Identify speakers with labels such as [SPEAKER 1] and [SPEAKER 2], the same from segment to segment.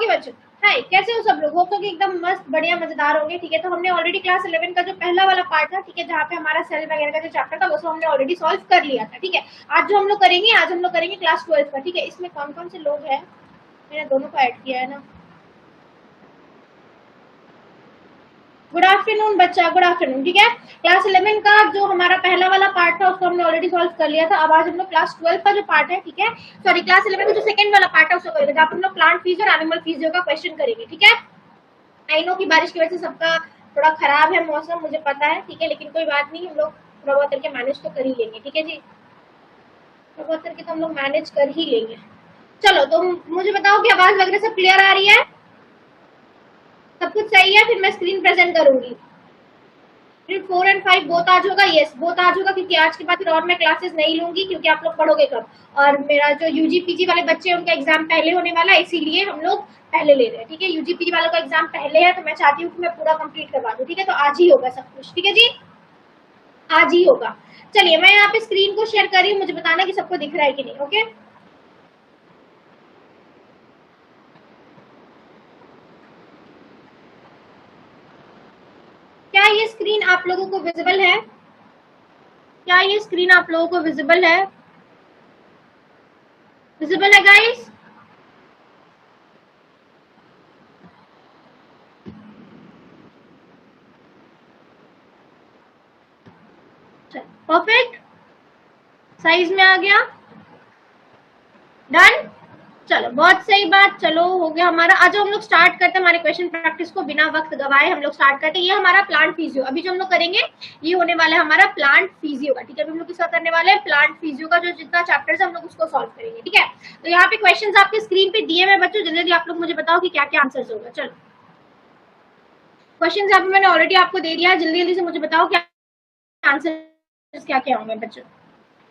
[SPEAKER 1] Okay बच्चों, हाय, कैसे हो सब लोग? वो तो एकदम मस्त बढ़िया मजेदार होंगे। ठीक है, तो हमने ऑलरेडी क्लास 11 का जो पहला वाला पार्ट था, ठीक है, जहाँ पे हमारा सेल वगैरह का जो चैप्टर था वो हमने ऑलरेडी सॉल्व कर लिया था। ठीक है, आज जो हम लोग करेंगे, आज हम लोग करेंगे क्लास 12 का। ठीक है, इसमें कौन कौन से लोग हैं? मैंने दोनों को ऐड किया है ना। गुड आफ्टरनून बच्चा, गुड आफ्टरनून। ठीक है, क्लास 11 का जो हमारा पहला वाला पार्ट था उसको हमने ऑलरेडी सॉल्व कर लिया था। अब आज हम लोग क्लास 12 का जो पार्ट है, ठीक है, सॉरी क्लास 11 का जो सेकंड वाला पार्ट है उसको करेंगे, जहाँ हम लोग प्लांट फिजियो और एनिमल फिजियो का क्वेश्चन करेंगे। ठीक है, आई नो की बारिश की वजह से सबका थोड़ा खराब है मौसम, मुझे पता है। ठीक है, लेकिन कोई बात नहीं, हम लोग थोड़ा बहुत करके मैनेज तो कर ही लेंगे। ठीक है जी, थोड़ा बहुत करके तो हम लोग मैनेज कर ही लेंगे। चलो, तो मुझे बताओ कि आवाज वगैरह सब क्लियर आ रही है? सब कुछ सही है? फिर मैं स्क्रीन प्रेजेंट करूंगी। फिर 4 और 5 बोथ आज होगा? यस, बोथ आज होगा, क्योंकि आज के बाद फिर और मैं क्लासेस नहीं लूंगी, क्योंकि आप लोग पढ़ोगे कब। और मेरा जो यूजी पीजी वाले बच्चे हैं उनका एग्जाम पहले होने वाला है, इसीलिए हम लोग पहले ले रहे हैं। ठीक है, यूजी पीजी वालों का एग्जाम पहले है, तो मैं चाहती हूँ कि मैं पूरा कंप्लीट करवा दूँ। ठीक है, तो आज ही होगा सब कुछ। ठीक है जी, आज ही होगा। चलिए, मैं यहाँ पे स्क्रीन को शेयर कर रही हूँ, मुझे बताना कि सबको दिख रहा है कि नहीं। ओके, क्या ये स्क्रीन आप लोगों को विजिबल है? क्या ये स्क्रीन आप लोगों को विजिबल है? विजिबल है गाइस? परफेक्ट, साइज में आ गया, डन। चलो, बहुत सही बात। चलो, हो गया हमारा। आज हम लोग स्टार्ट करते हैं हमारे क्वेश्चन प्रैक्टिस को, बिना वक्त गवाए हम लोग स्टार्ट करते हैं। ये हमारा प्लांट फिजियो अभी जो हम लोग करेंगे, ये होने वाला है हमारा प्लांट फिजियो का। ठीक है, अभी हम लोग किसका करने वाले हैं? प्लांट फिजियो का जो जितना चैप्टर है हम लोग उसको सॉल्व करेंगे। ठीक है, तो यहाँ पे क्वेश्चन आपके स्क्रीन पे दिए हुए बच्चों, जल्दी जल्दी आप लोग मुझे बताओ कि क्या क्या आंसर होगा। चलो, क्वेश्चन यहाँ पे मैंने ऑलरेडी आपको दे दिया है, जल्दी जल्दी से मुझे बताओ क्या आंसर क्या क्या होंगे बच्चों।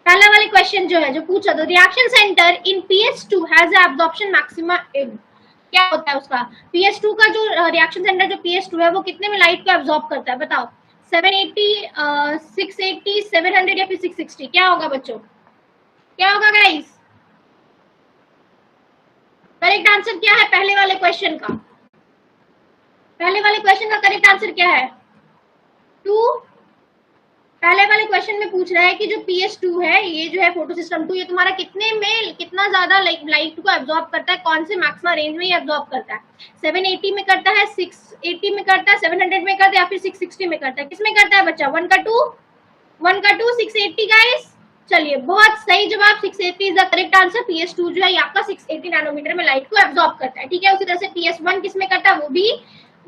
[SPEAKER 1] पहला वाले क्वेश्चन जो है, जो पूछा, तो reaction centre in PS2 has absorption maxima. क्या होता है उसका? PS2 का जो रिएक्शन सेंटर जो PS2 है वो कितने में लाइट को एब्जॉर्ब करता है? बताओ, 780, 680, 700 या फिर 660? क्या होगा बच्चों, क्या होगा गाइस? करेक्ट आंसर क्या है पहले वाले क्वेश्चन का? पहले वाले क्वेश्चन का करेक्ट आंसर क्या है? 2। पहले वाले क्वेश्चन में पूछ रहा है कि जो PS2 है, ये जो है फोटो सिस्टम 2, ये तुम्हारा कितने में कितना ज्यादा लाइट को एब्जॉर्ब करता है, कौन से मैक्सिमम रेंज में ये एब्जॉर्ब करता है? 780 में करता है, 680 में करता है, 700 में करता है, या फिर 660 में करता है? किसमें करता है बच्चा? 1 का 2, 1 का 2, 680 गाइस। चलिए, बहुत सही जवाब, 680 is the correct answer. PS2 जो है आपका 680 नैनोमीटर में लाइट को एब्जॉर्ब करता है। ठीक है, उसी तरह से PS1 किसमें करता है वो भी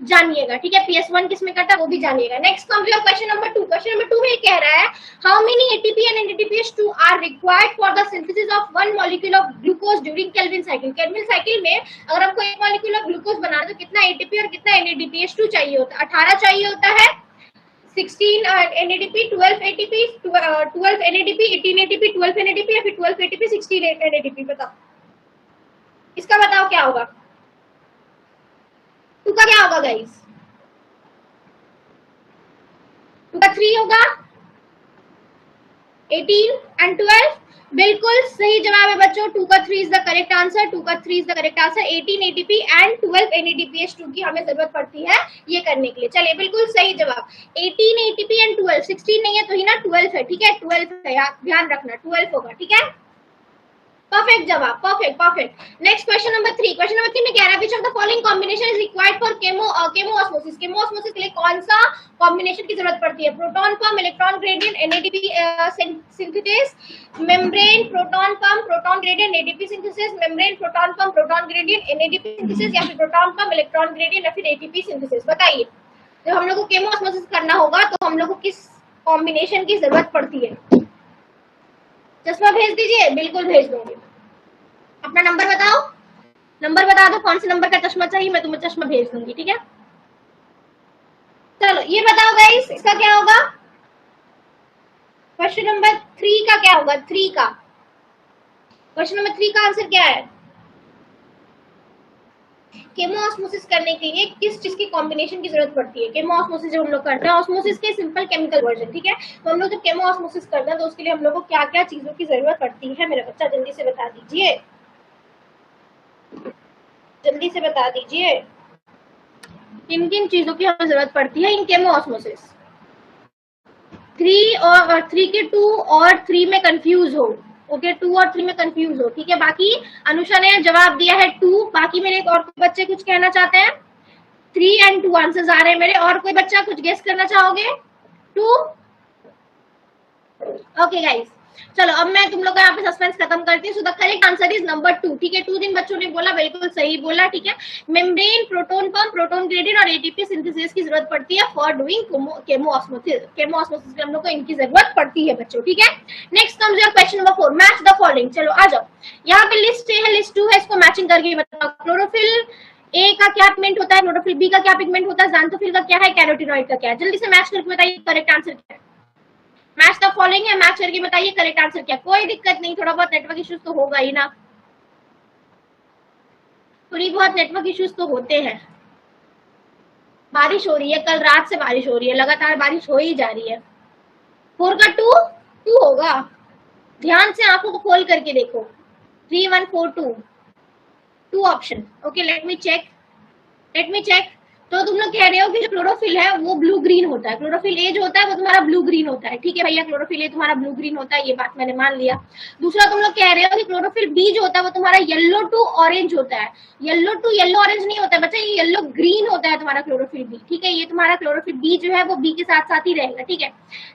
[SPEAKER 1] जानिएगा। ठीक है, PS1 किसमें करता है वो भी जानिएगा। Next come to question number 2। Question number 2 में कह रहा है, how many ATP and NADPH2 are required for the synthesis of one molecule of glucose during Calvin cycle. Calvin cycle में अगर हमको एक मॉलिक्यूल ऑफ ग्लूकोज बनाना है तो कितना ATP और कितना NADPH2 चाहिए होता है? 18 चाहिए होता है, 16 NADP, 12 ATP, 12 NADP, 18 ATP, 12 NADP, या फिर 12 ATP, 16 NADP? बताओ, इसका बताओ क्या होगा? 2 का क्या होगा गाइस? 2 का 3 होगा, 18 एंड 12। बिल्कुल सही जवाब है बच्चों, 2 का 3 इज द करेक्ट आंसर। 2 का 3 is the correct answer. 18 ATP and 12 NADPH2 की हमें जरूरत पड़ती है ये करने के लिए। चलिए, बिल्कुल सही जवाब, 18 ATP एंड 12, 16 नहीं है तो ही ना 12 है। ठीक है, 12 है, ध्यान रखना 12 होगा। ठीक है, परफेक्ट जवाब, perfect perfect. Next question number 3। Question number 3 में कह रहा है, which of the following combination is required for chemiosmosis. Chemiosmosis के लिए कौन सा कॉम्बिनेशन की जरूरत पड़ती है? Proton pump, electron gradient, NADP synthesis, membrane proton pump, proton gradient, ATP synthesis, membrane proton pump, proton gradient, NADP synthesis, या फिर प्रोटॉन पंप, इलेक्ट्रॉन ग्रेडियंट, या फिर ATP सिंथेसिस? बताइए, जब हम लोग को केमोऑस्मोसिस करना होगा तो हम लोग को किस कॉम्बिनेशन की जरूरत पड़ती है? चश्मा भेज दीजिए, बिल्कुल भेज दूंगी। अपना नंबर बताओ, नंबर बता दो, कौन से नंबर का चश्मा चाहिए, मैं तुम्हें चश्मा भेज दूंगी। ठीक है, चलो ये बताओ गाइस, इसका क्या होगा? क्वेश्चन नंबर 3 का क्या होगा? 3 का क्वेश्चन नंबर 3 का आंसर क्या है? केमोऑस्मोसिस करने के लिए किस चीज की कॉम्बिनेशन की जरूरत पड़ती है? केमोऑस्मोसिस जब हम लोग करते हैं, ऑस्मोसिस के सिंपल केमिकल वर्जन। ठीक है, तो हम लोग जब केमोऑस्मोसिस करते हैं तो उसके लिए हम लोग को क्या क्या चीजों की जरूरत पड़ती है? मेरा बच्चा जल्दी से बता दीजिए। जल्दी से बता दीजिए किन किन चीजों की हमें जरूरत पड़ती है इन केमोऑस्मोसिस। 3 के 2 और 3 में कंफ्यूज हो। ओके 2 और 3 में कंफ्यूज हो, ठीक है। बाकी अनुषा ने जवाब दिया है 2। बाकी मेरे एक और बच्चे कुछ कहना चाहते हैं। 3 एंड 2 आंसर्स आ रहे हैं मेरे। और कोई बच्चा कुछ गेस करना चाहोगे? 2। ओके गाइस, चलो अब मैं तुम लोग का यहाँ पे सस्पेंस खत्म करती हूँ। So the correct answer is number 2, ठीक है। 2 दिन बच्चों ने बोला, बिल्कुल सही बोला, ठीक है। Membrane, proton pump, proton gradient और एटीपी सिंथेसिस की जरूरत पड़ती है फॉर डूइंग केमोऑस्मोसिस। केमोऑस्मोसिस में हम लोग को इनकी जरूरत पड़ती है बच्चों, ठीक है। Next comes your question number 4, match the following. चलो आ जाओ, यहाँ पे लिस्ट है, लिस्ट 2 है, इसको मैचिंग करके बताओ। क्लोरोफिल ए का क्या पिगमेंट होता है, क्लोरोफिल बी का क्या पिगमेंट होता है, ज़ैंथोफिल का क्या है, कैरोटीनॉइड का क्या है। जल्दी से मैच करके बताइए करेक्ट आंसर क्या है। मैच द फॉलोइंग है, मैच करके बताइए करेक्ट आंसर क्या। कोई दिक्कत नहीं, थोड़ा बहुत नेटवर्क इश्यूज तो होगा ही ना, थोड़ी बहुत नेटवर्क इश्यूज तो होते हैं। बारिश हो रही है, कल रात से बारिश हो रही है, लगातार बारिश हो ही जा रही है। 4 का 2 2 होगा, ध्यान से आंखों को खोल करके देखो। 3142 2 option. Okay let me check. तो तुम लोग कह रहे हो कि जो क्लोरोफिल है वो ब्लू ग्रीन होता है, क्लोरोफिल ए जो होता है वो तुम्हारा ब्लू ग्रीन होता है, ठीक है भैया। क्लोरोफिल ए तुम्हारा ब्लू ग्रीन होता है, ये बात मैंने मान लिया। दूसरा तुम लोग कह रहे हो कि क्लोरोफिल बी जो होता है वो तुम्हारा येलो टू ऑरेंज होता है। येलो टू येलो ऑरेंज नहीं होता है बच्चा, ये येलो ग्रीन होता है तुम्हारा क्लोरोफिल बी, ठीक है। ये तुम्हारा क्लोरोफिल बी जो है वो बी के साथ साथ ही रहेगा, ठीक है।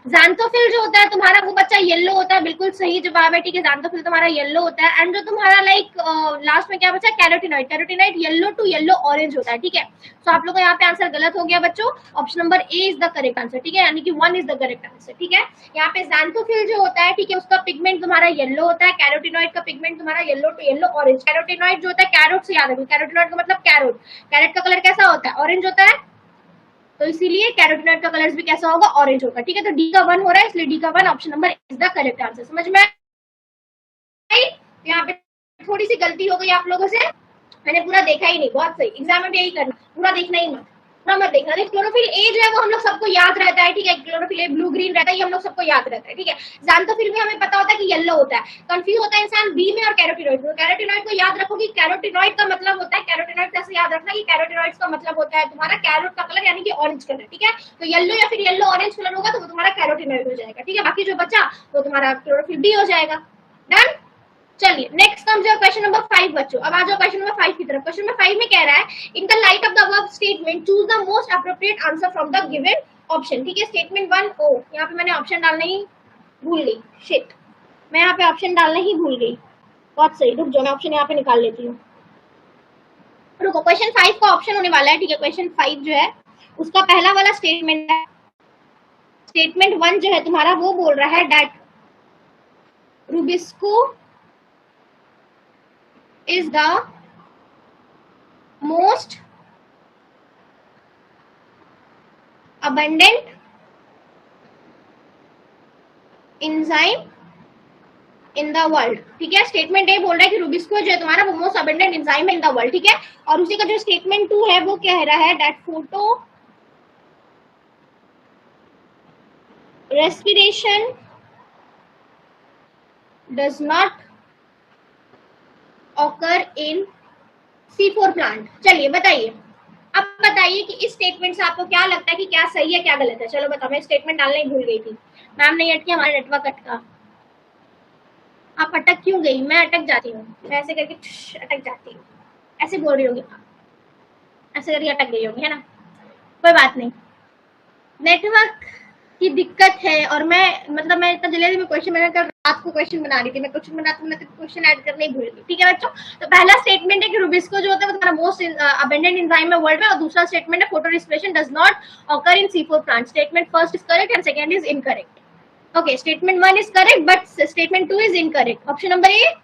[SPEAKER 1] ज़ैंथोफिल जो होता है तुम्हारा वो बच्चा येलो होता है, बिल्कुल सही जवाब है, ठीक है। ज़ैंथोफिल तुम्हारा येलो होता है। एंड जो तुम्हारा लास्ट में क्या बचा, carotenoid, carotenoid yellow to yellow orange होता है, ठीक है। तो आप लोगों का यहाँ पे आंसर गलत हो गया बच्चों, option number A is the correct answer, ठीक है। यानी कि 1 इज द करेक्ट आंसर, ठीक है। यहाँ पे ज़ैंथोफिल जो होता है, ठीक है, उसका पिगमेंट तुम्हारा येलो होता है। कैरोटीनॉइड का पिगमेंट तुम्हारा yellow to yellow orange. Carotenoid जो होता है कैरोट से याद रखो, कैरोटीनॉइड का मतलब कैरोट, कैरेट का कलर कैसा होता है, ऑरेंज होता है, तो इसीलिए कैरोटीनॉइड का कलर भी कैसा होगा, ऑरेंज होगा, ठीक है। तो डी का 1 हो रहा है, इसलिए डी का 1 option number is the correct answer. समझ में आई? यहाँ पे थोड़ी सी गलती हो गई आप लोगों से, मैंने पूरा देखा ही नहीं, बहुत सही। एग्जाम में भी यही करना, पूरा देखना ही मत, पूरा मत देखना। देखो क्लोरोफिल ए जो है वो हम लोग सबको याद रहता है, ठीक है। क्लोरोफिल ए ब्लू ग्रीन रहता है, ये हम लोग सबको याद रहता है, ठीक है। ज़ैंथोफिल में हमें पता होता है कि येलो होता है। कंफ्यूज होता है इंसान बी में और कैरोटीनॉइड में। कैरोटीनॉइड को याद रखो कि कैरोटीनॉइड का मतलब होता है, कैरोटीनॉइड कैसे याद रखना कि कैरोटीनॉइड का मतलब होता है तुम्हारा कैरोट का कलर, यानी कि ऑरेंज कलर, ठीक है। तो येलो या फिर येलो ऑरेंज कलर होगा तो वो तुम्हारा कैरोटीनॉइड हो जाएगा, ठीक है। बाकी जो बचा वो तुम्हारा क्लोरोफिल बी हो जाएगा। डन। चलिए next comes your question number 5 बच्चों। अब आ जाओ क्वेश्चन नंबर 5 की तरफ। क्वेश्चन नंबर 5 में कह रहा है, in the light of the above statement choose the most appropriate answer from the given option, ठीक है। स्टेटमेंट 1 ओ, यहाँ पे मैंने ऑप्शन डालना ही भूल गई, शिट, मैं यहाँ पे ऑप्शन डालना ही भूल गई। बहुत सही, रुक जाओ मैं ऑप्शन यहाँ पे निकाल लेती हूँ। रुको, क्वेश्चन 5 का ऑप्शन होने वाला है, ठीक है। क्वेश्चन 5 जो है उसका पहला वाला स्टेटमेंट है, स्टेटमेंट 1 जो है तुम्हारा वो बोल रहा है that rubisco is the most abundant enzyme in the world, ठीक है। स्टेटमेंट ए बोल रहा है कि रूबिस्को जो है तुम्हारा वो most abundant enzyme in the world, ठीक है। और उसी का जो स्टेटमेंट 2 है वो कह रहा है that photo respiration does not occur in C4 plant. चलिए बताइए, अब बताइए कि इस स्टेटमेंट से आपको क्या लगता है कि क्या सही है क्या गलत है। चलो बताओ, मैं स्टेटमेंट डालना ही भूल गई थी। मैम नहीं अटकी, हमारा नेटवर्क अटका। आप अटक क्यों गई? मैं अटक जाती हूँ, मैं ऐसे करके अटक जाती हूँ, ऐसे बोल रही होगी, ऐसे करके अटक गई होगी, है ना। कोई बात नहीं, नेटवर्क की दिक्कत है। और मैं मैं इतना जल्दी में क्वेश्चन बना कर रात को क्वेश्चन बना रही थी, मैं क्वेश्चन बनाती मैं क्वेश्चन ऐड करने ही भूल गई, ठीक है बच्चों। तो पहला स्टेटमेंट है कि रूबिस्को जो होता है वो तुम्हारा मोस्ट अबंडेंट एंजाइम है वर्ल्ड में, और दूसरा स्टेटमेंट है photorespiration does not occur in C4 plant. Statement first is correct and second is incorrect. Okay, statement 1 is correct but statement 2 is incorrect. Option number A,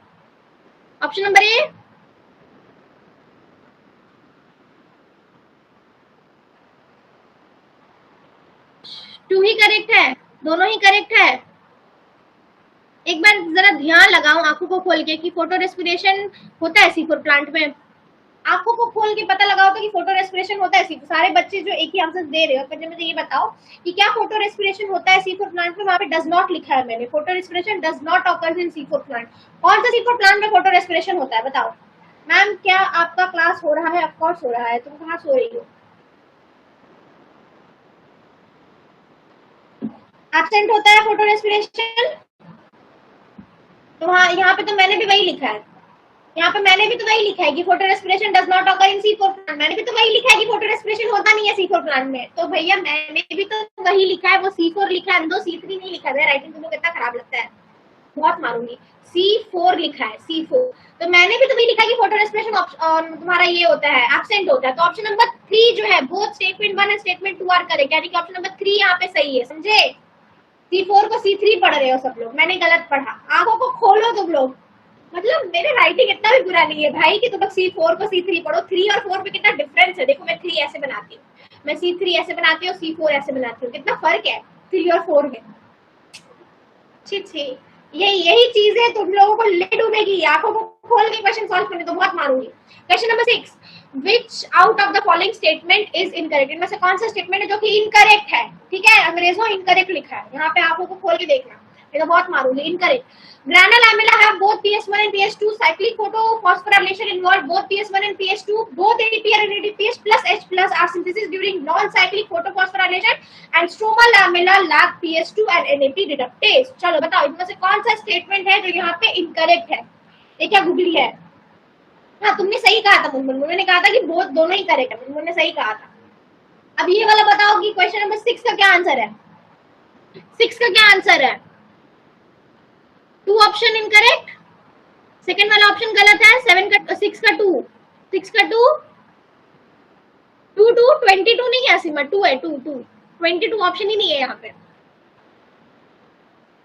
[SPEAKER 1] option number A, two ही correct है, दोनों ही correct है। एक बार जरा ध्यान लगाओ आंखों को खोल के कि फोटो रेस्पिरेशन होता है C4 प्लांट में। आंखों को खोल के पता लगाओ तो कि फोटो रेस्पिरेशन होता है। सारे बच्चे जो एक ही आंसर दे रहे हो, पहले मुझे ये बताओ कि क्या फोटो रेस्पिरेशन होता है C4 प्लांट में। वहां पे डज नॉट लिखा है मैंने, photo respiration does not occur in C4 plant. कौन सा C4 प्लांट में फोटो रेस्पिरेशन होता है बताओ। मैम क्या आपका क्लास हो रहा है? ऑफकोर्स हो रहा है। तुम कहाँ सो रही हो? एब्सेंट होता है फोटो रेस्पिरेशन। तो हाँ, यहाँ पे तो मैंने भी वही लिखा है। यहाँ पे मैंने भी तो वही लिखा है कि photo respiration does not occur in C4 plant. मैंने भी तो वही लिखा है कि फोटो रेस्पिरेशन होता नहीं है C4 प्लांट में। तो भैया मैंने भी तो वही लिखा है, वो C4 लिखा है, दो C3 नहीं लिखा है। राइटिंग तुमको कितना खराब लगता है, बहुत मारूंगी। C4 लिखा है, C4। तो मैंने भी तो वही लिखा है कि फोटो रेस्पिरेशन तुम्हारा ये होता है, एब्सेंट होता है। तो ऑप्शन नंबर 3 जो है, both statement 1 and statement 2 are correct, यानी कि ऑप्शन नंबर 3 यहाँ पे सही है, समझे? C4 को C3 पढ़ रहे हो सब लोग, मैंने गलत पढ़ा। आंखों को खोलो तुम लोग। मतलब मेरे राइटिंग इतना भी बुरा नहीं है भाई कि तुम लोग C4 को C3 पढ़ो। 3 और 4 में कितना डिफरेंस है। देखो मैं 3 ऐसे बनाती हूँ, मैं C3 ऐसे बनाती हूँ, C4 ऐसे बनाती हूँ, कितना फर्क है 3 और 4 में। छी छी, यही चीज है तुम लोगों को ले डूबेगी। आंखों को खोल के क्वेश्चन सॉल्व करने तो बहुत मारूंगी। Question number 6, which out of the following statement is incorrect? इनमें से कौन सा स्टेटमेंट है जो कि इनकरेक्ट है? ठीक है, अंग्रेजों इनकरेक्ट लिखा है यहाँ पे, आंखों को खोल के देखना, ये तो बहुत मारूंगी। Incorrect. Granule amila have both PS1 and PS2. Cyclic photophosphorylation involve both PS1 and PS2. Both ADP and ADPS plus H plus are synthesis during non-cyclic photophosphorylation. And stromal lamella lack PS2 and NAP reductase. चलो बताओ इनमें से कौन सा statement है जो यहाँ पे इनकरेक्ट है? ये क्या गुगली है? हाँ तुमने सही कहा था मुनमुन, मैंने कहा था कि बहुत दोनों ही करेक्ट है, मुनमुन ने सही कहा था। अब ये वाला बताओ कि क्वेश्चन नंबर 6 का क्या आंसर है? 6 का क्या आंसर है? 2 ऑप्शन इनकरेक्ट, सेकंड वाला ऑप्शन गलत है। 7 का 6 का 2, 6 का 2 2 2 22 नहीं है सीमा, 2 है, 2 2 22 ऑप्शन ही नहीं है यहाँ पे।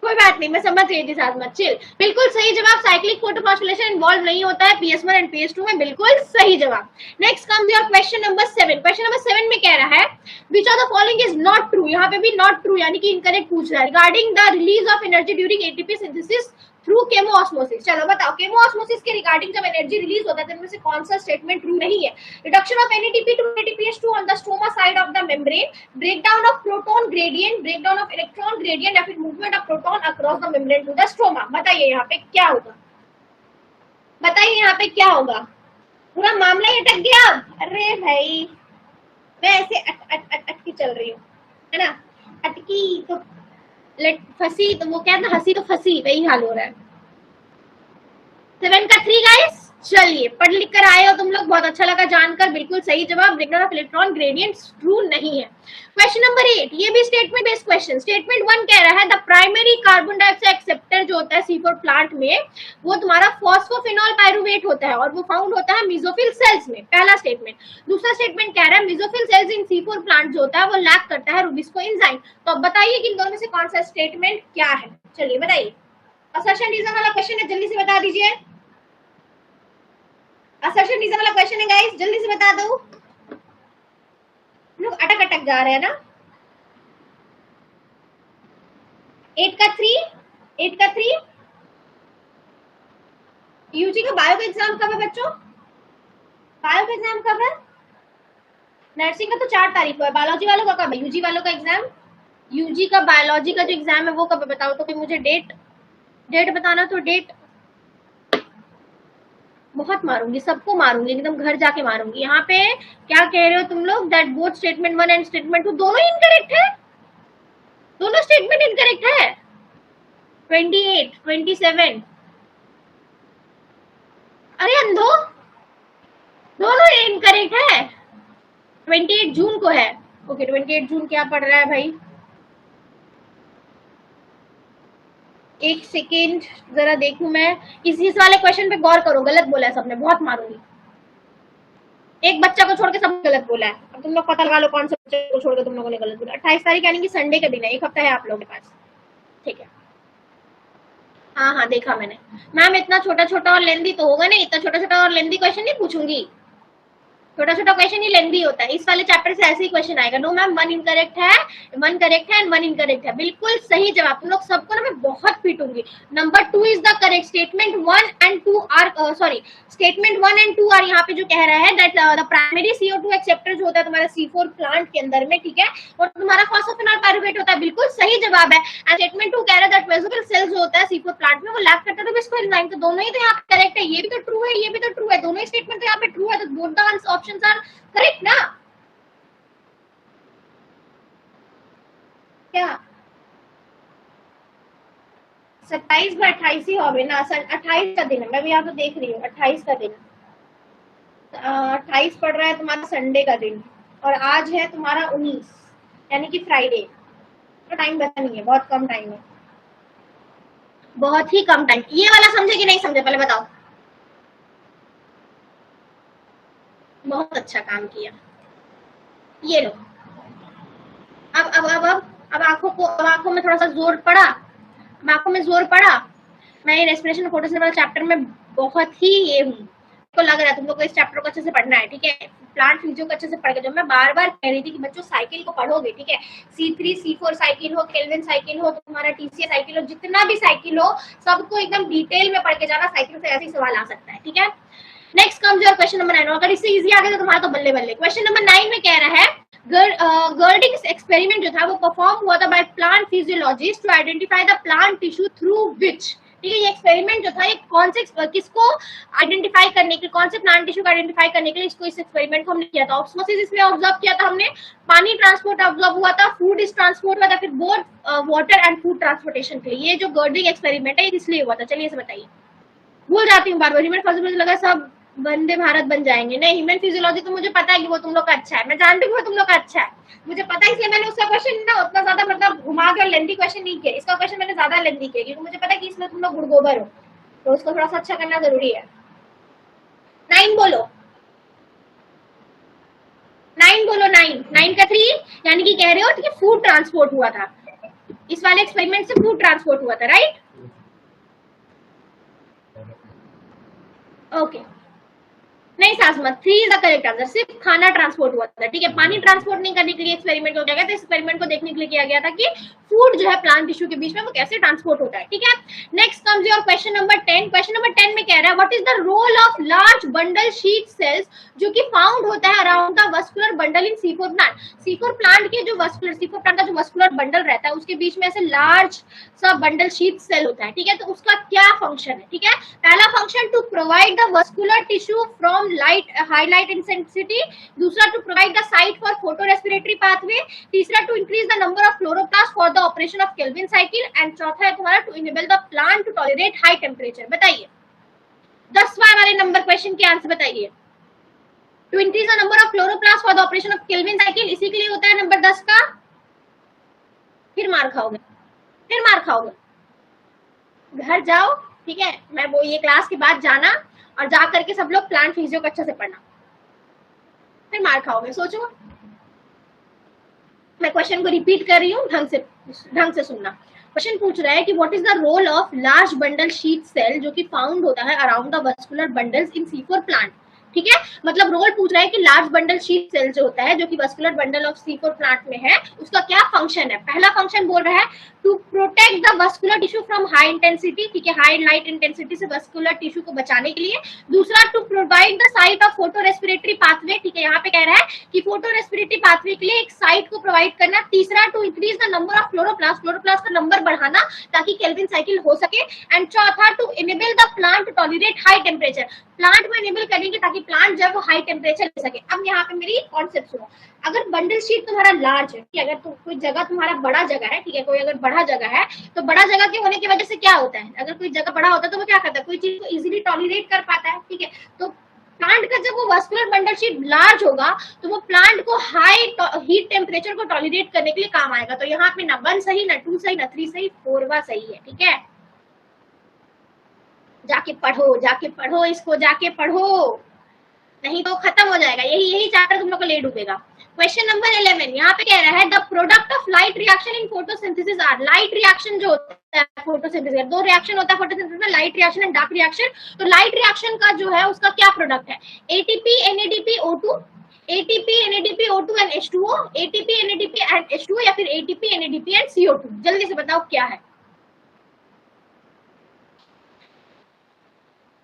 [SPEAKER 1] कोई बात नहीं, मैं समझ रही थी साथ में, चिल। बिल्कुल सही जवाब, साइक्लिक फोटोफॉस्फोरिलेशन इन्वॉल्व नहीं होता है PS1 एंड PS2 में, बिल्कुल सही जवाब। Next comes your question number 7। Question number 7 में कह रहा है which of the following is not true? यहाँ पे भी नॉट ट्रू यानी कि इनकरेक्ट पूछ रहा है। Regarding the release of energy during ATP synthesis through chemiosmosis. चलो बताओ, केमोऑस्मोसिस के रिगार्डिंग जब एनर्जी रिलीज होता है तो इनमें से कौन सा स्टेटमेंट ट्रू नहीं है? Reduction of NADP to ATPase2 on the stroma side of the membrane, breakdown of proton gradient, breakdown of electron gradient, या फिर movement of proton across the membrane to the stroma. बताइए यहाँ पे क्या होगा? बताइए यहाँ पे क्या होगा? पूरा मामला ही अटक गया। अरे भाई मैं ऐसे अटकी चल रही हूँ, है ना? अटकी तो फंसी, तो वो क्या ना, हंसी तो फंसी, वही हाल हो रहा है। 7 का 3 गाइस। चलिए पढ़ लिख कर आए हो तुम लोग, बहुत अच्छा लगा जानकर। बिल्कुल सही जवाब, breakdown of electron gradient true नहीं है। क्वेश्चन नंबर 8, ये भी स्टेटमेंट बेस्ड क्वेश्चन। स्टेटमेंट 1 कह रहा है the primary carbon dioxide acceptor जो होता है C4 प्लांट में, वो तुम्हारा फॉस्फोफिनॉल पायरुवेट होता है और वो फाउंड होता है मेसोफिल सेल्स में, पहला स्टेटमेंट। दूसरा स्टेटमेंट कह रहा है मेसोफिल सेल्स इन C4 प्लांट जो होता है वो लैक करता है रुबिस्को एंजाइम। तो अब बताइए कि इन दोनों में से कौन सा स्टेटमेंट क्या है? चलिए बताइए। असर्शन रीजन वाला क्वेश्चन है, जल्दी से बता दीजिए। असर्शन रीजन वाला क्वेश्चन है गाइस, जल्दी से बता दो। लोग अटक अटक जा रहे हैं ना। 8 का 3 यूजी का बायो का एग्जाम कब है बच्चों? बायो का एग्जाम कब है? नर्सिंग का तो 4 तारीख को है। बायोलॉजी वालों का कब है? यूजी वालों का एग्जाम, यूजी का बायोलॉजी का जो एग्जाम है वो कब है बताओ तो, फिर मुझे डेट बताना। तो डेट बहुत मारूंगी, सबको मारूंगी, एकदम घर जाके मारूंगी। यहाँ पे क्या कह रहे हो तुम लोग? That both statement 1 and statement 2 दोनों इनकरेक्ट है, दोनों स्टेटमेंट इनकरेक्ट है। 28, 27, अरे अंधो, दोनों इनकरेक्ट है। 28 जून को है। ओके 28 जून क्या पड़ रहा है भाई? एक सेकेंड जरा देखूं मैं। इस वाले क्वेश्चन पे गौर करो, गलत बोला है सबने, बहुत मारूंगी। एक बच्चा को छोड़ के सब गलत बोला है। अब तुम लोग पता लगा लो कौन से बच्चे को छोड़ के तुम लोगों ने गलत बोला। 28 तारीख यानी कि संडे के दिन है, एक हफ्ता है आप लोगों के पास, ठीक है? हाँ हाँ देखा मैंने। मैम इतना छोटा छोटा और लेंदी तो होगा नहीं, इतना छोटा छोटा और लेंदी क्वेश्चन नहीं पूछूंगी। छोटा छोटा क्वेश्चन ही लेंदी होता है, इस वाले चैप्टर से ऐसे ही क्वेश्चन आएगा। नो मैम, वन इनकरेक्ट है, वन करेक्ट है एंड वन इनकरेक्ट है। बिल्कुल सही जवाब। तुम लोग सबको ना मैं बहुत पीटूंगी। Number 2 is the correct. Statement 1 and 2 are sorry, statement 1 and 2 are यहाँ पे जो कह रहा है that the primary CO2 acceptor जो होता है तुम्हारा C4 प्लांट के अंदर में, ठीक है, और तुम्हारा फॉस्फोफिनॉल पाइरुवेट होता है। बिल्कुल सही जवाब है। एंड स्टेटमेंट 2 कह रहा है दैट वेसिकल सेल जो होता है C4 प्लांट में वो लैक करता है एंजाइम। तो दोनों ही तो यहाँ पे करेक्ट है। ये भी तो ट्रू है, ये भी तो ट्रू है, दोनों ही स्टेटमेंट तो यहाँ पे ट्रू है। तो both the options are correct ना? क्या 27 में 28 ही होगे ना? 28 का दिन है, मैं भी यहाँ तो देख रही हूँ 28 का दिन। 28 पड़ रहा है तुम्हारा संडे का दिन, और आज है तुम्हारा 19 यानी कि फ्राइडे। तो टाइम बचा नहीं है, बहुत कम टाइम है, बहुत ही कम टाइम। ये वाला समझे कि नहीं समझे पहले बताओ। बहुत अच्छा काम किया। ये लो, अब आंखों में थोड़ा सा जोर पड़ा, आंखों में जोर पड़ा। मैं ये रेस्पिरेशन फोटोसिंथेसिस वाला चैप्टर में बहुत ही ये हूँ, तो लग रहा है तुम लोग को इस चैप्टर को अच्छे से पढ़ना है, ठीक है। प्लांट फिजियो को अच्छे से पढ़ के, जो मैं बार बार कह रही थी कि बच्चों साइकिल को पढ़ोगे, ठीक है। C3 C4 साइकिल हो, केल्विन साइकिल हो, तुम्हारा TCA साइकिल हो, जितना भी साइकिल हो सबको एकदम डिटेल में पढ़ के जाना। साइकिल से ऐसे ही सवाल आ सकता है, ठीक है। Next comes your question number 9। अगर इससे इजी आ गया तो तुम्हारा तो बल्ले बल्ले। क्वेश्चन नंबर 9 में कह रहा है गर्डिंग एक्सपेरिमेंट जो था वो परफॉर्म हुआ था by plant physiologist to identify the plant tissue through which, ठीक है। ये एक्सपेरिमेंट जो था ये कौन से किसको आइडेंटिफाई करने के, कौन से प्लांट टिश्यू को आइडेंटिफाई करने के लिए इसको इस एक्सपेरिमेंट को हमने किया था। ऑस्मोसिस इसमें ऑब्जर्व किया था हमने, पानी ट्रांसपोर्ट ऑब्जर्व हुआ था, फूड इस ट्रांसपोर्ट हुआ था, फिर both water and food transportation के लिए ये जो गर्डिंग एक्सपेरिमेंट है इसलिए हुआ था। चलिए इसे बताइए। भूल जाती हूँ बार बार, ह्यूमन फिजियोलॉजी लगा सब वंदे भारत बन जाएंगे। नहीं, ह्यूमन फिजियोलॉजी तो मुझे पता है कि वो तुम लोग का अच्छा है, मैं जानती हूँ वो तुम लोग का अच्छा है, मुझे पता है, इसलिए मैंने उसका क्वेश्चन ना उतना ज्यादा मतलब घुमा के और लेंथी क्वेश्चन नहीं किया। इसका क्वेश्चन मैंने ज्यादा लेंथी किया क्योंकि मुझे पता है कि इसमें तुम लोग गुड़गोबर हो, तो उसको थोड़ा सा अच्छा करना जरूरी है। 9 बोलो, 9 बोलो, 9 का 3 यानी कि कह रहे हो कि फूड ट्रांसपोर्ट हुआ था, इस वाले एक्सपेरिमेंट से फूड ट्रांसपोर्ट हुआ था, राइट? ओके, नहीं सासमत, 3 इज द करेक्ट आंसर। सिर्फ खाना ट्रांसपोर्ट हुआ था, ठीक है। पानी ट्रांसपोर्ट नहीं करने के लिए एक्सपेरिमेंट को किया गया था। एक्सपेरिमेंट को देखने के लिए किया गया था कि फूड जो है प्लांट टिश्यू के बीच में वो कैसे ट्रांसपोर्ट होता है, ठीक है। Next comes your question number 10। Question number 10 में कह रहा है what is the role of large bundle sheath cells जो कि फाउंड होता है around the vascular bundle in C4 plant. C4 plant के जो वस्कुलर, C4 प्लांट का जो वस्कुलर बंडल रहता है उसके बीच में ऐसे लार्ज सा बंडल शीट सेल होता है, ठीक है। तो उसका क्या फंक्शन है, ठीक है। पहला function to provide the vascular tissue from light high light intensity, दूसरा to provide the site for photorespiratory pathway, तीसरा to increase the number of chloroplast for the operation of Calvin cycle, and चौथा है तुम्हारा to enable the plant to tolerate high temperature. बताइए 10वां वाले number question के answer बताइए। To increase the number of chloroplast for the operation of Calvin cycle, इसी के लिए होता है नंबर 10 का। फिर मार खाओगे, फिर मार खाओगे, घर जाओ, ठीक है। मैं वो ये क्लास के बाद जाना और जा करके सब लोग प्लांट फिजियो को अच्छे से पढ़ना, फिर मार खाओगे। सोचो, मैं क्वेश्चन को रिपीट कर रही हूँ, ढंग से सुनना। क्वेश्चन पूछ रहा है कि what is the role of large bundle sheath cell जो कि फाउंड होता है around the vascular bundles in C4 plant, ठीक है। मतलब रोल पूछ रहा है कि लार्ज बंडल शीट सेल जो होता है जो कि vascular bundle of C4 plant में है उसका क्या फंक्शन है। पहला फंक्शन बोल रहा है to protect the vascular tissue from high intensity, ठीक है, हाई लाइट इंटेंसिटी से वस्कुलर टिश्यू को बचाने के लिए। दूसरा to provide the site of photorespiratory pathway, ठीक है, यहाँ पे कह रहा है कि फोटो रेस्पिरेटरी पाथवे के लिए एक साइट को प्रोवाइड करना। तीसरा to increase the number of chloroplast, chloroplast का नंबर बढ़ाना ताकि केल्विन साइकिल हो सके। एंड चौथा to enable the plant to tolerate high temperature, plant को इनेबल करेंगे ताकि प्लांट जब वो हाई टेम्परेचर ले सके। अब यहाँ पे मेरी कॉन्सेप्ट सुनो, अगर बंडल शीट तुम्हारा लार्ज है, कि अगर कोई जगह तुम्हारा बड़ा जगह है, ठीक है, कोई अगर बड़ा जगह है तो बड़ा जगह के होने की वजह से क्या होता है, अगर कोई जगह बड़ा होता है तो वो क्या करता है, कोई चीज को इजीली टॉलरेट कर पाता है, ठीक है। तो प्लांट का जब वो वस्कुलर बंडल शीट लार्ज होगा तो वो प्लांट को हाई हीट टेम्परेचर को टॉलरेट करने के लिए काम आएगा। तो यहाँ पे ना 1 सही, ना 2 सही, ना 3 सही, 4वां सही है, ठीक है। जाके पढ़ो इसको, जाके पढ़ो, नहीं तो खत्म हो जाएगा, यही चैप्टर तुम लोग को ले डूबेगा। क्वेश्चन नंबर 11 यहाँ पे कह रहा है the product of light reaction in photosynthesis are, light reaction जो होता है फोटोसिंथेसिस, दो रिएक्शन होता है फोटोसिंथेसिस में, light reaction and dark reaction. तो लाइट रिएक्शन का जो है उसका क्या प्रोडक्ट है, ATP NADP O2, ATP NADP O2 and H2O, ATP NADP and H2O, या फिर एटीपी एनएडीपी एंड CO2। जल्दी से बताओ क्या है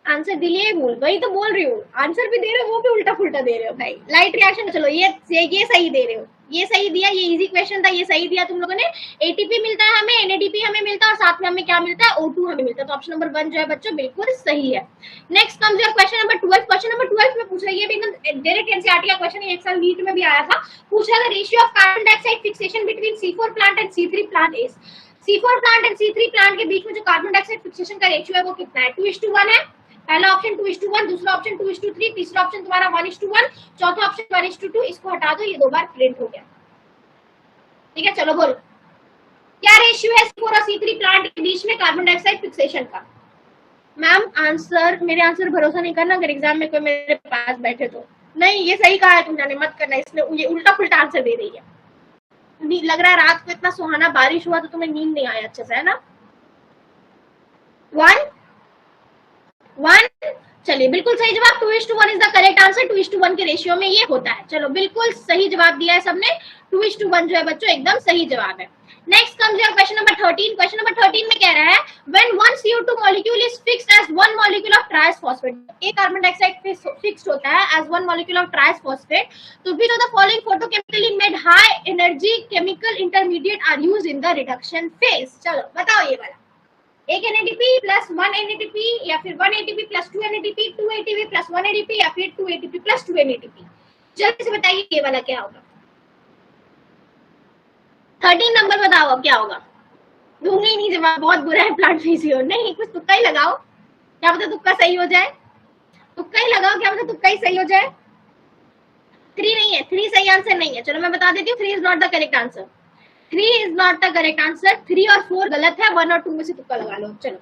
[SPEAKER 1] आंसर। दिलिए बोल, वही तो बोल रही हूँ, आंसर भी दे रहे हो वो भी उल्टा पुल्टा दे रहे हो भाई। लाइट रिएक्शन, चलो ये सही दे रहे हो, ये सही दिया, ये इजी क्वेश्चन था, ये सही दिया तुम लोगों ने। एटीपी मिलता है हमें, एनएडीपी हमें मिलता है, और साथ में हमें क्या मिलता है, O2 हमें मिलता है। तो ऑप्शन नंबर 1 जो है बच्चों बिल्कुल सही है। Next comes your question number 12। Question number 12 में पूछ रही है एकदम डायरेक्ट एनसीईआरटी का क्वेश्चन, एक साल नीट में भी आया था। पूछ रहा था ratio of carbon dioxide fixation between C4 plant and C3 plant is, C4 plant and C3 plant के बीच में जो कार्बन डाइऑक्साइड फिक्सेशन का रेशियो है वो कितना है, 2:1 है। पहला ऑप्शन 2:1, दूसरा ऑप्शन 2:3, तीसरा ऑप्शन तुम्हारा 1:1, चौथा ऑप्शन 1:2। इसको हटा दो, ये दो बार प्रिंट हो गया, ठीक है। चलो बोलो क्या रेशियो है C4 और C3 प्लांट के बीच में कार्बन डाइऑक्साइड फिक्सेशन का। मैम आंसर, मेरे आंसर भरोसा नहीं करना, अगर एग्जाम में कोई मेरे पास बैठे तो। नहीं, ये सही कहा है तुमने, मत करना, इसने ये उल्टा पुल्टा आंसर दे रही है। लग रहा है रात को इतना सुहाना बारिश हुआ तो तुम्हें नींद नहीं आया अच्छे से, है ना। 1 चलिए बिल्कुल सही जवाब, 2:1 इज द करेक्ट आंसर। 2:1 के रेशियो में ये होता है। चलो बिल्कुल सही जवाब दिया है सबने, 2:1 जो है बच्चों एकदम सही जवाब है। Next comes your question number 13। Question number 13 में कह रहा है when one CO2 molecule is fixed as one molecule of triose phosphate, एक कार्बन डाइऑक्साइड फिक्स्ड होता है as one molecule of triose phosphate, तो which of the following photochemically made high energy chemical intermediate are used in the reduction phase. चलो बताओ ये वाला, एक NADP plus 1 NADP, या फिर 1 ATP plus 2 NADP, 2 ATP plus 1 ADP, या फिर 2 ATP प्लस 2 NADP। जल्दी से बताइए ये वाला क्या होगा। 13 नंबर बताओ अब क्या होगा। दूंगी ही नहीं जवाब, बहुत बुरा है प्लांट फिजियो। नहीं, कुछ तुक्का ही लगाओ, क्या पता तुक्का सही हो जाए, तुक्का ही लगाओ, क्या पता तुक्का ही सही हो जाए। 3 नहीं है, 3 सही आंसर नहीं है। चलो मैं बता देती हूँ, 3 is not the correct answer, 3 is not the correct answer. 3 और 4 गलत है, 1 और 2 में से तुक्का लगा लो। चलो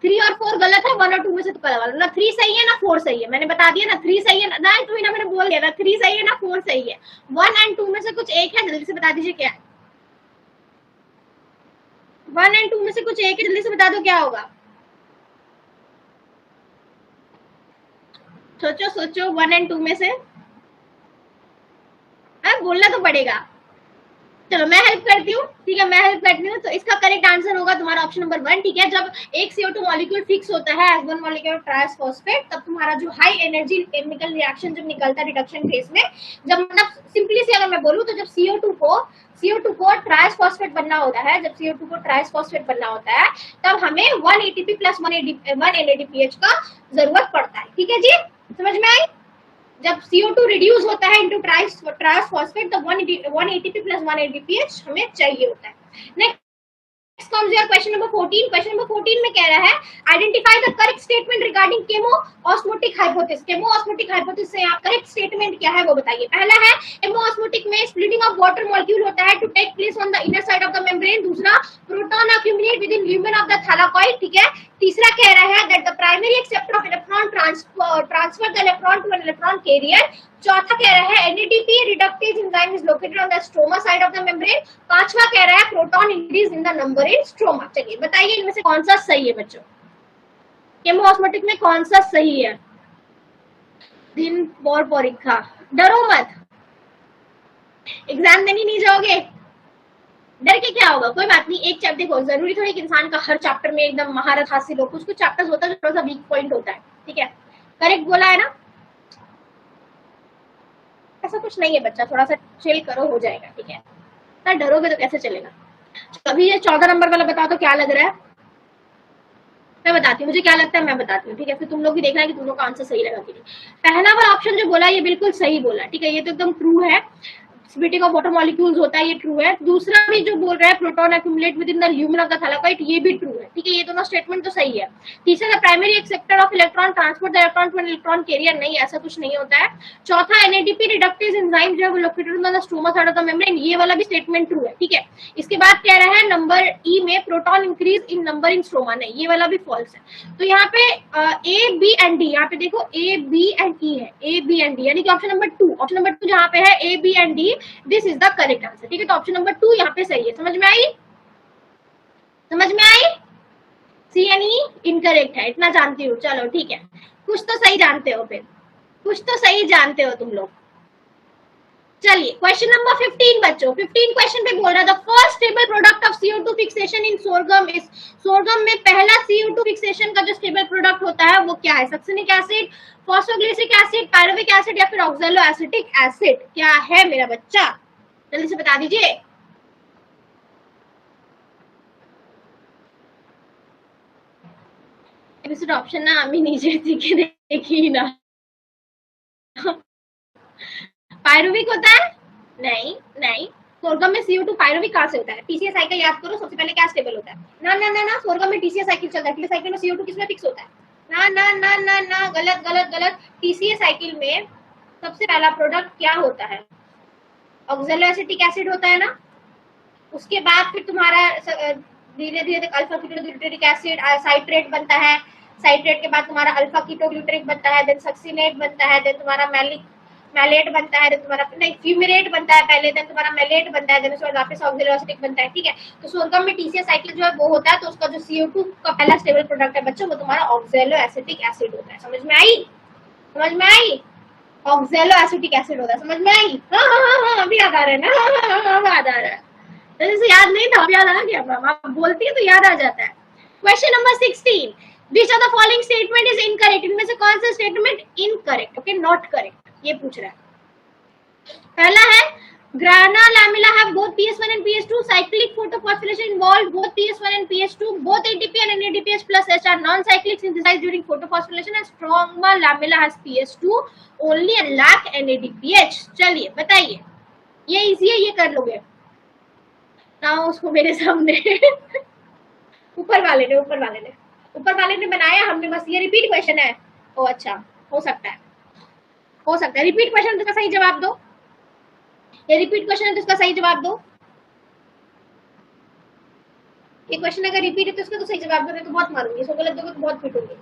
[SPEAKER 1] 3 और 4 गलत है, 1 और 2 में से तुक्का लगा लो। ना 3 सही है ना 4 सही है, मैंने बता दिया ना। 3 सही है ना, तो ना मैंने बोल दिया ना 3 सही है ना 4 सही है। 1 एंड 2 में से कुछ एक है, जल्दी से बता दीजिए क्या है। 1 एंड 2 में से कुछ एक है, जल्दी से बता दो क्या होगा। सोचो सोचो, 1 एंड 2 में से बोलना तो पड़ेगा। चलो मैं हेल्प करती हूँ, ठीक है, मैं हेल्प करती हूँ। तो इसका करेक्ट आंसर होगा तुम्हारा ऑप्शन नंबर 1, ठीक है। जब एक CO2 मॉलिक्यूल फिक्स होता है as one molecule of triose phosphate, तब तुम्हारा जो हाई एनर्जी केमिकल रिएक्शन जब निकलता है रिडक्शन फेज में, जब मतलब सिंपली से अगर मैं बोलूँ तो जब CO2 को ट्राइस फॉस्फेट बनना होता है, जब CO2 को ट्राइस फॉस्फेट बनना होता है, तब हमें 1 ATP प्लस 1 NADPH का जरूरत पड़ता है, ठीक है जी, समझ में आई। जब CO2 रिड्यूस होता है इनटू ट्राइस फॉस्फेट, तो 1 ATP प्लस 1 NADPH हमें चाहिए होता है। Next comes your question number 14. Question number 14 में कह रहा है identify the correct statement regarding chemoosmotic hypothesis. chemoosmotic hypothesis से आप correct statement क्या है वो बताइए। पहला है chemoosmotic में splitting of water molecule होता है to take place on the inner side of the membrane। दूसरा proton accumulate within lumen of the thylakoid, ठीक है। तीसरा कह रहा है that the primary acceptor of electron transfer the electron to an electron carrier। चौथा कह रहा है NADP reductase enzyme is located on the stroma side of the membrane। पांचवा कह रहा है proton increase in the number in stroma। चलिए बताइए इनमें से कौन सा सही है बच्चों, केमोऑस्मोटिक में कौन सा सही है। दिन और परीक्षा, डरो मत, एग्जाम देने नहीं जाओगे, डर के क्या होगा, कोई बात नहीं। एक चैप्टर देखो, जरूरी थोड़ी कि इंसान का हर चैप्टर में एकदम महारत हासिल हो, कुछ कुछ चैप्टर्स होता है जो थोड़ा सा वीक पॉइंट होता है, ठीक है। करेक्ट बोला है ना, ऐसा कुछ नहीं है बच्चा, थोड़ा सा चिल करो, हो जाएगा, ठीक है। ना डरोगे तो कैसे चलेगा। अभी ये 14 नंबर वाला बताओ तो क्या लग रहा है, मैं बताती हूँ, मुझे क्या लगता है मैं बताती हूँ, ठीक है। फिर तुम लोग भी देखना है कि तुम लोग का आंसर सही लगा कि नहीं। पहला वाला ऑप्शन जो बोला ये बिल्कुल सही बोला, ठीक है, ये तो एकदम ट्रू है। स्प्लिटिंग ऑफ वाटर मॉलिक्यूल्स होता है, ये ट्रू है। दूसरा भी जो बोल रहा है proton accumulate within the lumen of the thylakoid, ये भी ट्रू है, ठीक है। ये दोनों स्टेटमेंट तो सही है। तीसरा primary acceptor of electron transport the electron to an electron carrier, नहीं, ऐसा कुछ नहीं होता है। चौथा NADP रिडक्टेज एंजाइम जो है वो located on the stroma side of the membrane, ये वाला भी स्टेटमेंट ट्रू है, ठीक है। इसके बाद कह रहा है नंबर ई में proton increase in number in stroma, नहीं, ये वाला भी फॉल्स है। तो यहाँ पे A, B एंड D, यहाँ पे देखो A, B एंड E है, A, B एंड D, यानी कि ऑप्शन नंबर 2 जहाँ पे है A, B and D, this is the correct answer. ठीक है, तो ऑप्शन नंबर 2 यहाँ पे सही है। समझ में आई? समझ में आई? सी एन ई इनकरेक्ट है, इतना जानती हूँ। चलो ठीक है, कुछ तो सही जानते हो, फिर कुछ तो सही जानते हो तुम लोग। चलिए क्वेश्चन नंबर 15 बच्चों, 15 क्वेश्चन पे बोल रहा है the first stable product of CO2 fixation in sorghum is. Sorghum में पहला CO2 फिक्सेशन का जो स्टेबल प्रोडक्ट होता है वो क्या है? Succinic acid, phosphoglyceric acid, pyruvic acid या फिर ऑक्सैलो एसिटिक एसिड? क्या है मेरा बच्चा? जल्दी से बता दीजिए। ऑप्शन ना अभी नीचे देखी ना। पायरुविक होता है? नहीं नहीं, सोरगम में CO2 पायरुविक कहाँ से होता है? TCA साइकिल याद करो, सबसे पहले क्या स्टेबल होता है? ना ना ना ना, सोरगम में TCA साइकिल चलता है। TCA साइकिल में CO2 किसमें फिक्स होता है? ना ना ना ना ना, गलत गलत गलत। TCA साइकिल में सबसे पहला प्रोडक्ट क्या होता है? ऑक्सैलो एसिटिक एसिड होता है ना। उसके बाद फिर तुम्हारा धीरे धीरे अल्फा कीटोग्लूटरिक एसिड साइट्रेट बनता है। साइट्रेट के बाद तुम्हारा अल्फा कीटोग्लूटरिक बनता है, देन सक्सिनेट बनता है, देन तुम्हारा मैलेट बनता है, देन तुम्हारा नहीं फ्यूमिरेट बनता है पहले, देन तुम्हारा मैलेट बनता है, देन उसके बाद वापस ऑक्सैलो एसिटिक बनता है। ठीक है, तो सोरगम में TCA साइकिल जो है वो होता है, तो उसका जो CO2 का पहला स्टेबल प्रोडक्ट है बच्चों वो तुम्हारा ऑक्सैलो एसिटिक एसिड होता है। समझ में आई? समझ में आई? ऑक्सैलो एसिटिक एसिड होता है। समझ में आई? हाँ हाँ हाँ हाँ, अभी याद आ रहा है ना? हाँ याद आ रहा है। जैसे याद नहीं था, अब याद आ गया। मैम आप बोलती है तो याद आ जाता है। Question number 16, which of the following statement is incorrect? इनमें से कौन सा statement incorrect? Okay, not correct, ये पूछ रहा है। पहला है grana lamella have both PS1 and PS2. Cyclic photofosphorylation involved both PS1 and PS2. Both ATP and NADPH plus H are non-cyclic synthesized during photofosphorylation and stroma lamella has PS2 only and lack NADPH. चलिए बताइए, ये easy है, ये कर लोगे ना? उसको मेरे सामने ऊपर वाले ने बनाया, हमने बस ये रिपीट क्वेश्चन है। ओ अच्छा, हो सकता है रिपीट क्वेश्चन तो इसका सही जवाब दो। ये रिपीट क्वेश्चन है तो इसका सही जवाब दो। ये क्वेश्चन अगर रिपीट है तो इसका तो सही जवाब दो, नहीं तो बहुत मारूंगी। इसको गलत दोगे तो बहुत पीटूंगी।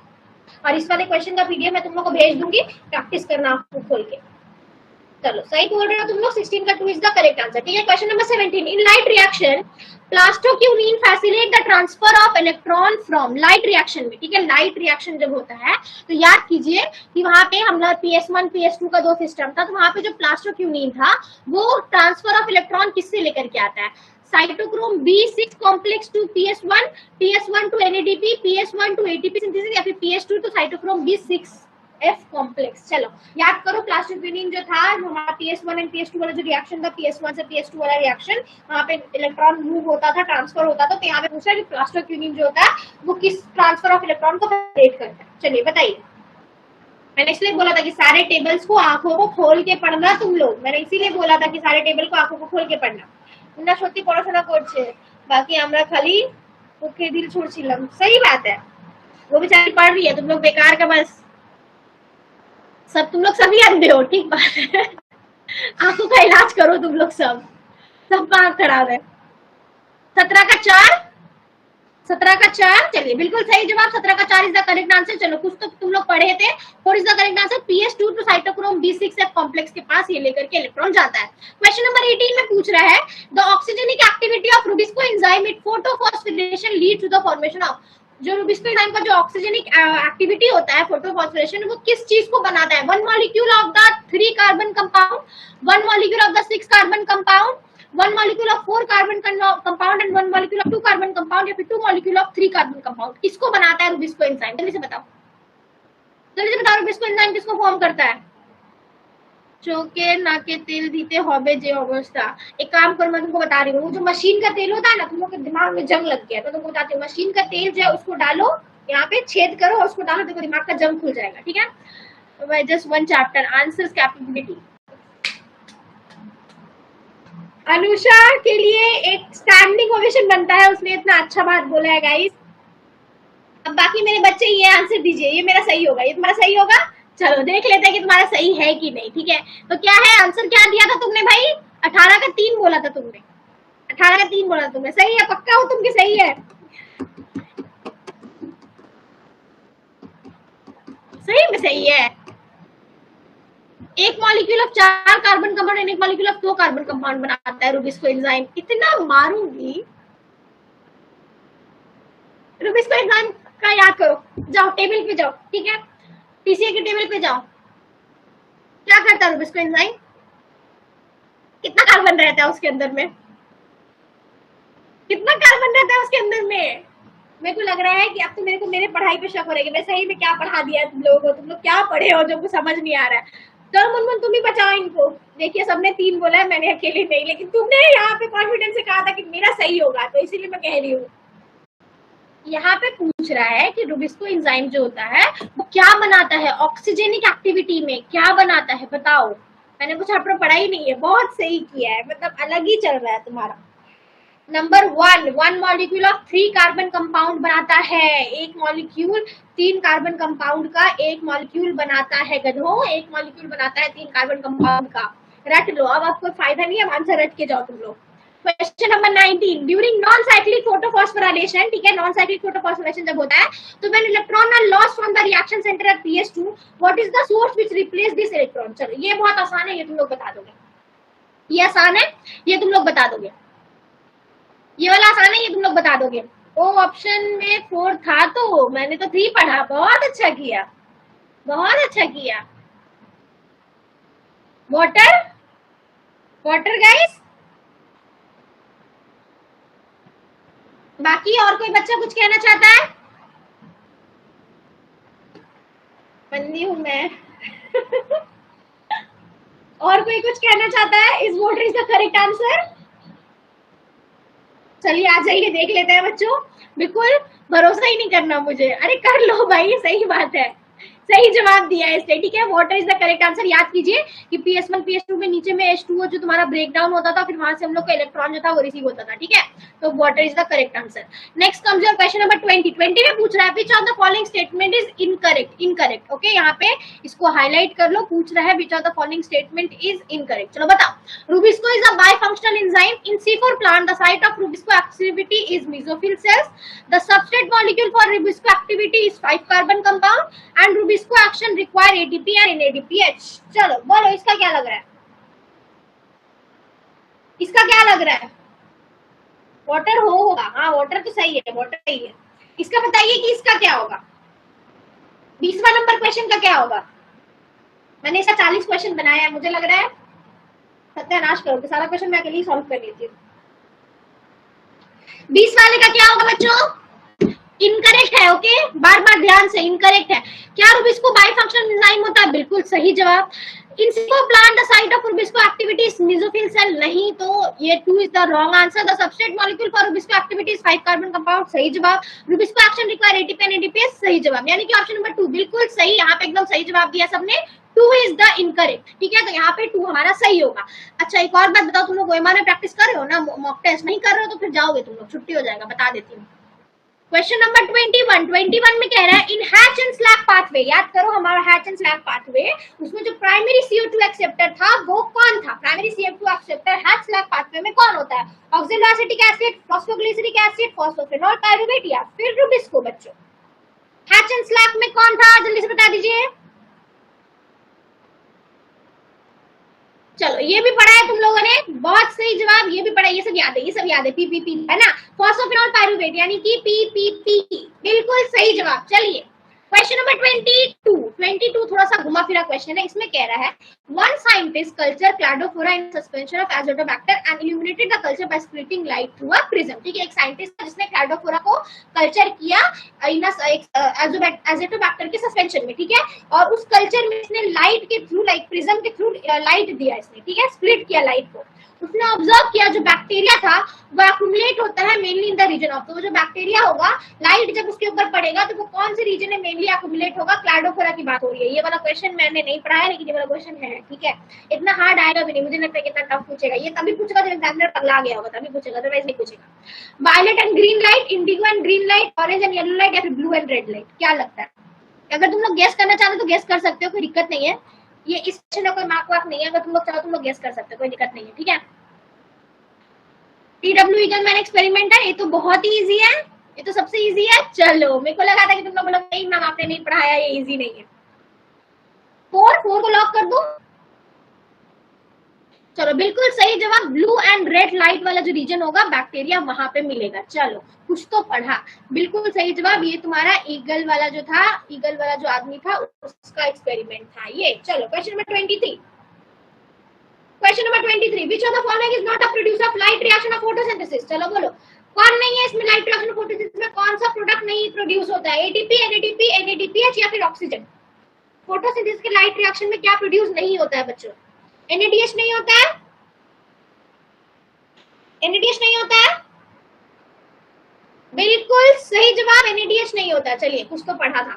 [SPEAKER 1] और इस वाले क्वेश्चन का PDF मैं तुम लोग को भेज दूंगी, प्रैक्टिस करना आपको खोल के। चलो सही बोल रहे हो तुम लोग, 16 का 2 इज द करेक्ट आंसर। ठीक है, question number 17, in light reaction plastocyanin facilitate the transfer of electron from. Light reaction में, ठीक है, लाइट रिएक्शन जब होता है तो याद कीजिए कि वहां पे हम लोग PS1 PS2 का दो सिस्टम था, तो वहां पे जो प्लास्टोक्यूनिन था वो ट्रांसफर ऑफ इलेक्ट्रॉन किससे लेकर के आता है? Cytochrome B6 complex to PS1, PS1 to NADP, PS1 to ATP synthesis, या फिर PS2 to cytochrome B6F complex. चलो याद करो, प्लास्टोक्यूनिन जो था हमारा PS1 एंड PS2 वाला जो रिएक्शन था, PS1 से PS2 वाला रिएक्शन, वहां पे इलेक्ट्रॉन मूव होता था, ट्रांसफर होता था। तो यहाँ पे पूछा कि प्लास्टोक्यूनिन जो होता है वो किस ट्रांसफर ऑफ इलेक्ट्रॉन को फैसिलिटेट करता है? चलिए बताइए। मैंने इसलिए बोला था कि सारे टेबल्स को आंखों को खोल के पढ़ना तुम लोग। मैंने इसीलिए बोला था कि सारे टेबल को आंखों को खोल के पढ़ना। তোমরা সত্যি পড়াশোনা করছে, बाकी আমরা खाली मुखे दिल छोड़ছিলাম। सही बात है, वो बेचारी पढ़ रही है, तुम लोग बेकार का बस सब, तुम लोग सभी अंधे हो। ठीक बात है, आंखों का इलाज करो तुम लोग, सब आंख खराब है। 17 का 4, चलिए बिल्कुल सही जवाब, 17 का 4 इज द करेक्ट आंसर। चलो कुछ तो तुम लोग पढ़े थे। और is the correct answer PS2 to cytochrome B6F complex के पास ये लेकर के इलेक्ट्रॉन जाता है। क्वेश्चन नंबर 18 में पूछ रहा है the oxygenic activity of RuBisCO enzyme it photophosphorylation lead to the formation of. जो रुबिस्को एंजाइम का जो ऑक्सीजनिक एक्टिविटी होता है फोटोफॉस्फोरेशन, वो किस चीज को बनाता है? 1 molecule of the 3 carbon compound, 1 molecule of the 6 carbon compound, 1 molecule of 4 carbon compound and 1 molecule of 2 carbon compound, या फिर 2 molecule of 3 carbon compound। किसको बनाता है रुबिस्को एंजाइम? जल्दी से बताओ, रुबिस्को एंजाइम किसको फॉर्म करता है? चोके नाके तेल दीते होबे जे अवस्था। एक काम करो, मैं तुमको बता रही हूँ, जो मशीन का तेल होता है ना, तुम लोग के दिमाग में जंग लग गया तो तुमको बताती हूँ। मशीन का तेल जो है उसको डालो, यहाँ पे छेद करो और उसको डालो, देखो दिमाग का जंग खुल जाएगा। ठीक है, just 1 chapter answers capability. Anusha के लिए एक स्टैंडिंग ओवेशन बनता है, उसने इतना अच्छा बात बोला है गाइस। अब बाकी मेरे बच्चे ये आंसर दीजिए, ये मेरा सही होगा, ये तुम्हारा सही होगा। चलो देख लेते हैं कि तुम्हारा सही है कि नहीं। ठीक है, तो क्या है आंसर? क्या दिया था तुमने भाई? 18 का 3 बोला था तुमने, 18 का 3 बोला था तुमने। सही है, पक्का हो तुम कि सही है? सही में सही है। एक molecule of 4 carbon compound and एक मॉलिक्यूल ऑफ 2 कार्बन कंपाउंड बनाता है रूबिस्को एंजाइम। इतना मारूंगी। रूबिस्को एंजाइम का याद करो, जाओ टेबल पे जाओ, ठीक है, टीसीए के टेबल पे जाओ। क्या करता है रूबिस्को एंजाइम? कितना कार्बन रहता है उसके अंदर में? कितना कार्बन रहता है उसके अंदर में? मेरे को लग रहा है कि अब तो मेरे को मेरे पढ़ाई पे शक हो रहा है कि मैं सही में क्या पढ़ा दिया तुम लोगों को, तुम लोग क्या पढ़े हो जो समझ नहीं आ रहा है। चलो मुनमुन तुम ही बचाओ इनको। देखिए सबने 3 बोला है, मैंने अकेले नहीं, लेकिन तुमने यहाँ पे कॉन्फिडेंस से कहा था कि मेरा सही होगा, तो इसीलिए मैं कह रही हूँ। यहाँ पे पूछ रहा है कि रूबिस्को एंजाइम जो होता है वो क्या बनाता है ऑक्सीजेनिक एक्टिविटी में, क्या बनाता है बताओ। मैंने कुछ आपने पढ़ा ही नहीं है, बहुत सही किया है, मतलब अलग ही चल रहा है तुम्हारा। Number 1 molecule of 3 carbon compound बनाता है। एक मॉलिक्यूल 3 कार्बन कंपाउंड का एक मॉलिक्यूल बनाता है गधों, एक मॉलिक्यूल बनाता है 3 कार्बन कंपाउंड का। रट लो, अब आपको फायदा नहीं है, आंसर रट के जाओ तुम लोग। Question number 19, during non cyclic photophosphorylation, ठीक है, नॉन साइक्लिक फोटोफॉस्फोराइलेशन जब होता है तो when electron are lost from the reaction centre at PS2 what is the source which replace this electron. चलो ये बहुत आसान है, ये तुम लोग बता दोगे, ये आसान है, ये तुम लोग बता दोगे, ये वाला आसान है, ये तुम लोग बता दोगे। ओ ऑप्शन में 4 था तो मैंने तो 3 पढ़ा, बहुत अच्छा किया, बहुत अच्छा किया। Water, water guys. बाकी और कोई बच्चा कुछ कहना चाहता है? बंदी हूं मैं। और कोई कुछ कहना चाहता है? Is water is the correct answer? चलिए आ जाइए, देख लेते हैं बच्चों। बिल्कुल भरोसा ही नहीं करना मुझे, अरे कर लो भाई, सही बात है, सही जवाब दिया है इसने, ठीक है, water is the correct answer. याद कीजिए कि PS1 PS2 में नीचे में H2O जो तुम्हारा ब्रेक डाउन होता था, फिर वहां से हम लोग का इलेक्ट्रॉन जो था वो रिसीव होता था, ठीक है, तो water is the correct answer. Next comes your question number 20 में पूछ रहा है which of the following statement is incorrect. Incorrect, okay, यहाँ पे इसको हाईलाइट कर लो, पूछ रहा है which of the following statement is incorrect. चलो बताओ। Rubisco is a bifunctional enzyme in C4 plant, the site of Rubisco activity is mesophyll cells, the substrate molecule for Rubisco activity is 5 carbon compound and Rubisco action require ATP and NADPH। चलो बोलो इसका क्या लग रहा है, इसका क्या लग रहा है? वाटर होगा, हाँ वाटर तो सही है, वाटर सही है। इसका बताइए कि इसका क्या होगा, 20वां नंबर क्वेश्चन का क्या होगा? मैंने इसका 40 क्वेश्चन बनाया है, मुझे लग रहा है सत्यानाश करोगे, सारा क्वेश्चन मैं अकेले ही सॉल्व कर लेती हूँ। 20 वाले का क्या होगा बच्चों? इनकरेक्ट है, ओके, बार बार ध्यान से, इनकरेक्ट है। क्या रूबिस्को बाइफंक्शनल एंजाइम होता है? बिल्कुल सही जवाब। इन C4 plant the site of Rubisco activity is mesophyll cell, नहीं, तो ये 2 is the wrong answer। The substrate molecule for Rubisco activity is 5 carbon compound, सही जवाब। Rubisco action require ATP and NADPH, सही जवाब, यानी कि ऑप्शन नंबर 2 बिल्कुल सही, यहाँ पे एकदम सही जवाब दिया सबने। 2 is the incorrect, ठीक है, तो यहाँ पे 2 हमारा सही होगा। अच्छा एक और बात बताओ, तुम लोग OMR में प्रैक्टिस कर रहे हो ना, मॉक टेस्ट नहीं कर रहे हो तो फिर जाओगे तुम लोग, छुट्टी हो जाएगा, बता देती हूँ। क्वेश्चन नंबर 21 में कह रहा है इन हैच एंड स्लैग पाथवे, याद करो हमारा हैच एंड स्लैग पाथवे, उसमें जो प्राइमरी CO2 एक्सेप्टर था वो कौन था? Primary CO2 acceptor Hatch Slack pathway में कौन होता है? Oxaloacetic acid, phosphoglyceric acid, phosphoenol pyruvate या फिर रूबिस्को। बच्चों हैच एंड स्लैग में कौन था, जल्दी से बता दीजिए। चलो ये भी पढ़ा है तुम लोगों ने, बहुत सही जवाब, ये भी पढ़ा है, ये सब याद है, ये सब याद है, PPP है ना, फॉस्फोफेनॉल पाइरुवेट यानी कि PPP, बिल्कुल सही जवाब। चलिए क्वेश्चन नंबर 22 थोड़ा सा घुमा फिरा क्वेश्चन है, इसमें कह रहा है one scientist culture Cladophora in suspension of Azotobacter and illuminated the culture by splitting light through a prism. ठीक है, एक साइंटिस्ट जिसने क्लैडोफोरा को कल्चर किया इन एजोटोबैक्टर के सस्पेंशन में, ठीक है, और उस कल्चर में इसने लाइट के थ्रू, लाइक प्रिज्म के थ्रू लाइट दिया इसने, ठीक है, स्प्लिट किया लाइट को। उसने ऑब्जर्व किया जो बैक्टीरिया था वो एक्युमुलेट होता है mainly in the region of, तो वो जो बैक्टीरिया होगा लाइट जब उसके ऊपर पड़ेगा तो वो कौन से रीजन में मेनली एक्युमुलेट होगा? क्लैडोफोरा की बात हो रही है। ये वाला क्वेश्चन मैंने नहीं पढ़ा है लेकिन ये वाला क्वेश्चन है, ठीक है, इतना हार्ड आएगा भी नहीं, मुझे लगता है कितना टफ पूछेगा, ये तभी पूछेगा जब एग्जामिनर पगला गया होगा तभी पूछेगा, अदरवाइज नहीं पूछेगा। Violet and green light, indigo and green light, orange and yellow light या फिर ब्लू एंड रेड लाइट, क्या लगता है? अगर तुम लोग गेस करना चाहते हो तो गेस कर सकते हो, कोई दिक्कत नहीं है, ये इस क्वेश्चन में कोई मार्क वार्क नहीं है, अगर तुम लोग चाहो तुम लोग गेस कर सकते हो, कोई दिक्कत नहीं है, ठीक है। TW ईगलमैन एक्सपेरिमेंट है, ये तो बहुत ही इजी है, ये तो सबसे इजी है। चलो मेरे को लगा था कि तुम लोग नहीं मैम आपने नहीं पढ़ाया, ये इजी नहीं है। 4 को लॉक कर दो, चलो बिल्कुल सही जवाब, ब्लू एंड रेड लाइट वाला जो रीजन होगा बैक्टीरिया वहां पे मिलेगा। चलो कुछ तो पढ़ा, बिल्कुल सही जवाब। ये तुम्हारा ईगल वाला जो था, ईगल वाला जो आदमी था उसका एक्सपेरिमेंट था ये। चलो question number 23। Question number 23, which of the following is not a producer of light reaction of photosynthesis. चलो बोलो कौन नहीं है इसमें, लाइट रिएक्शन फोटोसिंथेसिस में कौन सा प्रोडक्ट नहीं प्रोड्यूस होता है? एटीपी, एनएडीपी, एनएडीपीएच या फिर ऑक्सीजन? फोटोसिंथेसिस के लाइट रिएक्शन में क्या प्रोड्यूस नहीं होता है बच्चों? एनएडीएच नहीं होता है, एनएडीएच नहीं होता है, बिल्कुल सही जवाब, एनएडीएच नहीं होता। चलिए कुछ तो पढ़ा था।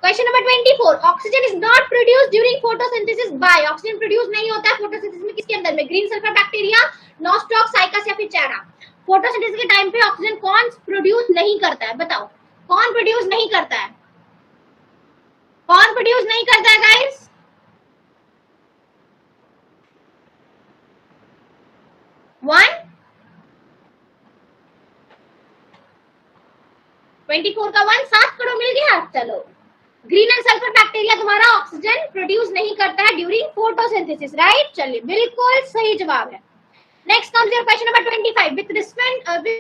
[SPEAKER 1] Question number 24, oxygen is not produced during photosynthesis by. Oxygen produce नहीं होता है फोटोसिंथेसिस में किसके अंदर में? Green sulphur bacteria, nostoc, cycas या फिर चेरा। फोटोसिंथेसिस के टाइम पे ऑक्सीजन कौन प्रोड्यूस नहीं करता है? बताओ कौन प्रोड्यूस नहीं करता है? कौन प्रोड्यूस नहीं करता है गाइस? वन 24 का 1, 7 करोड़ मिल गया। चलो ग्रीन एंड सल्फर बैक्टीरिया तुम्हारा ऑक्सीजन प्रोड्यूस नहीं करता है ड्यूरिंग फोटोसिंथेसिस, राइट? चलिए बिल्कुल सही जवाब है। Next comes your question number 25. With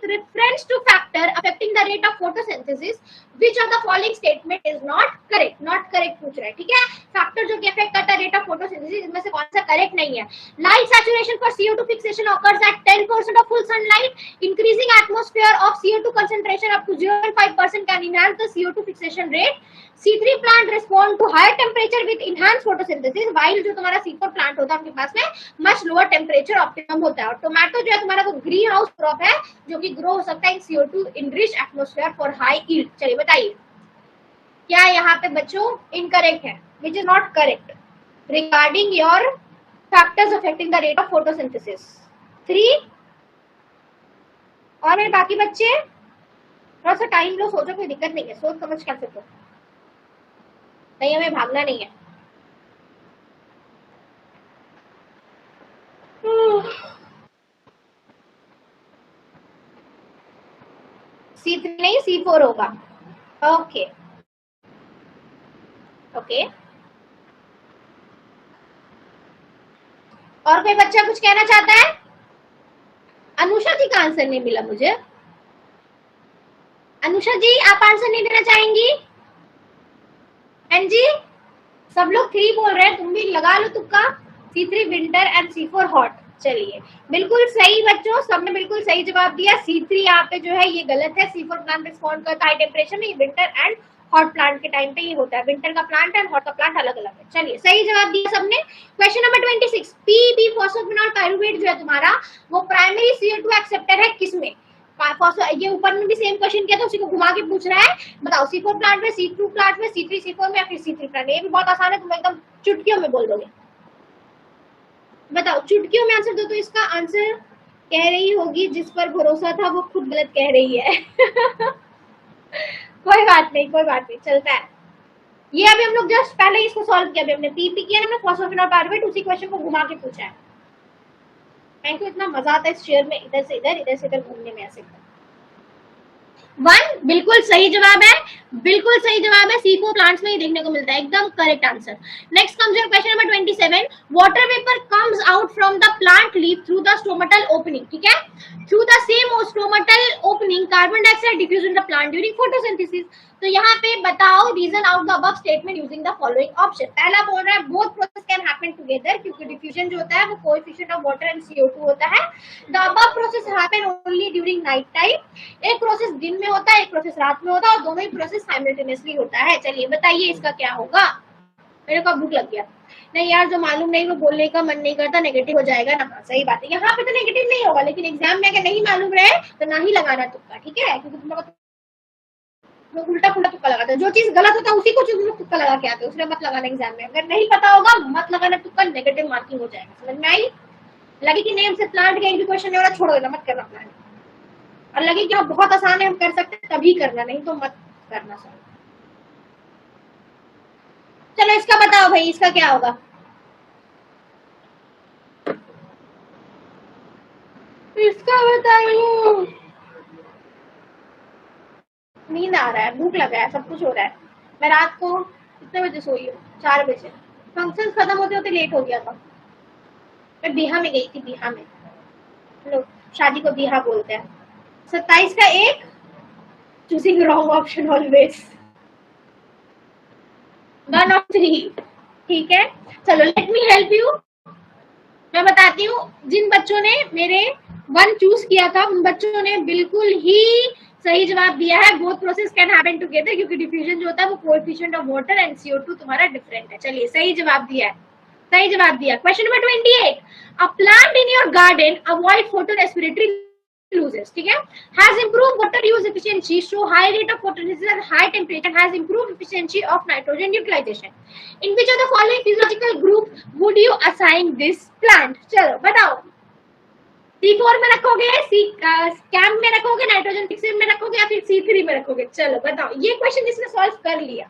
[SPEAKER 1] reference to factor affecting the rate of photosynthesis, which of the following statement is not correct? Not correct पूछ रहा है, ठीक है? फैक्टर जो कि अफेक्ट करता है रेट ऑफ फोटोसिंथेसिस, इसमें से कौन सा करेक्ट नहीं है? Light saturation for CO2 fixation occurs at 10% of full sunlight. Increasing atmosphere of CO2 concentration up to 0.5% can enhance the CO2 fixation rate. C3 plant respond to higher temperature with enhanced photosynthesis, while जो तुम्हारा C4 plant होता है आपके पास में much lower temperature optimum होता है। और tomato जो है तुम्हारा वो ग्रीन हाउस क्रॉप है जो कि ग्रो हो सकता है इन CO2 enriched atmosphere for high yield। चलिए बताइए क्या यहाँ पे बच्चों इनकरेक्ट है? Which is not correct regarding your factors affecting the rate of photosynthesis. 3 और मेरे बाकी बच्चे थोड़ा सा टाइम लो, सोचो, कोई दिक्कत नहीं है, सोच समझ कर सकते हो, नहीं हमें भागना नहीं है। C3 नहीं C4 होगा। ओके ओके, और कोई बच्चा कुछ कहना चाहता है? अनुषा जी का आंसर नहीं मिला मुझे। अनुषा जी आप आंसर नहीं देना चाहेंगी? एन जी सब लोग 3 बोल रहे हैं, तुम भी लगा लो तुक्का। C3 winter and C4 hot. चलिए बिल्कुल सही बच्चों, सबने बिल्कुल सही जवाब दिया। C3 यहाँ पे जो है ये गलत है। C4 प्लांट रिस्पॉन्ड करता है हाई टेम्परेचर में, ये विंटर एंड हॉट प्लांट के टाइम पे ये होता है। विंटर का प्लांट एंड हॉट का प्लांट अलग अलग है। चलिए सही जवाब दिया सबने। क्वेश्चन नंबर 26, PB फॉस्फोफिनॉल पाइरुवेट जो है तुम्हारा वो प्राइमरी CO2 एक्सेप्टर है किसमें? ये ऊपर में भी सेम क्वेश्चन किया था, उसी को घुमा के पूछ रहा है। बताओ C4 प्लांट में, C2 प्लांट में, C3 C4 में या फिर C3 प्लांट। ये भी बहुत आसान है, तुम एकदम चुटकियों में बोल दोगे। बताओ चुटकियों में आंसर दो। तो इसका आंसर कह रही होगी जिस पर भरोसा था वो खुद गलत कह रही है। कोई बात नहीं, कोई बात नहीं, चलता है। ये अभी हम लोग जस्ट पहले इसको सॉल्व किया, अभी हमने पीपी किया ना फॉस्फोफिनॉल पाइरुवेट, उसी क्वेश्चन को घुमा के पूछा है। थैंक यू, इतना मजा आता है इस शेयर में, इधर से इधर घूमने में ऐसे। 1 बिल्कुल सही जवाब है, बिल्कुल सही जवाब है। C4 प्लांट्स में ही देखने को मिलता है, एकदम correct answer. Next comes your question number 27, water vapour comes out from the plant leaf through the stomatal opening, ठीक है? Through the same stomatal opening carbon dioxide diffuse in the plant during photosynthesis. तो यहाँ पे बताओ reason out the above statement using the following option. पहला बोल रहा है both process can happen together, क्योंकि डिफ्यूजन जो होता है वो coefficient of water and CO2 होता है। The above process happen only during night time. एक प्रोसेस दिन में होता है, एक प्रोसेस रात में होता है, और दोनों ही प्रोसेस साइमल्टेनियसली होता है। चलिए बताइए इसका क्या होगा। मेरे को भूख लग गया। नहीं यार, जो मालूम नहीं वो बोलने का मन नहीं करता, नेगेटिव हो जाएगा ना। हाँ सही बात है, यहाँ पे तो नेगेटिव नहीं होगा, लेकिन एग्जाम में अगर नहीं मालूम रहे तो ना ही लगाना तुक्का, ठीक है? क्योंकि तुम लोग उल्टा पुल्टा तुक्का लगाते हैं, जो चीज गलत होता है उसी को तुम लोग तुक्का लगा के आते हो, उसमें मत लगाना एग्जाम में। अगर नहीं पता होगा मत लगाना तुक्का, नेगेटिव मार्किंग हो जाएगा। समझ में आई? लगे कि नहीं हमसे प्लांट का एक भी क्वेश्चन नहीं हो रहा, छोड़ देना, मत करना प्लांट। और लगे कि बहुत आसान है हम कर सकते हैं तभी करना, नहीं तो मत करना सर। चलो इसका बताओ भाई, इसका क्या होगा? इसका बताइए। नींद आ रहा है, भूख लगा है, सब कुछ हो रहा है। मैं रात को कितने बजे सोई हूँ? 4 बजे। फंक्शन खत्म होते होते लेट हो गया था। मैं बिहा में गई थी, बिहा में, लोग शादी को बिहा बोलते हैं। 27 का 1, चूजिंग रॉन्ग ऑप्शन ऑलवेज, 1 और 3, ठीक है। चलो लेट मी हेल्प यू, मैं बताती हूँ। जिन बच्चों ने मेरे 1 चूज किया था उन बच्चों ने बिल्कुल ही सही जवाब दिया है। Both process can happen together, क्योंकि डिफ्यूजन जो होता है वो coefficient of water and CO2 तुम्हारा डिफरेंट है। चलिए सही जवाब दिया है, सही जवाब दिया। Question number 28, a plant in your garden avoid photo respiratory loses, ठीक है, has improved water use efficiency, show high rate of photosynthesis at high temperature, has improved efficiency of nitrogen utilization. In which of the following physiological group would you assign this plant? चलो बताओ, C4 में रखोगे, camp में रखोगे, nitrogen fixing में रखोगे, या फिर C3 में रखोगे? चलो बताओ। ये क्वेश्चन जिसने सॉल्व कर लिया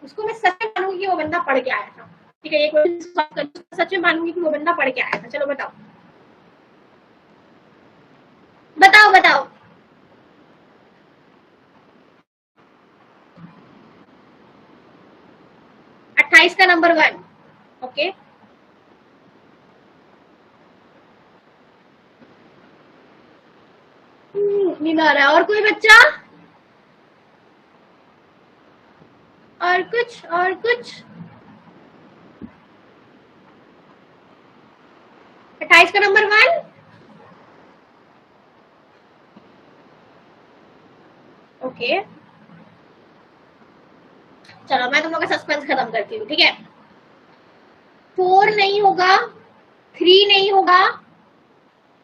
[SPEAKER 1] उसको मैं सच में मानूंगी कि वो बंदा पढ़ के आया था, ठीक है। ये क्वेश्चन सच में मानूंगी कि वो बंदा पढ़ के आया था। चलो बताओ बताओ बताओ। 28 का नंबर 1, ओके। नींद आ रहा है। और कोई बच्चा? और कुछ? और कुछ? 28 का नंबर 1, ओके। चलो मैं तुम लोग का सस्पेंस खत्म करती हूँ, ठीक है। 4 नहीं होगा, 3 नहीं होगा,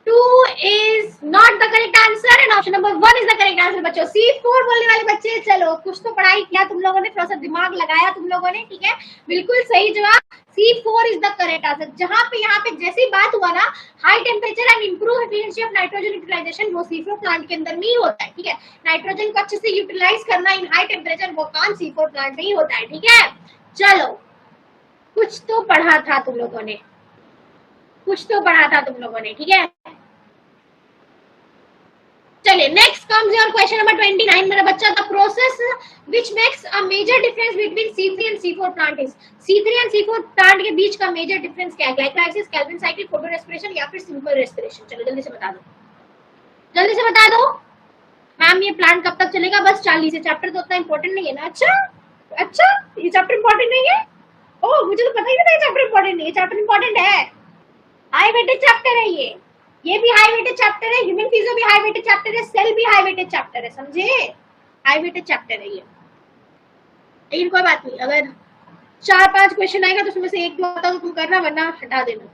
[SPEAKER 1] 2 is not the correct answer and option number 1 is the correct answer बच्चों। C4 बोलने वाले बच्चे, चलो कुछ तो पढ़ाई किया तुम लोगों ने, थोड़ा सा दिमाग लगाया तुम लोगों ने, ठीक है। बिल्कुल सही जवाब, C4 is the correct answer। जहां पे यहाँ पे जैसी बात हुआ ना, high temperature and improve efficiency of nitrogen utilisation, वो C4 प्लांट के अंदर नहीं होता है, ठीक है। नाइट्रोजन को अच्छे से यूटिलाइज करना इन हाई टेम्परेचर वो काम C4 प्लांट नहीं होता है, ठीक है। चलो कुछ तो पढ़ा था तुम लोगों ने, कुछ तो पढ़ा था तुम लोगों ने, ठीक है। चलिए next comes your question number 29 मेरा बच्चा। The process which makes a major difference between C3 and C4 plant is. C3 and C4 plant के बीच का मेजर डिफरेंस क्या है? Glycolysis, Calvin cycle, photorespiration या फिर सिंपल रेस्पिरेशन? चलो जल्दी से बता दो, जल्दी से बता दो। मैम ये प्लान कब तक चलेगा? बस 40 है। चैप्टर तो उतना इंपॉर्टेंट नहीं है ना? अच्छा अच्छा, ये चैप्टर इंपॉर्टेंट नहीं है? ओह मुझे तो पता ही नहीं था ये चैप्टर इंपॉर्टेंट नहीं है। चैप्टर इंपॉर्टेंट है, हाई वेटेज चैप्टर है ये भी हाई वेटेज चैप्टर है, ह्यूमन फिजियो भी हाई वेटेज चैप्टर है, सेल भी हाई वेटेज चैप्टर है, समझे? हाई वेटेज चैप्टर है ये। लेकिन कोई बात नहीं, अगर 4-5 क्वेश्चन आएगा तो उसमें से 1-2 आता तो तुम करना, वरना हटा देना।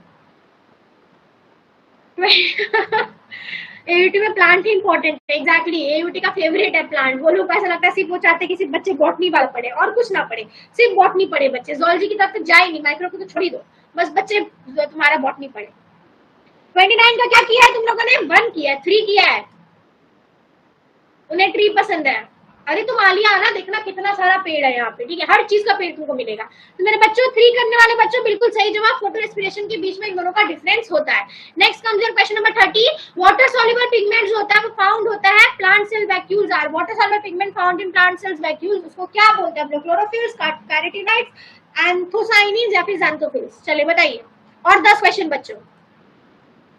[SPEAKER 1] एयूटी में प्लांट ही इंपॉर्टेंट है, एग्जैक्टली। एयूटी का फेवरेट है प्लांट। वो लोग ऐसा लगता है सिर्फ वो चाहते हैं कि सिर्फ बच्चे बॉटनी वाला पढ़े और कुछ ना पढ़े, सिर्फ बॉटनी पढ़े बच्चे। जूलॉजी की तरफ तो जाए नहीं, माइक्रो को तो छोड़ ही दो, बस बच्चे तुम्हारा बॉटनी पढ़े। 29 का क्या किया है तुम लोगों ने? 1 किया है, 3 किया है। उन्हें ट्री पसंद है। अरे तुम आलिया आना, देखना कितना सारा पेड़ है यहाँ पे, ठीक है। हर चीज का पेड़ तुमको मिलेगा। तो मेरे बच्चों 3 करने वाले बच्चों बिल्कुल सही जवाब। फोटो रेस्पिरेशन के बीच में इन दोनों का डिफरेंस होता है। Next comes your question number 30। Water soluble pigment जो होता है वो फाउंड होता है plant cell vacuoles are. Water soluble pigment found in plant cells vacuoles, उसको क्या बोलते हैं? क्लोरोफिल्स, कैरोटीनॉइड्स, एंथोसाइनिन्स या फिर ज़ैंथोफिल्स? चलिए बताइए। और 10 क्वेश्चन बच्चों,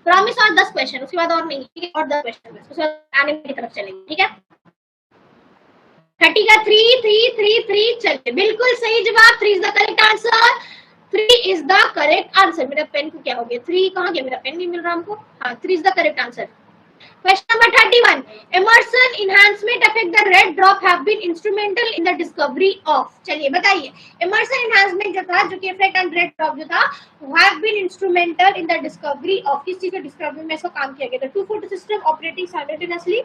[SPEAKER 1] प्रॉमिस, और 10 क्वेश्चन, उसके बाद और नहीं, ठीक है। और 10 क्वेश्चन बस, उसके बाद आने की तरफ चलेंगे, ठीक है। 30 का 3 3 3 3, चलिए बिल्कुल सही जवाब। 3 is the correct answer, 3 is the correct answer. मेरा पेन को क्या हो गया? 3 कहाँ गया? मेरा पेन नहीं मिल रहा हमको। हाँ 3 is the correct answer. Question number 31, Emerson enhancement effect the red drop have been instrumental in the discovery of. चलिए बताइए, इमर्सन इनहैंसमेंट जो था, जो कि इफेक्ट ऑन रेड ड्रॉप जो था, have been instrumental in the discovery of. किस चीज के डिस्कवरी में इसको काम किया गया था? 2 photo system operating simultaneously,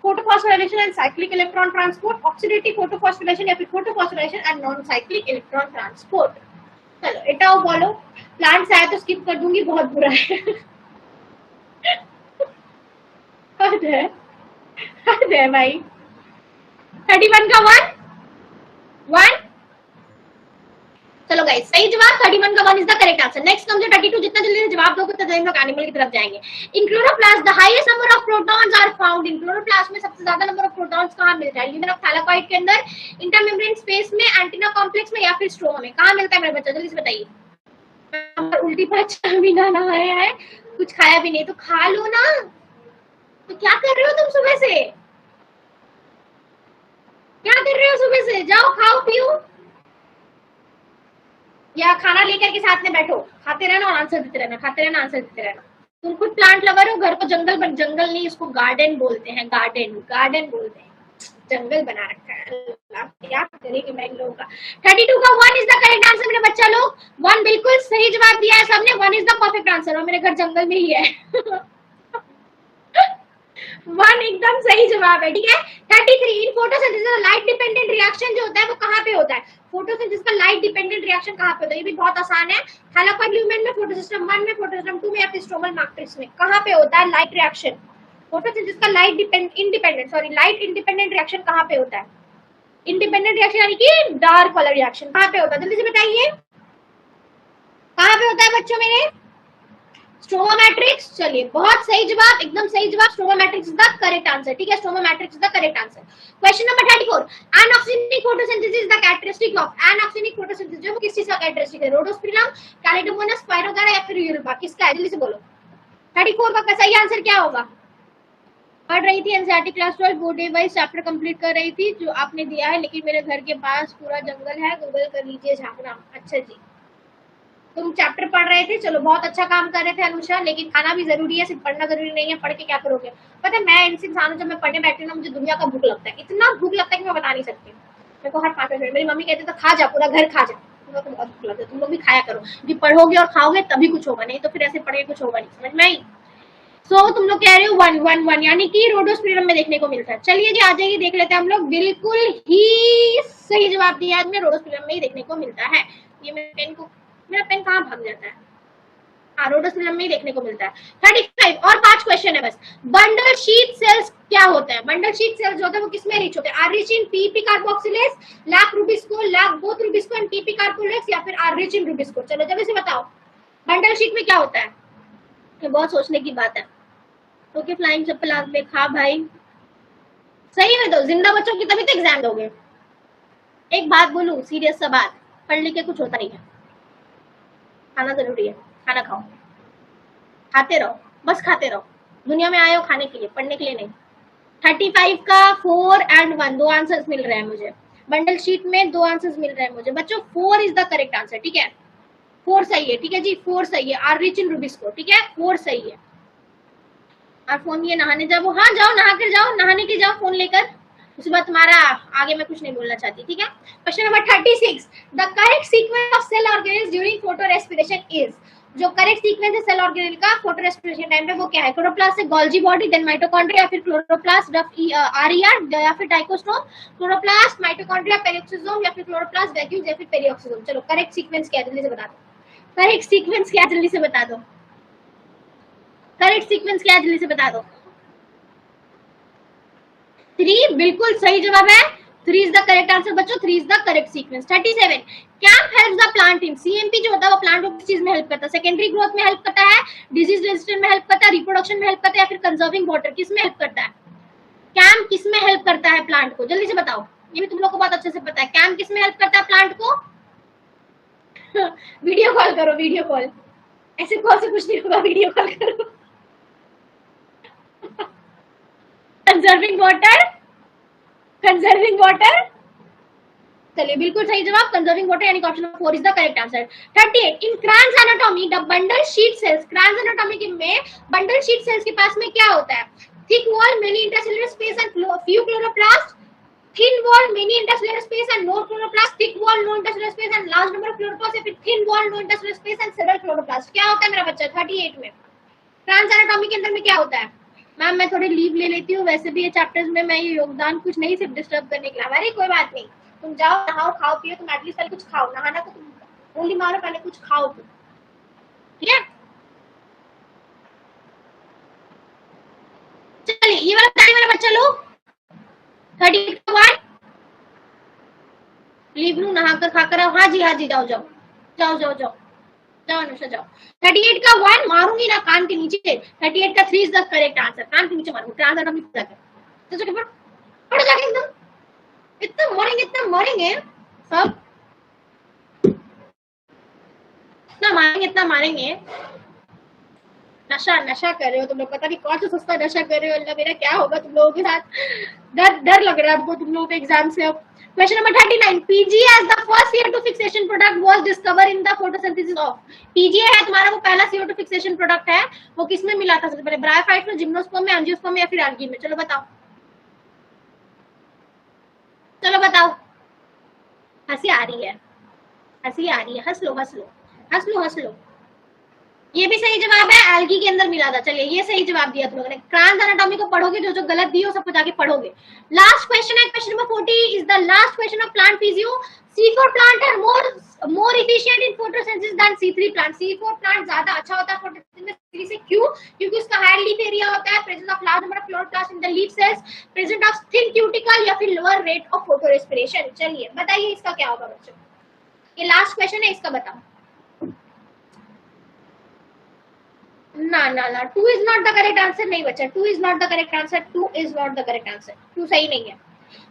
[SPEAKER 1] photophosphorylation and cyclic electron transport, oxidative photophosphorylation या फिर photophosphorylation and non cyclic electron transport. चलो एटाओ बोलो। प्लांट से आया तो स्किप कर दूंगी, बहुत बुरा है। है भाई। 31 का 1 चलो गाइस सही जवाब। 31 का 1 is the correct answer. Next comes 32। जितना जल्दी जवाब दोगे उतना जल्दी हम लोग एनिमल की तरफ जाएंगे। In chloroplast the highest number of protons are found in. Chloroplast में सबसे ज्यादा नंबर ऑफ प्रोटॉन्स कहां मिलता है? ल्यूमेन ऑफ थैलाकोइड के अंदर, इंटरमेम्ब्रेन स्पेस में, एंटीना कॉम्प्लेक्स में या फिर स्ट्रोमा में? कहां मिलता है मेरे बच्चा? जल्दी से बताइए। उल्टी पर अच्छा भी ना नहाए है, कुछ खाया भी नहीं, तो खा लो ना। तो क्या कर रहे हो तुम सुबह से? क्या कर रहे हो सुबह से? जाओ खाओ पियो, या खाना लेकर के साथ में बैठो, खाते रहना और आंसर देते रहना, खाते रहना आंसर देते रहना। तुम खुद प्लांट लगा रहे हो घर को, जंगल जंगल नहीं, इसको गार्डन बोलते हैं, गार्डन गार्डन बोलते हैं, जंगल बना रखा है। अल्लाह क्या करेंगे मैं इन लोगों का। 32 का 1 इज द करेक्ट आंसर मेरे बच्चा लोग। 1 बिल्कुल सही जवाब दिया है सबने, 1 इज द परफेक्ट आंसर, और मेरे घर जंगल में ही है। 1 एकदम सही जवाब है, ठीक है। 33 in photosynthesis light dependent reaction जो होता है वो कहाँ पे होता है? फोटोसिंथेसिस का लाइट डिपेंडेंट रिएक्शन कहाँ पे होता है? ये भी बहुत आसान है। थैलाकोइड ल्यूमेन में, फोटोसिस्टम 1 में, फोटोसिस्टम 2 में, या फिर स्ट्रोमल मैट्रिक्स में कहाँ पे होता है लाइट रिएक्शन? फोटोसिंथेसिस का light independent, sorry, light independent reaction कहाँ पे होता है? इंडिपेंडेंट रिएक्शन यानी कि डार्क वाला रिएक्शन कहाँ पे होता है? जल्दी से बताइए, कहाँ पे होता है बच्चों मेरे? Stroma matrix. चलिए बहुत सही जवाब, एकदम सही जवाब, stroma matrix is the correct answer, ठीक है, stroma matrix is the correct answer. Question number 34, anoxygenic photosynthesis is the characteristic of, anoxygenic photosynthesis जो किस चीज का कैरेक्टरिस्टिक है? रोडोस्पिरम, कैलिडोमोनास, पायरोगारा या फिर यूरोपा, किसका है? जल्दी से बोलो। 34 का सही आंसर क्या होगा? पढ़ रही थी NCERT class 12 board device chapter complete कर रही थी जो आपने दिया है, लेकिन मेरे घर के पास पूरा जंगल है, गूगल कर लीजिए झांकना। अच्छा जी, तुम चैप्टर पढ़ रहे थे, चलो बहुत अच्छा काम कर रहे थे अनुषा, लेकिन खाना भी जरूरी है, सिर्फ पढ़ना जरूरी नहीं है। पढ़ के क्या करोगे? पता है मैं इनसे इंसान जब मैं पढ़ने बैठती हूँ ना, मुझे दुनिया का भूख लगता है, इतना भूख लगता है कि मैं बता नहीं सकती। मेरे को हर 5 मिनट मेरी मम्मी कहती तो खा जा, पूरा घर खा जा, तुम तो बहुत भूख लगता है, तुम लोग भी खाया करो, क्योंकि पढ़ोगे और खाओगे तभी कुछ होगा, नहीं तो फिर ऐसे पढ़ के कुछ होगा नहीं, समझ में आई? सो तुम लोग कह रहे हो 1 1 1 यानी कि रोडोस्पिरम में देखने को मिलता है। चलिए जी आ जाइए, देख लेते हैं हम लोग, बिल्कुल ही सही जवाब दिया है, रोडोस्पिरम में ही देखने को मिलता है। ये मेरा पेन कहाँ भाग जाता है? रोडोस्पिरम में ही देखने को मिलता है। 35 और 5 क्वेश्चन है बस। बंडल शीट सेल्स क्या होता है? बंडल शीट सेल्स जो होता है वो किसमें रिच होते हैं? Are rich in PP carboxylase, lack rubisco, lack both rubisco and PP carboxylase, या फिर आर रिच इन रूबिस्को। चलो जल्दी से बताओ बंडल शीट में क्या होता है? ये बहुत सोचने की बात है। ओके फ्लाइंग चप्पल आग में खा भाई, सही में दो, जिंदा बच्चों की तभी तो एग्जाम दोगे। एक बात बोलूं, सीरियस सा बात, पढ़ लिख के कुछ होता नहीं है, खाना जरूरी है, खाना खाओ, खाते रहो, बस खाते रहो, दुनिया में आए हो खाने के लिए, पढ़ने के लिए नहीं। 35 का 4 एंड 1 दो आंसर्स मिल रहे हैं मुझे, बंडल शीट में 2 आंसर्स मिल रहे हैं मुझे बच्चों। 4 इज द करेक्ट आंसर, ठीक है, 4 सही है, ठीक है जी, 4 सही है, आर रिच इन रूबिस्को, ठीक है, 4 सही है। और फोन ये नहाने जाओ, हाँ जाओ, नहा कर जाओ, नहाने के जाओ फोन लेकर, उसके बाद तुम्हारा आगे मैं कुछ नहीं बोलना चाहती, ठीक है। Question number 36, the correct sequence of cell organelles during photorespiration is, जो करेक्ट सीक्वेंस है सेल ऑर्गेनेल का फोटो रेस्पिरेशन टाइम पे वो क्या है? क्लोरोप्लास्ट से गोल्जी बॉडी, देन माइटोकॉन्ड्रिया, या फिर क्लोरोप्लास्ट आरईआर, या फिर डाइकोस्टोम, क्लोरोप्लास्ट, माइटोकॉन्ड्रिया, पेरिऑक्सिसोम, या फिर क्लोरोप्लास्ट वैक्यूल्स, या फिर पेरिऑक्सिसोम। चलो करेक्ट सीक्वेंस क्या है जल्दी से बता दो, करेक्ट सीक्वेंस क्या है जल्दी से बता दो, करेक्ट सीक्वेंस क्या है जल्दी से बता दो। 3 बिल्कुल सही जवाब है, 3 इज द करेक्ट आंसर बच्चों, 3 is the correct sequence. 37, camp helps the plant in, CMP जो होता है वो प्लांट को किस चीज में हेल्प करता है? सेकेंडरी ग्रोथ में हेल्प करता है, डिजीज रेजिस्टेंट में हेल्प करता है, रिप्रोडक्शन में हेल्प करता है, या फिर कंजर्विंग वाटर, किस में हेल्प करता है? कैम्प किस में हेल्प करता है प्लांट को? जल्दी से बताओ, ये भी तुम लोग को बहुत अच्छे से पता है, कैम्प किस में हेल्प करता है प्लांट को? वीडियो कॉल करो, वीडियो कॉल, ऐसे कॉल से कुछ नहीं होगा, वीडियो कॉल करो। कंजर्विंग वाटर, कंजर्विंग वाटर, चलिए बिल्कुल सही जवाब, कंजर्विंग वाटर यानी option 4 is the correct answer. 38, in Kranz anatomy the bundle sheath cells, Kranz anatomy में बंडल शीट सेल्स के पास में क्या होता है? Thick wall, many intercellular space and few chloroplast, thin wall, many intercellular space and no chloroplast, thick wall, no intercellular space and large number of chloroplast, या फिर thin wall, no intercellular space and several chloroplast. क्या होता है मेरा बच्चा 38 में? क्रैन्स anatomy के अंदर में क्या होता है? मैम मैं थोड़ी लीव ले लेती हूँ, वैसे भी ये चैप्टर्स में मैं ये योगदान कुछ नहीं, सिर्फ डिस्टर्ब करने के लिए। अरे कोई बात नहीं, तुम जाओ नहाओ खाओ पियो, तुम एटलीस्ट पहले कुछ खाओ, नहाना तो तुम गोली मारो, पहले कुछ खाओ तुम, ठीक है। चलिए ये वाला बताइए मेरा बच्चा लोग, 31 लीव लू, नहा कर खाकर आओ, हाँ जी हाँ जी, जाओ जाओ जाओ जाओ जाओ जाओ अनुषा जाओ। 38 का 1 मारूंगी ना कान के नीचे, 38 का 3 इज द करेक्ट आंसर, कान के नीचे मारूंगी, ट्रांसलेट हम जाके तो पढ़ जाके एकदम, इतना मरेंगे सब, इतना मारेंगे। नशा कर रहे हो तुम लोग, पता नहीं कौन सा सस्ता नशा कर रहे हो। अल्लाह मेरा क्या होगा तुम लोगों के साथ। डर लग रहा है हमको तुम लोगों के एग्जाम से। अब question number 39, PGA as the first CO2 fixation product was discover in the photosynthesis of. PGA है तुम्हारा वो पहला CO2 फिक्सेशन प्रोडक्ट है, वो किसमें मिला था सबसे पहले? ब्रायोफाइट में, जिम्नोस्पर्म में, एंजियोस्पर्म में, या फिर एल्गी में? चलो बताओ, चलो बताओ। हंसी आ रही है, हंसी आ रही है, हंस लो हंस लो हंस लो हंस लो। ये भी सही जवाब है, एल्गी के अंदर मिला था। चलिए ये सही जवाब दिया तुम लोगों ने। क्रांस एनाटॉमी को पढ़ोगे, जो जो गलत दिए हो सबको जाके पढ़ोगे। लास्ट क्वेश्चन है, question number 40 is the last question of plant physio. C4 plant are more efficient in photosynthesis than C3 plant. C4 plant ज्यादा अच्छा होता है फोटोसिंथेसिस में C3 से। क्यों? क्योंकि उसका हायर लीफ एरिया होता है, presence of large number of chloroplast in the leaf cells, presence of thin cuticle, या फिर lower rate of photorespiration. चलिए बताइए इसका क्या होगा बच्चों। ये लास्ट क्वेश्चन है, इसका बताओ। ना ना ना, 2 is not the correct answer. नहीं बच्चा, 2 is not the correct answer. 2 is not the correct answer. 2 सही नहीं है।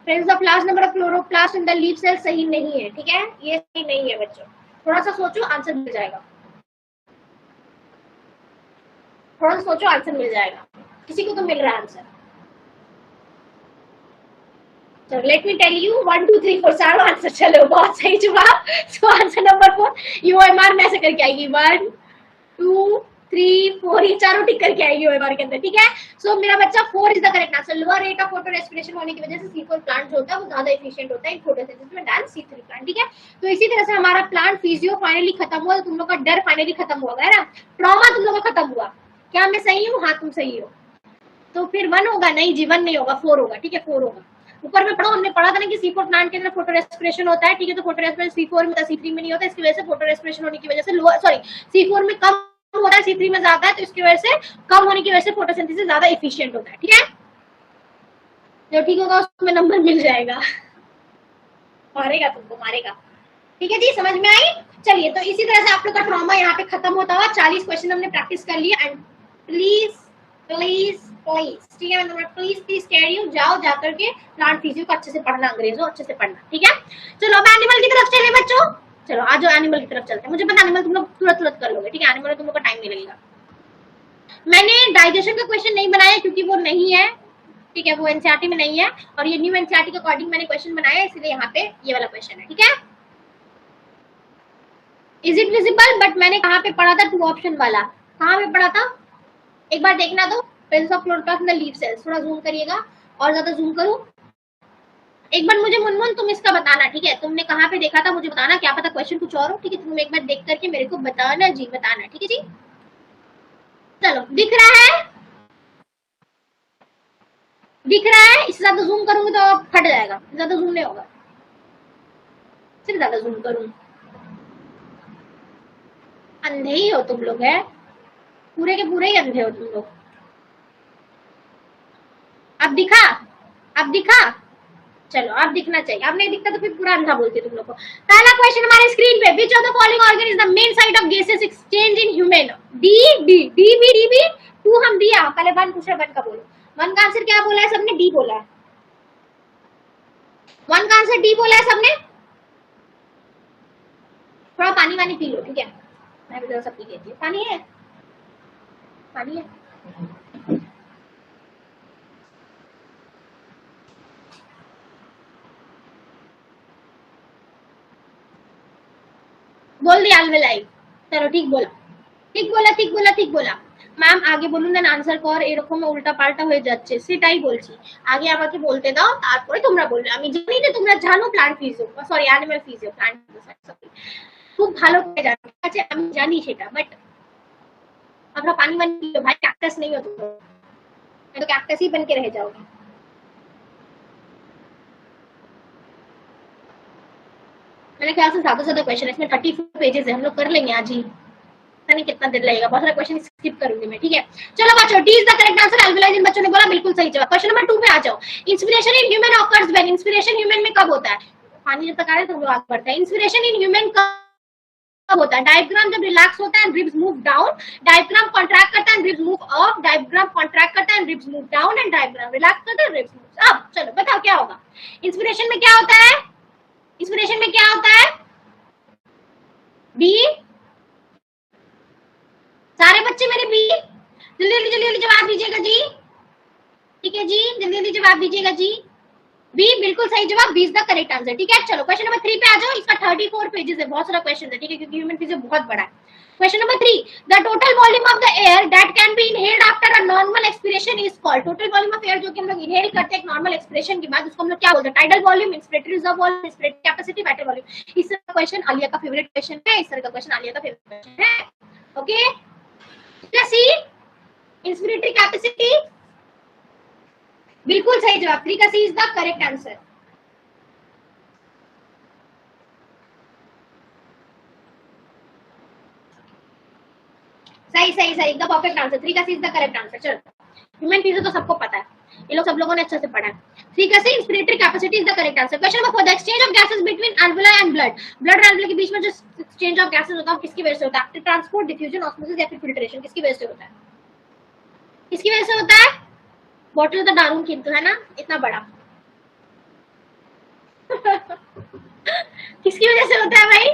[SPEAKER 1] Presence of large number of chloroplast in the leaf cell सही नहीं है, ठीक है, ये सही नहीं है बच्चों। थोड़ा सा सोचो, आंसर मिल जाएगा। थोड़ा सा सोचो, आंसर मिल जाएगा। किसी को तो मिल रहा है answer. So let me tell you 1 2 3 4 सारा आंसर। चलो बहुत सही जवाब। सो आंसर नंबर 4 UMR में ऐसे करके आएगी 1 2 3 4, ये चारों टिक करके आएगी OMR के अंदर, ठीक है। सो मेरा बच्चा 4 is the correct answer. Lower rate of photo respiration होने की वजह से C4 प्लांट जो होता है वो ज्यादा एफिशिएंट होता है इन फोटोसिंथेसिस में देन C3 प्लांट, ठीक है। तो इसी तरह से हमारा प्लांट फिजियो फाइनली खत्म हुआ। तो तुम लोग का डर फाइनली खत्म हुआ है ना, ट्रॉमा तुम लोग का खत्म हुआ। क्या मैं सही हूँ? हाँ तुम सही हो। तो फिर 1 होगा? नहीं जी, 1 नहीं होगा, 4 होगा, ठीक है, 4 होगा। ऊपर में पढ़ो, हमने पढ़ा था ना कि C4 प्लांट के अंदर फोटो रेस्पिरेशन होता है, ठीक है। तो फोटो रेस्पिरेशन C4 में, C3 में नहीं होता। इसकी वजह से फोटो रेस्पिरेशन होने की वजह से C4 में कम होता है, C3 में ज्यादा है। तो इसकी वजह से कम होने की वजह से फोटोसिंथेसिस ज्यादा एफिशिएंट होता है, ठीक है। जो ठीक होगा उसमें नंबर मिल जाएगा। मारेगा तुमको, मारेगा, ठीक है जी, समझ में आई। चलिए, तो इसी तरह से आप लोग का ट्रॉमा यहाँ पे खत्म होता हुआ। 40 क्वेश्चन हमने प्रैक्टिस कर लिया। एंड प्लीज प्लीज प्लीज, ठीक है, मैं प्लीज प्लीज कह रही हूँ, जाओ जाकर के प्लांट फिजियो को अच्छे से पढ़ना, अंग्रेजों अच्छे से पढ़ना, ठीक है। चलो अब एनिमल की तरफ चले बच्चों। चलो आज एनिमल की तरफ चलते हैं। मुझे पता एनिमल तुम लोग तुरंत कर लोगे, ठीक है। एनिमल में तुम लोग का टाइम नहीं लगेगा। मैंने डाइजेशन का क्वेश्चन नहीं बनाया क्योंकि वो नहीं है, ठीक है, वो एनसीईआरटी में नहीं है। और ये न्यू एनसीईआरटी के अकॉर्डिंग मैंने क्वेश्चन बनाया, इसलिए यहाँ पे ये वाला क्वेश्चन है, ठीक है। Is it visible? बट मैंने कहाँ पे पढ़ा था? 2 ऑप्शन वाला। कहाँ पे पढ़ा था? एक बार देखना दो। Presence of chloroplast in the leaf cells. थोड़ा जूम करिएगा, और ज्यादा जूम करूं। एक बार मुझे मुनमुन तुम इसका बताना, ठीक है, तुमने कहाँ पे देखा था मुझे बताना। क्या पता क्वेश्चन कुछ और हो, ठीक है। तुम एक बार देख करके मेरे को बताना जी, बताना, ठीक है जी। चलो, दिख रहा है? दिख रहा है? इससे ज्यादा जूम करूंगी तो फट जाएगा। ज्यादा जूम नहीं होगा, सिर्फ ज्यादा जूम करूं। अंधे ही हो तुम लोग, है पूरे के पूरे ही अंधे हो तुम लोग। अब दिखा? अब दिखा? चलो अब दिखना चाहिए। अब नहीं दिखता तो फिर पूरा अंधा बोलती तुम लोग को। पहला क्वेश्चन हमारे स्क्रीन पे, which of the following organ is the main site of gases exchange in human? D D D B D B. 2 हम दिया, पहले 1 पूछा, 1 का बोलो। 1 का आंसर क्या बोला है सबने? डी बोला है। 1 का आंसर डी बोला है सबने। थोड़ा पानी वानी पी लो, ठीक है। मैं भी जरा सा पी लेती हूँ। पानी है? पानी है? बोल दिया अलविलाई। चलो ठीक बोला, ঠিক বলা ঠিক বলা ঠিক বলা। ম্যাম আগে বলুন দেন আনসার কর, এরকম উল্টা পাল্টা হয়ে যাচ্ছে, সেটাই বলছি। আগে আমাকে বলতে দাও, তারপরে তোমরা বলবে। আমি জানি যে তোমরা জানো plant physio, sorry animal physio, plant physio খুব ভালো করে জানো, ঠিক আছে, আমি জানি সেটা। বাট আমরা পানি পানি ভাই, ক্যাকটাস नहीं हो तुम, तो कैक्टस ही बन के रह जाओगे। मैंने ख्याल से ज्यादा से ज्यादा क्वेश्चन, इसमें 34 पेजेस है, हम लोग कर लेंगे आज ही। पता नहीं कितना देर लगेगा, बहुत सारे क्वेश्चन स्किप करूंगी मैं, ठीक है। चलो बच्चों, D is the correct answer. Alveoli जिन बच्चों ने बोला बिल्कुल सही जवाब। क्वेश्चन नंबर 2 पे आ जाओ। Inspiration in human occurs when? Inspiration human में कब होता है? पानी जब तक आ रहा है तो हम लोग आगे बढ़ते हैं। इंस्पिरेशन इन ह्यूमन कब होता है? डायफ्राम जब रिलैक्स होता है, ribs move down. Diaphragm contract करता है, ribs move up. Diaphragm contract करता है, ribs move down. And diaphragm relax करता है, रिब्स मूव अप। चलो बताओ क्या होगा। इंस्पिरेशन में क्या होता है? इंस्पिरेशन में क्या होता है? बी सारे बच्चे मेरे बी, जल्दी जल्दी जल्दी जल्दी जवाब दीजिएगा जी। ठीक है जी, जल्दी जल्दी जवाब दीजिएगा जी। बी बिल्कुल सही जवाब, B is the correct answer. ठीक है, चलो क्वेश्चन नंबर 3 पे आ जाओ। इसका 34 पेजेस है, बहुत सारा क्वेश्चन है। ठीक है, क्योंकि ह्यूमन फिजिक्स बहुत बड़ा है। Question number 3, the total volume of the air that can be inhaled after a normal expiration is called. Total volume of air जो कि हम लोग इनहेल करते हैं एक नॉर्मल एक्सपिरेशन के बाद, उसको हम लोग क्या बोलते हैं? Tidal volume, inspiratory reserve volume, inspiratory capacity, vital volume. इस तरह का क्वेश्चन आलिया का फेवरेट क्वेश्चन है। इस तरह का क्वेश्चन आलिया का फेवरेट क्वेश्चन है। ओके, सी इंस्पिरेटरी कैपेसिटी बिल्कुल सही जवाब, 3 का सी इज द करेक्ट आंसर। सही सही सही, एकदम परफेक्ट आंसर, 3 का सी इज द करेक्ट आंसर। चलो, ह्यूमन फिजिक्स तो सबको पता है, ये लोग सब लोगों ने अच्छे से पढ़ा है। 3 का C inspiratory capacity is the correct answer. Question number 4, the exchange of gases between alveoli and blood. Blood और एल्वेलाई के बीच में जो एक्सचेंज ऑफ गैसेस होता है किसकी वजह से होता है? ट्रांसपोर्ट, डिफ्यूजन, ऑस्मोसिस या फिर फिल्ट्रेशन, किसकी वजह से होता है? किसकी वजह से होता है? बॉटल तो डालूं किंतु, है ना, इतना बड़ा किसकी वजह से होता है भाई?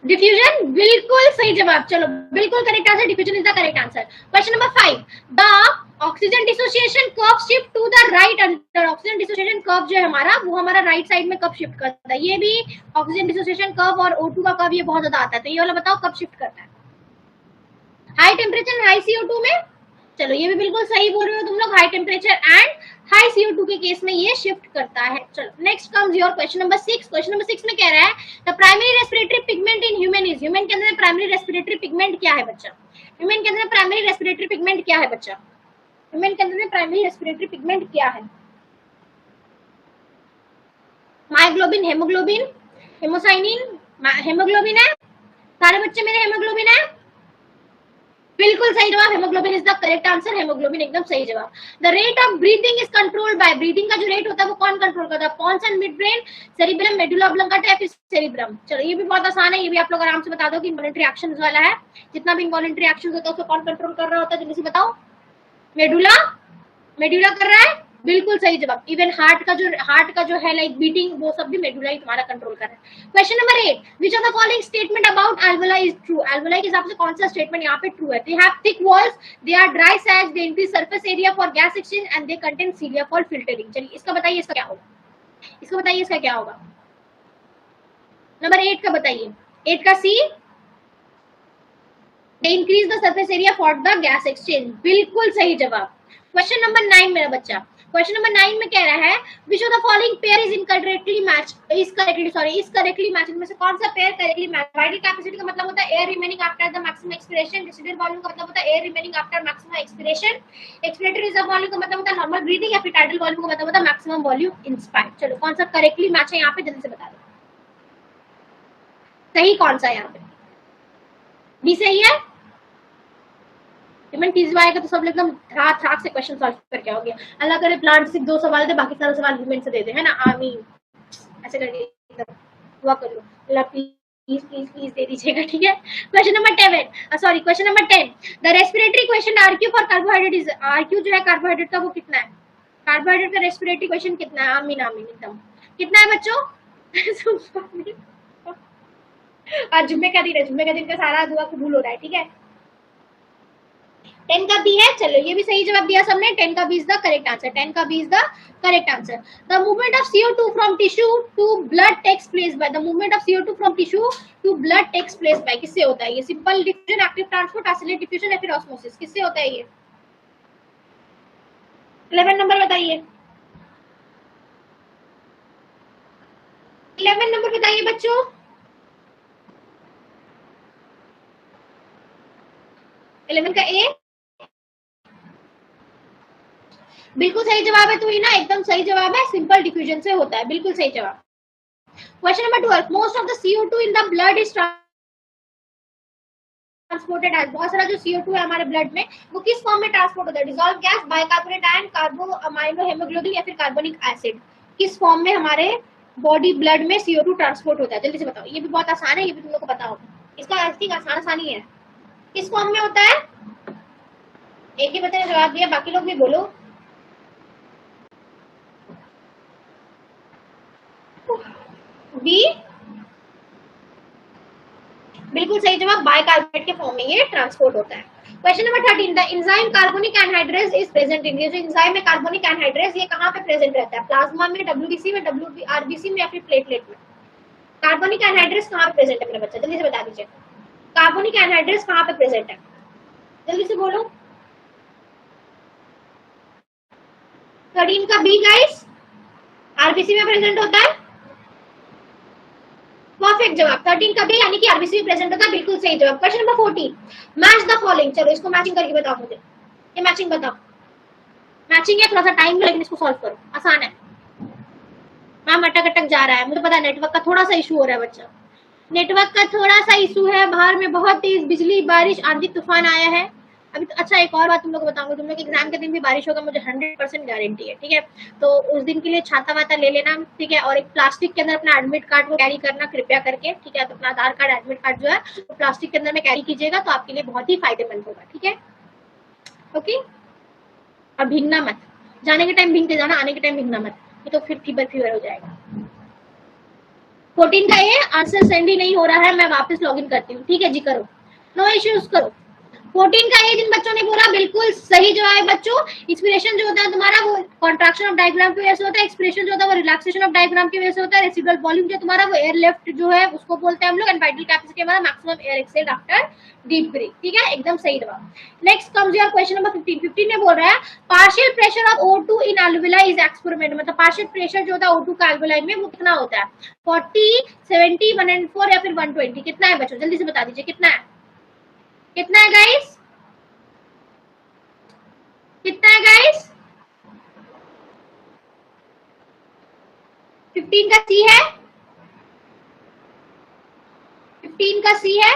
[SPEAKER 1] डिफ्यूजन, बिल्कुल सही जवाब। चलो, बिल्कुल correct answer, diffusion is the correct answer. Question number 5, the oxygen dissociation curve shift to the right under. Oxygen dissociation curve जो है हमारा, वो हमारा राइट साइड में कब शिफ्ट करता है? ये भी ऑक्सीजन डिसोसिएशन कर्व और O2 का कर्व ये बहुत ज्यादा आता है, तो ये वाला बताओ कब शिफ्ट करता है? हाई टेम्परेचर हाई CO2 में। चलो, ये भी बिल्कुल सही बोल रहे हो तुम लोग, high temperature and high CO2 के केस में ये शिफ्ट करता है। चलो, next comes your question number 6। Question number 6 में कह रहा है the primary respiratory pigment in human is. Human के अंदर प्राइमरी रेस्पिरेटरी पिगमेंट क्या है बच्चा? ह्यूमन के अंदर प्राइमरी रेस्पिरेटरी पिगमेंट क्या है बच्चा? ह्यूमन के अंदर प्राइमरी रेस्पिरेटरी पिगमेंट क्या है? मायोग्लोबिन, हेमोग्लोबिन, हेमोसाइनिन, हेमोग्लोबिन है। सारे बच्चे मेरे हेमोग्लोबिन है, बिल्कुल सही जवाब, haemoglobin is the correct answer. Haemoglobin एकदम सही जवाब। The rate of breathing is controlled by. Breathing का जो रेट होता है वो कौन कंट्रोल करता है? Pons and midbrain, cerebrum, medulla oblongata या फिर सेरिब्रम। चलो, ये भी बहुत आसान है, ये भी आप लोग आराम से बता दो कि इनवॉलंटरी एक्शंस वाला है। जितना भी इनवॉलंटरी एक्शंस होता है उसको कौन कंट्रोल कर रहा होता है? जल्दी से बताओ। मेडुला, मेडुला कर रहा है, बिल्कुल सही जवाब। इवन हार्ट का जो है लाइक बीटिंग, वो सब भी मेडुला ही तुम्हारा कंट्रोल कर रहा है। Question number 8, which of the following statement about alveoli is true. Alveoli के हिसाब से कौन सा स्टेटमेंट यहाँ पे ट्रू है? They have thick walls, they are dry sacs, they increase surface area for gas exchange and they contain cilia for filtering. चलिए, इसका बताइए, इसका क्या होगा? इसको बताइए, इसका क्या होगा? नंबर 8 का बताइए। 8 का C, they increase the surface area for the gas exchange, बिल्कुल सही जवाब। क्वेश्चन नंबर 9 मेरा बच्चा, क्वेश्चन नंबर 9 में कह रहा है which of the following pair is incorrectly match, is correctly match. इनमें से कौन सा pair correctly match? Vital capacity का मतलब होता है air remaining after the maximum expiration. Residual volume का मतलब होता है air remaining after maximum expiration. Expiratory reserve volume का मतलब होता है नॉर्मल ब्रीथिंग, या फिर टाइडल वॉल्यूम का मतलब होता है मैक्सिमम वॉल्यूम इंस्पायर्ड। चलो, कौन सा करेक्टली मैच है यहाँ पे, जल्दी से बता दो सही कौन सा है यहाँ पे? बी सही है। ह्यूमन फिजिक्स आएगा तो सब एकदम ठाक से क्वेश्चन सॉल्व करके आओगे। अल्लाह करे प्लांट से 2 सवाल दे, बाकी सारे सवाल ह्यूमन से दे दे, है ना? आमीन, ऐसे करके एकदम दुआ कर लो, अल्लाह प्लीज प्लीज प्लीज दे दीजिएगा। ठीक है, question number 10, the respiratory question RQ for carbohydrate is. RQ जो है कार्बोहाइड्रेट का, वो कितना है? कार्बोहाइड्रेट का रेस्पिरेटरी क्वेश्चन कितना है? आमीन आमीन, एकदम कितना है बच्चों? आज जुम्मे का दिन है, जुम्मे का दिन का सारा दुआ कबूल हो रहा है। ठीक है, 10 का बी है। चलो, ये भी सही जवाब दिया सबने, 10 का B is the correct answer. 10 का B is the correct answer. The movement of CO2 from tissue to blood takes place by. The movement of CO2 from tissue to blood takes place by, किससे होता है ये? Simple diffusion, active transport, accelerated diffusion या फिर osmosis, किससे होता है ये? 11 नंबर बताइए, 11 नंबर बताइए बच्चों। इलेवन का ए, बिल्कुल सही जवाब है। तो ही ना, एकदम सही जवाब है, सिंपल डिफ्यूजन से होता है, बिल्कुल सही जवाब। Question number 12, most of the CO2 in the blood is transported as. बहुत सारा जो CO2 है हमारे ब्लड में, वो किस फॉर्म में ट्रांसपोर्ट होता है? Dissolve gas, bicarbonate ion, कार्बो amino haemoglobin या फिर कार्बोनिक एसिड। किस फॉर्म में हमारे बॉडी ब्लड में CO2 ट्रांसपोर्ट होता है? जल्दी से बताओ, ये भी बहुत आसान है, ये भी तुम लोग को पता होगा। इसका आसानी है, किस फॉर्म में होता है? एक ही बच्चे ने जवाब दिया, बाकी लोग भी बोलो। बी, बिल्कुल सही जवाब, बाइकार्बोनेट कार्बोहाइड्रेट के फॉर्म में ये ट्रांसपोर्ट होता है। Question number 13, the enzyme carbonic anhydrase is present in, ये जो एंजाइम है कार्बोनिक एनहाइड्रेज ये कहाँ पे प्रेजेंट रहता है? प्लाज्मा में, डब्ल्यूबीसी में, आरबीसी में या फिर प्लेटलेट में? कार्बोनिक एनहाइड्रेज कहाँ पे प्रेजेंट है मेरे बच्चा, जल्दी से बता दीजिए। कार्बोनिक एनहाइड्रेज कहाँ पे प्रेजेंट है, जल्दी से बोलो। 13 का बी गाइस, आरबीसी में प्रेजेंट होता है। परफेक्ट जवाब 13 का बी यानी कि आरबीसी में प्रेजेंट होता है, बिल्कुल सही जवाब। Question number 14, match the following, चलो इसको मैचिंग करके बताओ मुझे, ये मैचिंग बताओ। मैचिंग है, थोड़ा सा टाइम लेकिन इसको सॉल्व करो, आसान है। मैम अटक अटक जा रहा है, मुझे पता है नेटवर्क का थोड़ा सा इशू हो रहा है बच्चा, नेटवर्क का थोड़ा सा इशू है, बाहर में बहुत तेज बिजली बारिश आंधी तूफान आया है अभी तो। अच्छा एक और बात तुम लोग को बताऊंगा, तुम लोग एग्जाम के दिन भी बारिश होगा, मुझे 100% गारंटी है, ठीक है? तो उस दिन के लिए छाता वाता ले लेना, ठीक है? और एक प्लास्टिक के अंदर अपना एडमिट कार्ड को कैरी करना कृपया करके, ठीक है? तो अपना आधार कार्ड एडमिट कार्ड जो है तो प्लास्टिक के अंदर में कैरी कीजिएगा, तो आपके लिए बहुत ही फायदेमंद होगा, ठीक है? ओके, और भीगना मत, जाने के टाइम भीगते जाना, आने के टाइम भीगना मत, तो फिर फीवर हो जाएगा। 14 का ये आंसर सेंड ही नहीं हो रहा है, मैं वापस लॉगिन करती हूँ, ठीक है जी? करो, नो इश्यूज करो। 14 का ये जिन बच्चों ने बोला बिल्कुल सही जवाब है बच्चों। इंस्पिरेशन जो होता है तुम्हारा वो कॉन्ट्रैक्शन ऑफ डायग्राम की वजह से होता है, एक्सप्रेशन जो होता है वो रिलैक्सेशन ऑफ डायग्राम की वजह से होता है, रेसिडुअल वॉल्यूम जो तुम्हारा वो एयर लेफ्ट जो है उसको बोलते हैं हम लोग, एंड वाइटल कैपेसिटी हमारा maximum air exhaled after deep breath, ठीक है? एकदम सही जवाब। Next comes your question number 15। 15 में बोल रहा है partial pressure of O2 in alveoli is experiment, मतलब पार्शियल प्रेशर जो होता है O2 का एल्वियोलाई में वो कितना होता है? 40, 70, 104 या फिर 120? कितना है बच्चों, जल्दी से बता दीजिए कितना है, कितना है गाइस, कितना है गाइस? 15 का सी है, 15 का सी है,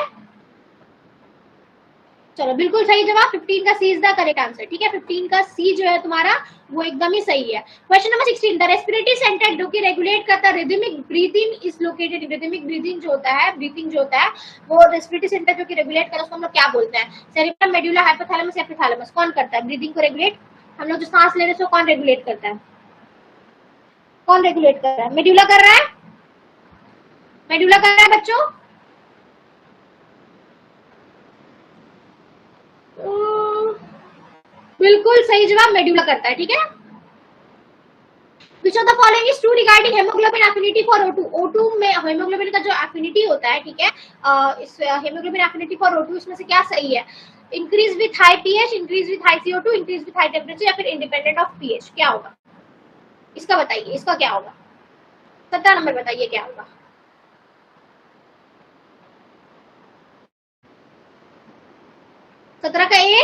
[SPEAKER 1] चलो बिल्कुल सही जवाब, 15 का सी इज द करेक्ट आंसर, ठीक है? 15 का सी जो है तुम्हारा वो एकदम ही सही है। Question number 16, the respiratory centre जो कि रेगुलेट करता है rhythmic breathing is located, rhythmic breathing जो होता है, ब्रीथिंग जो होता है वो रेस्पिरेटरी सेंटर जो कि रेगुलेट करता है उसको हम लोग क्या बोलते हैं? सेरेब्रम, मेडुला, हाइपोथैलेमस या एपिथैलेमस? कौन करता है ब्रीथिंग को रेगुलेट? हम लोग जो सांस ले रहे हैं उसको कौन रेगुलेट करता है, कौन रेगुलेट कर रहा है? मेडुला कर रहा है, मेडुला कर रहा है बच्चों। बिल्कुल सही जवाब मेडुला करता है, ठीक है? Which of the following is true regarding hemoglobin affinity for O2? O2 में hemoglobin का जो affinity होता है, ठीक है? इस hemoglobin affinity for O2 इसमें से क्या सही है? Increase with high pH, increase with high CO2, increase with high temperature या फिर independent of pH? क्या होगा इसका बताइए, इसका क्या होगा? 17 नंबर बताइए क्या होगा? सत्रह का ए,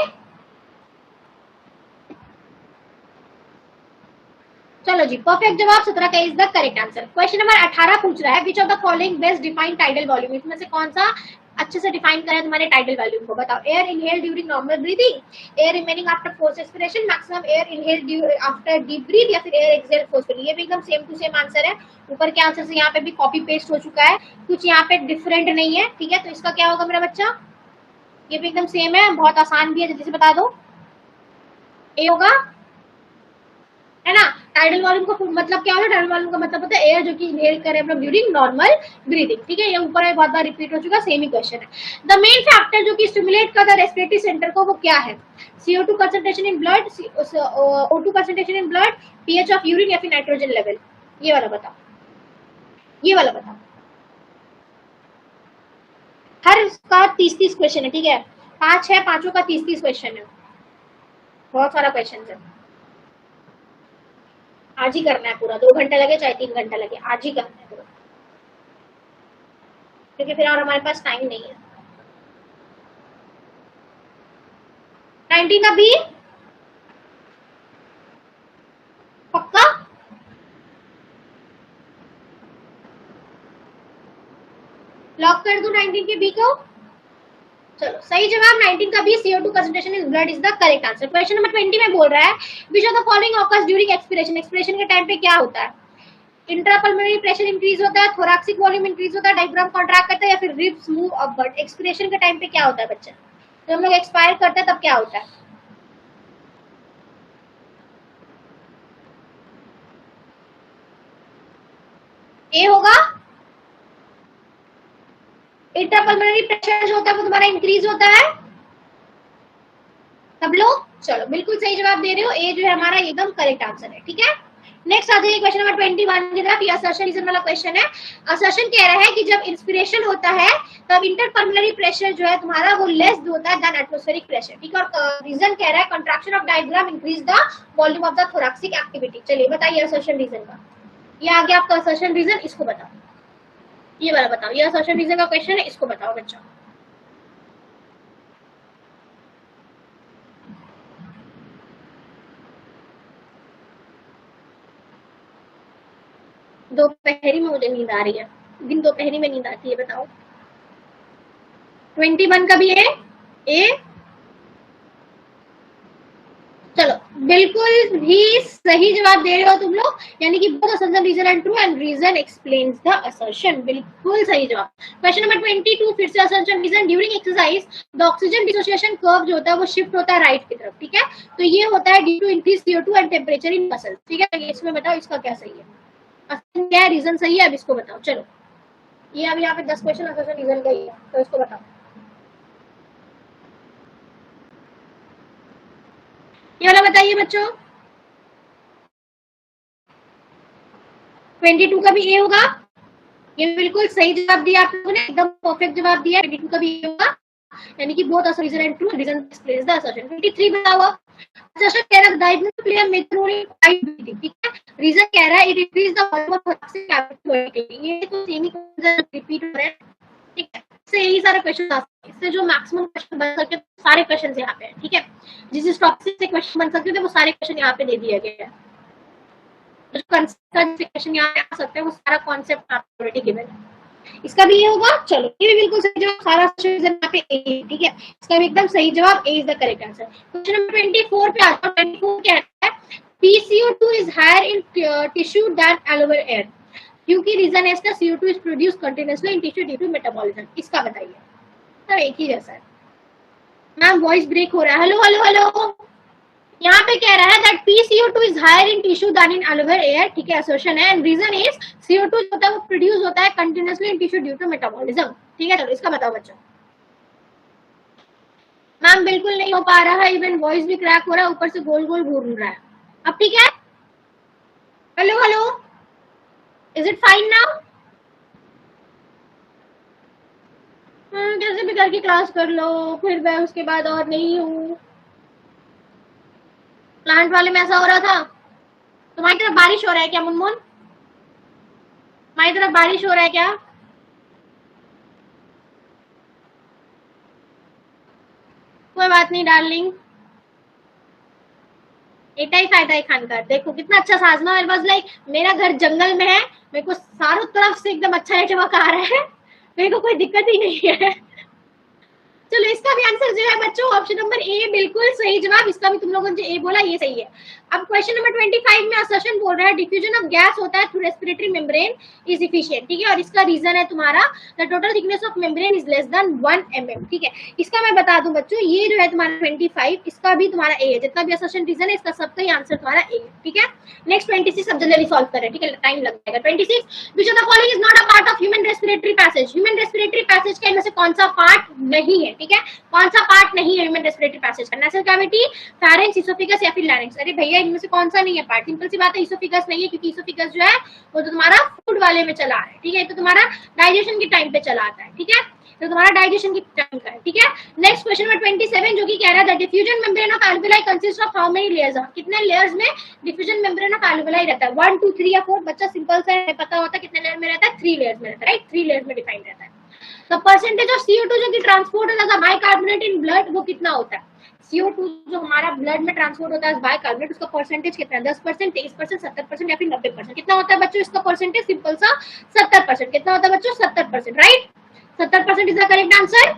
[SPEAKER 1] चलो जी परफेक्ट जवाब 17 का is the correct answer. Question number 18 पूछ रहा है which of the following best define tidal volume, इसमें से कौन सा अच्छे से डिफाइन करें तुम्हारे टाइडल वॉल्यूम को? बताओ। Air inhale during normal breathing, air remaining after force expiration, maximum air inhale after deep breath या फिर एयर एक्सहेल फोर्सफुली? ये भी एकदम सेम टू सेम आंसर है, ऊपर के आंसर से यहाँ पे भी कॉपी पेस्ट हो चुका है, कुछ यहाँ पे डिफरेंट नहीं है, ठीक है? तो इसका क्या होगा मेरा बच्चा? ये भी एकदम सेम है, बहुत आसान भी है, जल्दी से बता दो। ए होगा, है ना? टाइडल वॉल्यूम का मतलब क्या होता है? टाइडल वॉल्यूम का मतलब होता है एयर जो कि इनहेल करे हम लोग ड्यूरिंग नॉर्मल ब्रीथिंग, ठीक है? ये ऊपर बहुत बार रिपीट हो चुका, सेम ही क्वेश्चन है। द मेन फैक्टर जो कि स्टिमुलेट करता है रेस्पिरेटरी सेंटर को वो क्या है? CO2 concentration in blood, O2 concentration in blood, pH of urine या फिर नाइट्रोजन लेवल? ये वाला बताओ, ये वाला बताओ। हर का 30-30 क्वेश्चन है, ठीक है? 5 है, पांचों का 30-30 क्वेश्चन है, बहुत सारा क्वेश्चन है। आज ही करना है पूरा, 2 घंटे लगे चाहे 3 घंटा लगे, आज ही करना है पूरा, क्योंकि फिर और हमारे पास टाइम नहीं है। 19 का बी पक्का? लॉक कर दूं 19 के बी को? चलो सही जवाब 19 का B, CO2 concentration in blood is the correct answer. Question number 20 में बोल रहा है which of the following occurs during expiration, expiration के टाइम पे क्या होता है? इंट्रापल्मोनरी प्रेशर इंक्रीज होता है, थोरैक्सिक वॉल्यूम इंक्रीज होता है, डायफ्राम कॉन्ट्रैक्ट करता है या फिर रिब्स मूव अपवर्ड? एक्सपिरेशन के टाइम पे क्या होता है बच्चा? जब हम लोग एक्सपायर करते हैं तब क्या होता है? ए होगा, इंट्रापल्मोनरी प्रेशर जो होता है वो तुम्हारा इंक्रीज होता है। सब लोग चलो बिल्कुल सही जवाब दे रहे हो, ए जो है हमारा एकदम करेक्ट आंसर है। ठीक है, नेक्स्ट आ जाइए क्वेश्चन नंबर 21 की तरफ। ये असर्शन रीजन वाला क्वेश्चन है। असर्शन कह रहा है कि जब इंस्पिरेशन होता है तब इंटरपल्मोनरी प्रेशर जो है तुम्हारा वो लेस होता है देन एटमॉस्फेरिक प्रेशर। ठीक है, और रीजन कह रहा है contraction of diaphragm increase the volume of the thoracic activity. चलिए बताइए असर्शन रीजन का, ये आ गया आपका असर्शन रीजन, इसको बताओ, ये वाला बताओ, ये असर्शन रीजन का क्वेश्चन है, इसको बताओ बच्चों। दोपहरी में मुझे नींद आ रही है, दिन दोपहरी में नींद आती है, बताओ। 21 का भी है ए। चलो बिल्कुल भी सही जवाब दे रहे हो तुम लोग, यानी कि both assertion reason and true and reason explains the assertion. बिल्कुल सही जवाब। क्वेश्चन नंबर 22 फिर से assertion reason. During exercise the oxygen dissociation curve जो होता है वो शिफ्ट होता है राइट की तरफ। ठीक है, तो ये होता है due to increase CO2 and temperature in muscles. ठीक है, इसमें बताओ इसका क्या सही है, क्या है रीजन सही है, अब इसको बताओ। चलो ये अब यहाँ पे 10 क्वेश्चन असर्शन रीजन का ही है, तो इसको बताओ। ये वाला बताइए बच्चों। 22 का भी ए होगा, ये बिल्कुल सही जवाब दिया आप लोगों ने, एकदम परफेक्ट जवाब दिया। 22 का भी ए होगा, यानी कि both assertion and true reason explains the assertion. 23 बताओ। असर्शन कह रहा है diagnostic play method only 5 BT। ठीक है, रीजन कह रहा है it increase the volume of thoracic cavity. ये तो सेम ही रिपीट हो रहा है। ठीक है, इससे यही सारे क्वेश्चन आ सकते हैं, इससे जो मैक्सिमम क्वेश्चन बन सकते हैं सारे क्वेश्चन यहाँ पे हैं। ठीक है, जिस टॉपिक से क्वेश्चन बन सकते थे वो सारे क्वेश्चन यहाँ पे दे दिया गया है। जो क्वेश्चन यहाँ पे आ सकते हैं वो सारा कॉन्सेप्ट आपको ऑलरेडी गिवन है। इसका भी ये होगा। चलो ये भी बिल्कुल सही जवाब, सारा यहाँ पे ए। ठीक है, इसका भी एकदम सही जवाब, A is the correct answer. Question number 24 पे आता हूँ। 24 क्या है, PCO2 is higher in tissue than alveolar air, क्योंकि रीजन है इसका CO2 is produced continuously in tissue due to metabolism। इसका बताइए, सब एक ही जैसा है। मैम वॉइस ब्रेक हो रहा है, हेलो हेलो हेलो। यहाँ पे कह रहा है that PCO2 is higher in tissue than in alveolar air। ठीक है, assertion है, and reason is CO2 जो होता है वो प्रोड्यूस होता है continuously in tissue due to metabolism। ठीक है, चलो इसका बताओ बच्चों। मैम बिल्कुल नहीं हो पा रहा है, इवन वॉइस भी क्रैक हो रहा है, ऊपर से गोल गोल घूम रहा है। अब ठीक है, hello hello, is it fine now? कैसे भी करके क्लास कर लो, फिर मैं उसके बाद और नहीं हूँ। प्लांट वाले में ऐसा हो रहा था। तुम्हारी तरफ बारिश हो रहा है क्या मुनमुन? तुम्हारी तरफ बारिश हो रहा है क्या? कोई बात नहीं डार्लिंग, एटा ही फायदा है खान का। देखो कितना अच्छा साजना, मेरे पास लाइक मेरा घर जंगल में है, मेरे को चारों तरफ से एकदम अच्छा नेटवर्क आ रहा है, मेरे को कोई दिक्कत ही नहीं है। चलो इसका भी आंसर जो है बच्चों ऑप्शन नंबर ए बिल्कुल सही जवाब। इसका भी तुम लोगों ने जो ए बोला ये सही है। अब क्वेश्चन नंबर 25 में असर्शन बोल रहा है डिफ्यूजन ऑफ गैस होता है through respiratory membrane is efficient. ठीक है, और इसका रीजन है तुम्हारा the total thickness of membrane is less than 1 mm। ठीक है, इसका मैं बता दूं बच्चों, ये जो है तुम्हारा 25, इसका भी तुम्हारा ए है। जितना भी असर्शन रीजन है इसका सबका ही आंसर तुम्हारा ए है। ठीक है, नेक्स्ट 26 सब जल्दी सॉल्व करें, ठीक है, टाइम लग जाएगा। 26 which of the following is not a part of human respiratory passage. Human respiratory passage के इनमें से कौन सा पार्ट नहीं है? ठीक है, कौन सा पार्ट नहीं है ह्यूमन रेस्पिरेटरी पैसेज का? नेसल कैविटी, फेरेंक्स, इसोफेगस या फिर लैरिंक्स? अरे भैया इनमें से कौन सा नहीं है पार्ट? सिंपल सी बात है, इसोफेगस नहीं है, क्योंकि इसोफेगस जो है वो तो तुम्हारा फूड वाले में चला है। ठीक है, तो तुम्हारा डाइजेशन के टाइम पे चला आता है। ठीक है, तो तुम्हारा डाइजेशन की टाइम का है। ठीक है, नेक्स्ट क्वेश्चन नंबर 27 जो कि कह रहा है the diffusion membrane of alveoli consist of how many layers? कितने लेयर्स में डिफ्यूजन मेम्ब्रेन ऑफ एल्वेलाई रहता है? 1 2 3 या 4? बच्चा सिंपल सा है, पता होता है कितने लेयर में रहता है? 3 लेयर्स में रहता है, राइट? 3 लेयर्स में डिफाइन रहता है। तो परसेंटेज ऑफ CO2 जो कि ट्रांसपोर्ट होता है बाइकार्बोनेट इन ब्लड, वो कितना होता है? CO2 जो हमारा ब्लड में ट्रांसपोर्ट होता है बाइकार्बोनेट, उसका परसेंटेज कितना है? 10%, 23%, 70% या फिर 90%? कितना होता है बच्चों इसका परसेंटेज? सिंपल सा 70%। कितना होता है बच्चों? 70%, right? 70% is the correct answer.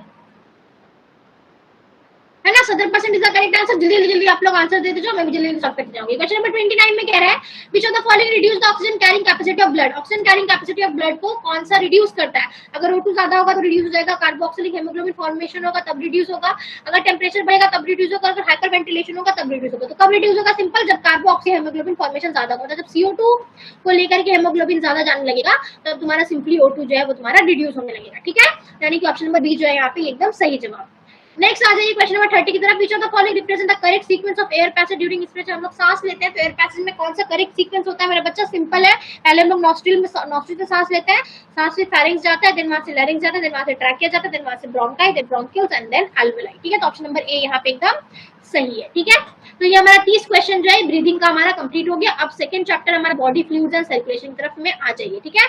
[SPEAKER 1] है ना। 70% इज द करेक्ट आंसर। जल्दी जल्दी आप लोग आंसर देते जाओ, मैं भी जल्दी जल्दी सॉल्व करते जाऊंगी। क्वेश्चन नंबर 29 में कह रहा है which of the following reduce the oxygen carrying capacity of blood. Oxygen carrying capacity of blood को कौन सा रिड्यूस करता है? अगर O2 ज्यादा होगा तो रिड्यूस हो जाएगा, कार्बोक्सिलिक हेमोग्लोबिन फॉर्मेशन होगा तब रिड्यूस होगा, अगर टेम्परेचर बढ़ेगा तब रिड्यूस होगा, अगर हाइपर वेंटिलेशन होगा तब रिड्यूस होगा। तो कब रिड्यूस होगा? सिंपल, जब कार्बोक्सी हेमोग्लोबिन फॉर्मेशन ज्यादा होगा। जब CO2 को लेकर के हेमोग्लोबिन ज्यादा जाने लगेगा तब तुम्हारा सिंपली O2 जो है वो तुम्हारा रिड्यूस होने लगेगा। ठीक है, यानी कि ऑप्शन नंबर बी जो है यहाँ पे एकदम सही जवाब। नेक्स्ट आ जाइए क्वेश्चन नंबर 30 की तरफ। Which of the following represent the correct sequence of air passage during inspiration. हम लोग सांस लेते हैं तो एयर पैसेज में कौन सा करेक्ट सीक्वेंस होता है मेरा बच्चा? सिंपल है, पहले हम लोग नॉस्ट्रिल से सांस लेते हैं, सांस से फेरिंग्स जाता है, देन वहां से लैरिंग्स जाता है, देन वहां से ट्रैकिया जाता है, देन वहां से bronchi, then bronchioles and then alveoli. ठीक है, तो ऑप्शन नंबर ए यहाँ पे एकदम सही है। ठीक है, तो ये हमारा 30 क्वेश्चन जो है ब्रीदिंग का हमारा कंप्लीट हो गया। अब सेकंड चैप्टर हमारा बॉडी फ्लूइड्स एंड सर्कुलेशन की तरफ में आ जाइए। ठीक है,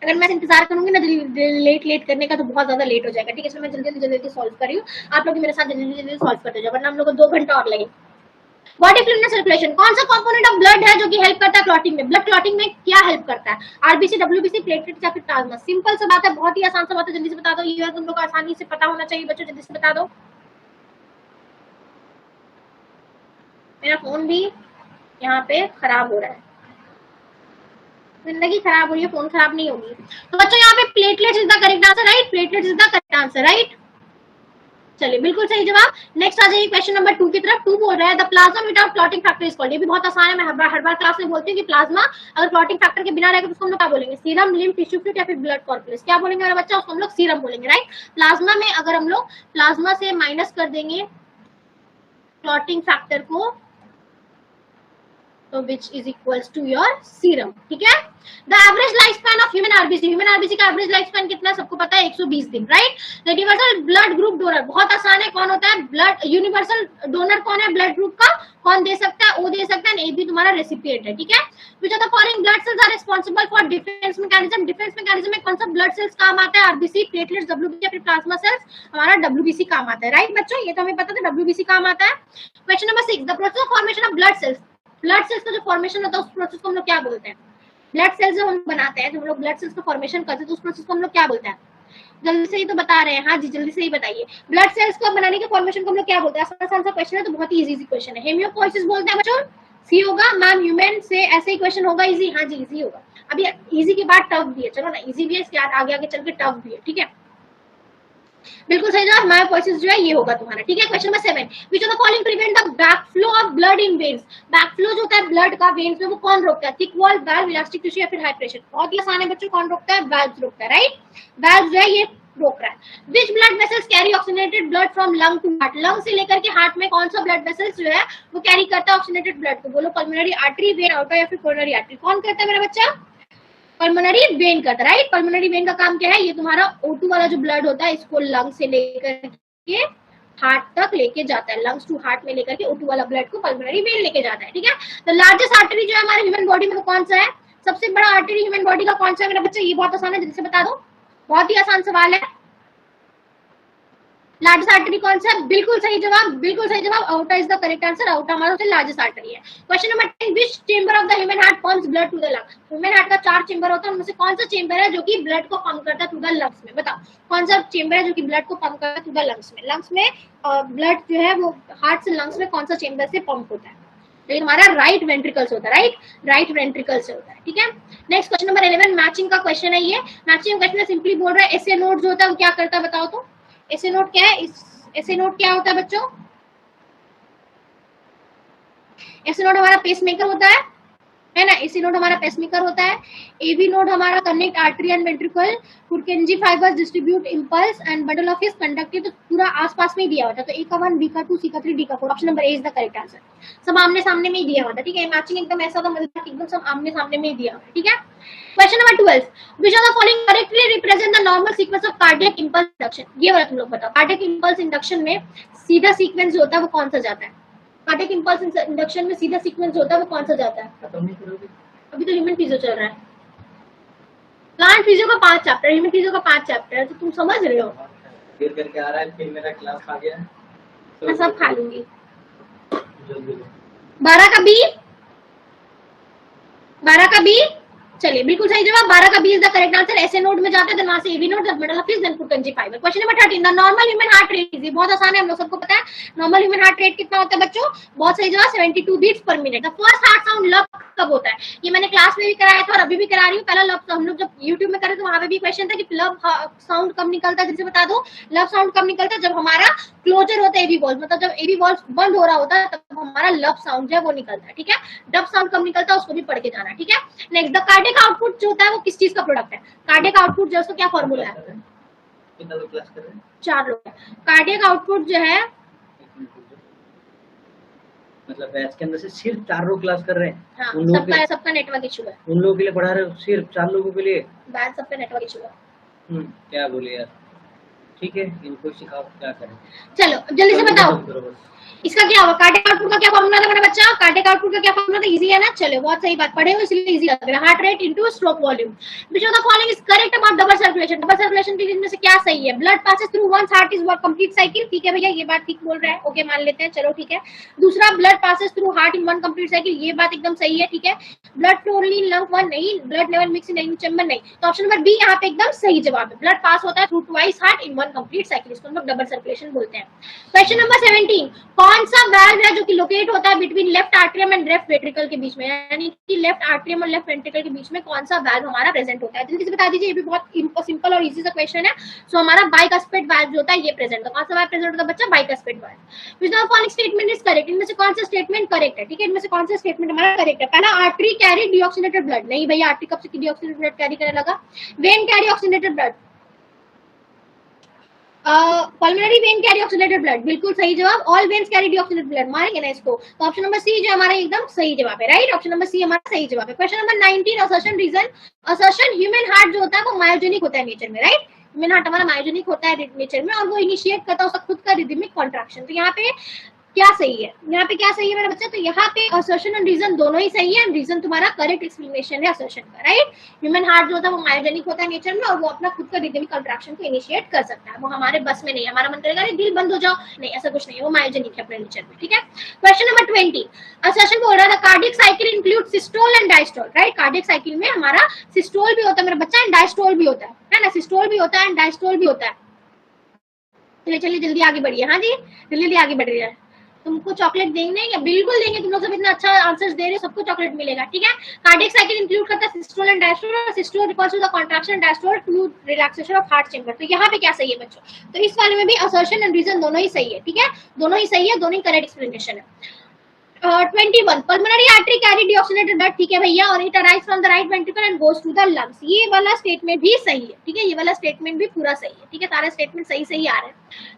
[SPEAKER 1] अगर मैं इंतजार करूंगी ना लेट करने का तो बहुत ज्यादा लेट हो जाएगा। ठीक है, इसलिए मैं जल्दी जल्दी सॉल्व कर रही हूँ, आप लोग मेरे साथ जल्दी सॉल्व करते जाओ, वरना हम लोग को 2 घंटा और लगेगा। बॉडी फ्लूइड एंड सर्कुलेशन कौन सा कंपोनेंट ऑफ ब्लड है जो कि हेल्प करता है क्लॉटिंग में? ब्लड क्लॉटिंग में क्या हेल्प करता है? आरबीसी, डब्ल्यूबीसी, प्लेटलेट या फिर प्लाज्मा? सिंपल सा बात है, बहुत ही आसान सा बात है, जल्दी से बता दो। ये तुम लोग को आसानी से पता होना चाहिए बच्चों, जल्दी से बता दो। मेरा फोन भी यहाँ पे खराब हो रहा है, जिंदगी खराब हो रही है, फोन खराब नहीं होगी। तो बच्चों यहाँ पे platelets is the correct answer, right? Platelets is the correct answer, right? चलिए, बिल्कुल सही जवाब। नेक्स्ट आ जाइए क्वेश्चन नंबर 2 की तरफ। 2 बोल रहा है the plasma without clotting factor is called. ये भी बहुत आसान है, मैं हर बार क्लास में बोलती हूँ कि प्लाज्मा अगर क्लॉटिंग फैक्टर के बिना रहेगा तो उसको हम लोग क्या बोलेंगे? सीरम, लिम्फ, टिश्यू फ्लूइड या फिर ब्लड कॉर्पुलस? क्या बोलेंगे मेरा बच्चा? उसको हम लोग सीरम बोलेंगे, राइट? प्लाज्मा में अगर हम लोग प्लाज्मा से माइनस कर देंगे क्लॉटिंग फैक्टर को तो which is equals to your serum। ठीक है, the average lifespan of human RBC का एवरेज लाइफ स्पैन कितना है? सबको पता है 120 दिन, right? Universal blood group donor बहुत आसान है, कौन होता है? ब्लड यूनिवर्सल डोनर कौन है ब्लड ग्रुप का? कौन दे सकता है? ओ दे सकता है, ए भी तुम्हारा रेसिपिएंट है। ठीक है, which of the following blood cells are responsible for defense mechanism? Defence mechanism में कौन सा ब्लड सेल्स काम आता है? आरबीसी, प्लेटलेट्स, डब्ल्यूबीसी या फिर प्लाज्मा सेल्स? हमारा डब्ल्यूबीसी काम आता है, राइट बच्चों? ये तो हमें पता था डब्ल्यूबीसी काम आता है। Question number 6 the process of formation of blood cells. Blood cells का जो फॉर्मेशन होता है उस प्रोसेस को हम लोग क्या बोलते हैं? ब्लड सेल्स जो हम बनाते हैं, जो हम लोग ब्लड सेल्स का फॉर्मेशन करते हैं तो उस प्रोसेस को हम लोग क्या बोलते हैं? जल्दी से ही तो बता रहे हैं, हाँ जी जल्दी से ही बताइए। ब्लड सेल्स को बनाने के फॉर्मेशन को हम लोग क्या बोलते हैं? आसान सा क्वेश्चन है, तो बहुत ही इजी क्वेश्चन है। हेमियोपोइसिस बोलते हैं बच्चों, सी होगा मैम। ह्यूमन से ऐसे ही क्वेश्चन होगा इजी, हाँ जी इजी होगा। अभी इजी के बाद टफ भी है, चलो ना इजी भी है, इसके आगे चल के टफ भी है। ठीक है, बिल्कुल सही जवाब हेमियोपोइसिस जो है ये होगा तुम्हारा। ठीक है, question number 7 which of the following prevent the backflow of blood in veins. Backflow जो होता है ब्लड का वेन्स में वो कौन रोकता है? Thick wall, valve, elastic tissue या फिर हाई प्रेशर? बहुत ही आसान है बच्चों, कौन रोकता है? वाल्व रोकता है, राइट? वाल्व जो है ये रोक रहा है। Which blood vessels carry oxygenated blood from lung to heart. Lung से लेकर के हार्ट में कौन सा ब्लड वेसल्स जो है वो कैरी करता है ऑक्सीजनेटेड ब्लड को? बोलो पल्मोनरी आर्टरी, वेन आर्टरी या फिर कोरोनरी आर्टरी? कौन करता है मेरा बच्चा? पल्मोनरी वेन करता है, राइट? पल्मोनरी वेन का काम क्या है? ये तुम्हारा O2 वाला जो ब्लड होता है इसको लंग से लेकर के हार्ट तक लेके जाता है, लंग्स टू हार्ट में लेकर के O2 वाला ब्लड को पल्मोनरी वेन लेके जाता है। ठीक है, तो लार्जेस्ट आर्टरी जो है हमारे ह्यूमन बॉडी में वो कौन सा है? सबसे बड़ा आर्टरी ह्यूमन बॉडी का कौन सा है मेरा बच्चा? ये बहुत आसान है, जल्दी से बता दो, बहुत ही आसान सवाल है। लार्जेस्ट आर्टरी कौन सा है? बिल्कुल सही जवाब, बिल्कुल सही जवाब, aorta is the correct answer. Aorta हमारा लार्जेस्ट आर्टरी है। Question number 10 which chamber of the human heart pumps blood to the lung. Human heart का 4 चेंबर होता है, उनमें से कौन सा चेंबर है जो कि ब्लड को पंप करता है टू द लंग्स में? बताओ कौन सा चेंबर है जो कि ब्लड को पंप करता है टू द लंग्स में? लंग्स में ब्लड जो है वो हार्ट से लंग्स में कौन सा चेंबर से पंप होता है? तो ये हमारा राइट वेंट्रिकल से होता है, राइट? राइट वेंट्रिकल से होता है। ठीक है, नेक्स्ट क्वेश्चन नंबर 11 मैचिंग का क्वेश्चन है। ये मैचिंग क्वेश्चन है, सिंपली बोल रहा है एसए नोड जो होता है वो क्या करता है बताओ तो? एसए नोड क्या है? एसए नोड क्या होता है बच्चों? एसए नोड हमारा पेसमेकर होता है ना? एसी नोड हमारा पेसमेकर होता है। एबी नोड हमारा connect artery and ventricle, Purkinje fibres distribute impulse and bundle of His conductive. तो पूरा आसपास में ही दिया होता है, तो ए का 1, बी का 2, सी का 3, डी का 4। Option number A is the correct answer. सब आमने सामने में ही दिया होता है। ठीक है, मैचिंग एकदम ऐसा था, मतलब एकदम सब आमने सामने में ही दिया हुआ है। ठीक है, question number 12 which of the following correctly represent the normal sequence of cardiac impulse induction. ये वाला तुम लोग बताओ, कार्डियक इंपल्स इंडक्शन में सीधा सीक्वेंस जो होता है वो कौन सा जाता है? कार्डियक इंपल्स इंडक्शन में सीधा सीक्वेंस जो होता है वो कौन सा जाता है? अभी तो ह्यूमन फिजियो चल रहा है, प्लांट फिजियो का 5 चैप्टर, ह्यूमन फिजियो का 5 चैप्टर है, तो तुम समझ रहे हो।
[SPEAKER 2] फिर करके आ रहा है, फिर मेरा क्लास खा गया,
[SPEAKER 1] मैं सब खा लूंगी। 12 का बी चलिए बिल्कुल सही जवाब 12 का 20 द करेक्ट आंसर। ऐसे नोड में जाते हैं वहां से AV node metal of then Purkinje fibre. Question number 13 the normal human heart rate is, बहुत आसान है, हम लोग सबको पता है नॉर्मल ह्यूमन हार्ट रेट कितना होता है बच्चों। बहुत सही जवाब 72 beats per minute. The first heart sound lub कब होता है, ये मैंने क्लास में भी कराया था और अभी भी करा रही हूँ। पहला लव हम लोग जब यूट्यूब में करे तो वहां पे भी क्वेश्चन था कि लव साउंड कब निकलता है, जैसे बता दो लव साउंड कब निकलता है, जब हमारा क्लोजर होता है एबी वॉल्व, मतलब जब एबी वॉल्व बंद हो रहा होता है तब हमारा लव साउंड जो है वो निकलता है। ठीक है, डब साउंड कब निकलता है उसको भी पढ़ के जाना। ठीक है, नेक्स्ट द कार्डियक आउटपुट जो होता है वो किस चीज का प्रोडक्ट है, कार्डियक आउटपुट जो उसका क्या फॉर्मूला है।
[SPEAKER 2] कितना लोग क्लास कर रहे हैं?
[SPEAKER 1] 4 लोग। कार्डियक आउटपुट जो है
[SPEAKER 2] मतलब बैच के अंदर से सिर्फ 4 लोग क्लास कर रहे हैं।
[SPEAKER 1] हाँ,
[SPEAKER 2] उन लोगों
[SPEAKER 1] सबका नेटवर्क इशू है,
[SPEAKER 2] उन लोगों के लिए पढ़ा रहे हो, सिर्फ 4 लोगों के लिए।
[SPEAKER 1] बैच सबका नेटवर्क इशू है।
[SPEAKER 2] क्या बोले यार, ठीक है इनको सिखाओ क्या करें।
[SPEAKER 1] चलो जल्दी से बताओ
[SPEAKER 2] करो बस।
[SPEAKER 1] इसका क्या होगा, कार्डियक आउटपुट का क्या फॉर्मूला था मेरा बच्चा, कार्डियक आउटपुट का क्या फॉर्मूला था, इजी है ना। चलो बहुत सही बात, पढ़े हो इसलिए इजी लग रहा है। Heart rate into stroke volume, which of the following is correct about double circulation. Double circulation के में से क्या सही है, blood passes through one heart is work complete cycle. ठीक है भैया ये बात ठीक बोल रहा है, ओके मान लेते हैं, चलो ठीक है। दूसरा blood passes through heart in one complete cycle, ये बात एकदम सही है। ठीक है, blood flow only in lung one नहीं, blood level mix in any chamber नहीं, तो ऑप्शन नंबर बी यहाँ पे एकदम सही जवाब है। ब्लड पास होता है through twice heart in one complete cycle, इसको हम लोग डबल सर्कुलेशन बोलते हैं। क्वेश्चन नंबर 17 कौन सा वाल्व है जो कि लोकेट होता है between left atrium and left ventricle के बीच में, यानी कि लेफ्ट आर्ट्रियम और लेफ्ट वेंट्रिकल के बीच में कौन सा वाल्व हमारा प्रेजेंट होता है। जल्दी से बता दीजिए, ये भी बहुत सिंपल और इजी सा क्वेश्चन है। सो हमारा बाइकस्पेड वाल्व जो होता है ये प्रेजेंट होता है। कौन सा वाल्व प्रेजेंट होता है बच्चा, bicuspid valve. Which of the following statement is correct, इनमें से कौन सा स्टेटमेंट करेक्ट है। ठीक है, इनमें से कौन सा स्टेटमेंट हमारा करेक्ट है। पहला आर्टरी कैरी डीऑक्सीनेटेड ब्लड, नहीं भैया आर्टरी कब से डीऑक्सीनेटेड ब्लड कैरी करने लगा। When carry oxygenated blood, pulmonary vein carry oxygenated blood, बिल्कुल सही जवाब। All veins carry deoxygenated blood, मारेंगे ना इसको, तो ऑप्शन नंबर सी जो हमारा एकदम सही जवाब है, राइट। ऑप्शन नंबर सी हमारा सही जवाब है। Question number 19 assertion reason, assertion human heart जो होता है वो मायोजेनिक होता है नेचर में, राइट। ह्यूमन हार्ट हमारा मायोजेनिक होता है नेचर में और वो इनिशिएट करता है उसका खुद का रिदमिक कॉन्ट्रैक्शन। तो यहाँ पे क्या सही है, यहाँ पे क्या सही है मेरा बच्चा, तो यहाँ पे असर्शन एंड रीजन दोनों ही सही है। रीजन तुम्हारा करेक्ट एक्सप्लेनेशन है असर्शन का, राइट। ह्यूमन हार्ट जो होता है वो मायोजेनिक होता है नेचर में और वो अपना खुद का रिदमिक कॉन्ट्रैक्शन को इनिशिएट कर सकता है, वो हमारे बस में नहीं। हमारा मन करेगा अरे दिल बंद हो जाओ, नहीं ऐसा कुछ नहीं है, वो मायोजेनिक है अपने नेचर में। ठीक है, क्वेश्चन नंबर 20 असर्शन बोल रहा था cardiac cycle include systole and diastole, right. Cardiac cycle में हमारा सिस्टोल भी होता है मेरा बच्चा एंड डायस्टोल भी होता है ना, सिस्टोल भी होता है एंड डायस्टोल भी होता है। चलिए चलिए जल्दी आगे बढ़िए, हाँ जी जल्दी आगे बढ़ रही है। तुमको चॉकलेट देंगे या बिल्कुल देंगे, तुम लोग सब इतना अच्छा आंसर्स दे रहे हो, सबको चॉकलेट मिलेगा। ठीक है, कार्डियक साइकिल इंक्लूड करता है सिस्टोल एंड डायस्टोल और systole refers to the contraction, diastole to relaxation of heart chamber. तो यहाँ पे क्या सही है बच्चों, तो इस वाले में भी असर्शन एंड रीजन दोनों ही सही है। ठीक है, दोनों ही सही है, दोनों ही करेक्ट एक्सप्लेनेशन है। 21 pulmonary artery carry deoxygenated blood, ठीक है भैया, और it arrives from the right ventricle and goes to the lungs, ये वाला स्टेटमेंट भी सही है। ठीक है, ये वाला स्टेटमेंट भी पूरा सही है। ठीक है, सारे स्टेटमेंट सही सही आ रहे हैं।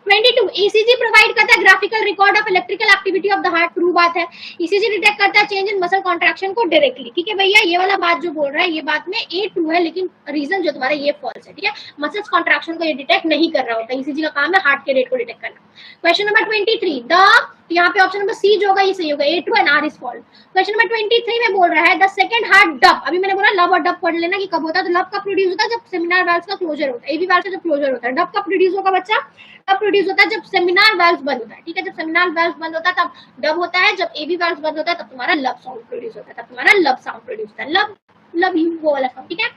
[SPEAKER 1] 22 ECG प्रोवाइड करता है graphical record of electrical activity of the heart, true बात है। ECG डिटेक्ट करता है चेंज इन मसल कॉन्ट्रैक्शन को डायरेक्टली। ठीक है भैया, ये वाला बात जो बोल रहा है ये बात में ए ट्रू है, लेकिन रीजन जो तुम्हारा ये फॉल्स है। ठीक है, मसल्स कॉन्ट्रैक्शन को ये डिटेक्ट नहीं कर रहा होता, ECG का काम है हार्ट के रेट को डिटेक्ट करना। क्वेश्चन नंबर 23 द, यहाँ पे ऑप्शन नंबर सी जो होगा ये सही होगा, A true and R is false. Question number 23 में बोल रहा है द सेकंड हार्ट डब, अभी मैंने बोला लब और डब पढ़ लेना कि कब होता है, तो लब का प्रोड्यूस होता है जब सेमिनार वाल्व का क्लोजर होता है, एबी वाल्व का जब क्लोजर होता है। डब का प्रोड्यूस होगा बच्चा, तब प्रोड्यूस होता है जब सेमिनार वाल्व बंद होता है। ठीक है, जब सेमिनार वाल्व बंद होता है तब डब होता है, जब एबी वाल्व बंद होता है तब तुम्हारा लब साउंड प्रोड्यूस होता है, तब तुम्हारा लब साउंड प्रोड्यूस होता है, लब लब वो वाला साउंड। ठीक है,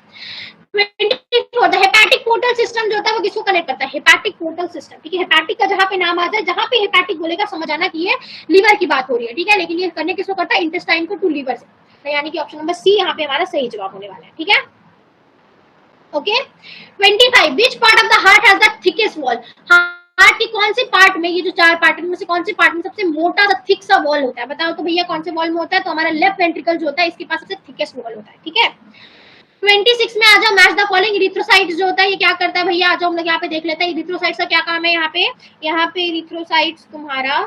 [SPEAKER 1] 24 हेपेटिक पोर्टल सिस्टम जो होता है वो किसको कनेक्ट करता है, हेपेटिक पोर्टल सिस्टम। ठीक है, हेपेटिक का जहां पे नाम आ जाए, जहां पे हेपेटिक बोलेगा समझ आना कि ये लीवर की बात हो रही है। ठीक है, लेकिन ये करने किसको करता है, इंटेस्टाइन को टू लीवर से, तो यानी कि ऑप्शन नंबर सी यहाँ पे हमारा सही जवाब होने वाला है। ठीक है, okay. 25 which part of the heart has the thickest wall, heart की कौन से पार्ट में, ये जो 4 पार्ट में से कौन से पार्ट में सबसे मोटा सा थिक सा वॉल होता है, बताओ तो भैया कौन से वॉल में होता है, तो हमारा लेफ्ट वेंट्रिकल जो होता है इसके पास सबसे थिकेस्ट वॉल होता है। ठीक है, 26 में आ जाओ, मैच द फॉलोइंग। इरिथ्रोसाइट्स जो होता है ये क्या करता है भैया, आ जाओ हम लोग यहाँ पे देख लेते हैं इरिथ्रोसाइट्स का क्या काम है। यहाँ पे इरिथ्रोसाइट्स तुम्हारा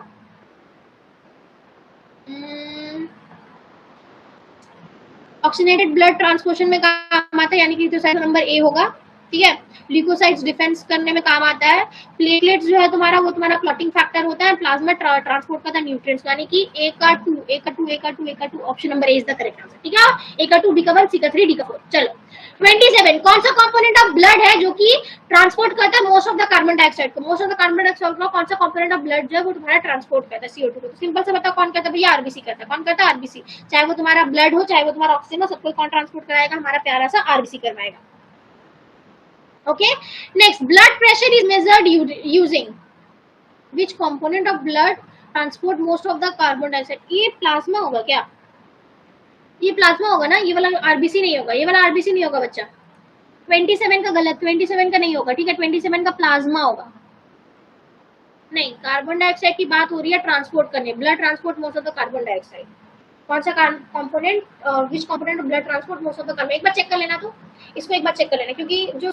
[SPEAKER 1] ऑक्सीजनेटेड ब्लड ट्रांसपोर्शन में काम आता है, यानी कि इरिथ्रोसाइट नंबर ए होगा। ठीक है, ल्यूकोसाइट्स डिफेंस करने में काम आता है। प्लेटलेट्स जो है तुम्हारा वो तुम्हारा क्लॉटिंग फैक्टर होता है। प्लाज्मा ट्रांसपोर्ट करता है न्यूट्रिएंट्स, यानी कि ए का 2 option number A is the correct answer. ठीक है, ए का 2 बी का 1 सी का 3 डी का 4। चलो 27 कौन सा कंपोनेंट ऑफ ब्लड है जो कि ट्रांसपोर्ट करता है most of the carbon dioxide को? Most of the carbon dioxide को कौन सा कंपोनेंट ऑफ ब्लड जो है वो तुम्हारा ट्रांसपोर्ट करता है CO2 को? तो सिंपल से बताओ कौन करता है भैया? आरबीसी करता है। कौन करता है? आरबीसी। चाहे वो तुम्हारा ब्लड हो चाहे वो तुम्हारा ऑक्सीजन हो, सबको कौन ट्रांसपोर्ट कराएगा? हमारा प्यारा सा आरबीसी करवाएगा। Okay, next blood pressure is measured using which component of blood transport most of the carbon dioxide? ये प्लाज्मा होगा क्या? ये प्लाज्मा होगा ना, ये वाला आरबीसी नहीं होगा, ये वाला आरबीसी नहीं होगा बच्चा। 27 का गलत, 27 का नहीं होगा। ठीक है, 27 का प्लाज्मा होगा। नहीं, कार्बन डाइऑक्साइड की बात हो रही है ट्रांसपोर्ट करने, blood transport most of the carbon dioxide. कौन सा component, which component of blood transport most of the carbon? एक बार चेक कर लेना, तो इसको एक बार चेक कर लेना, क्योंकि जो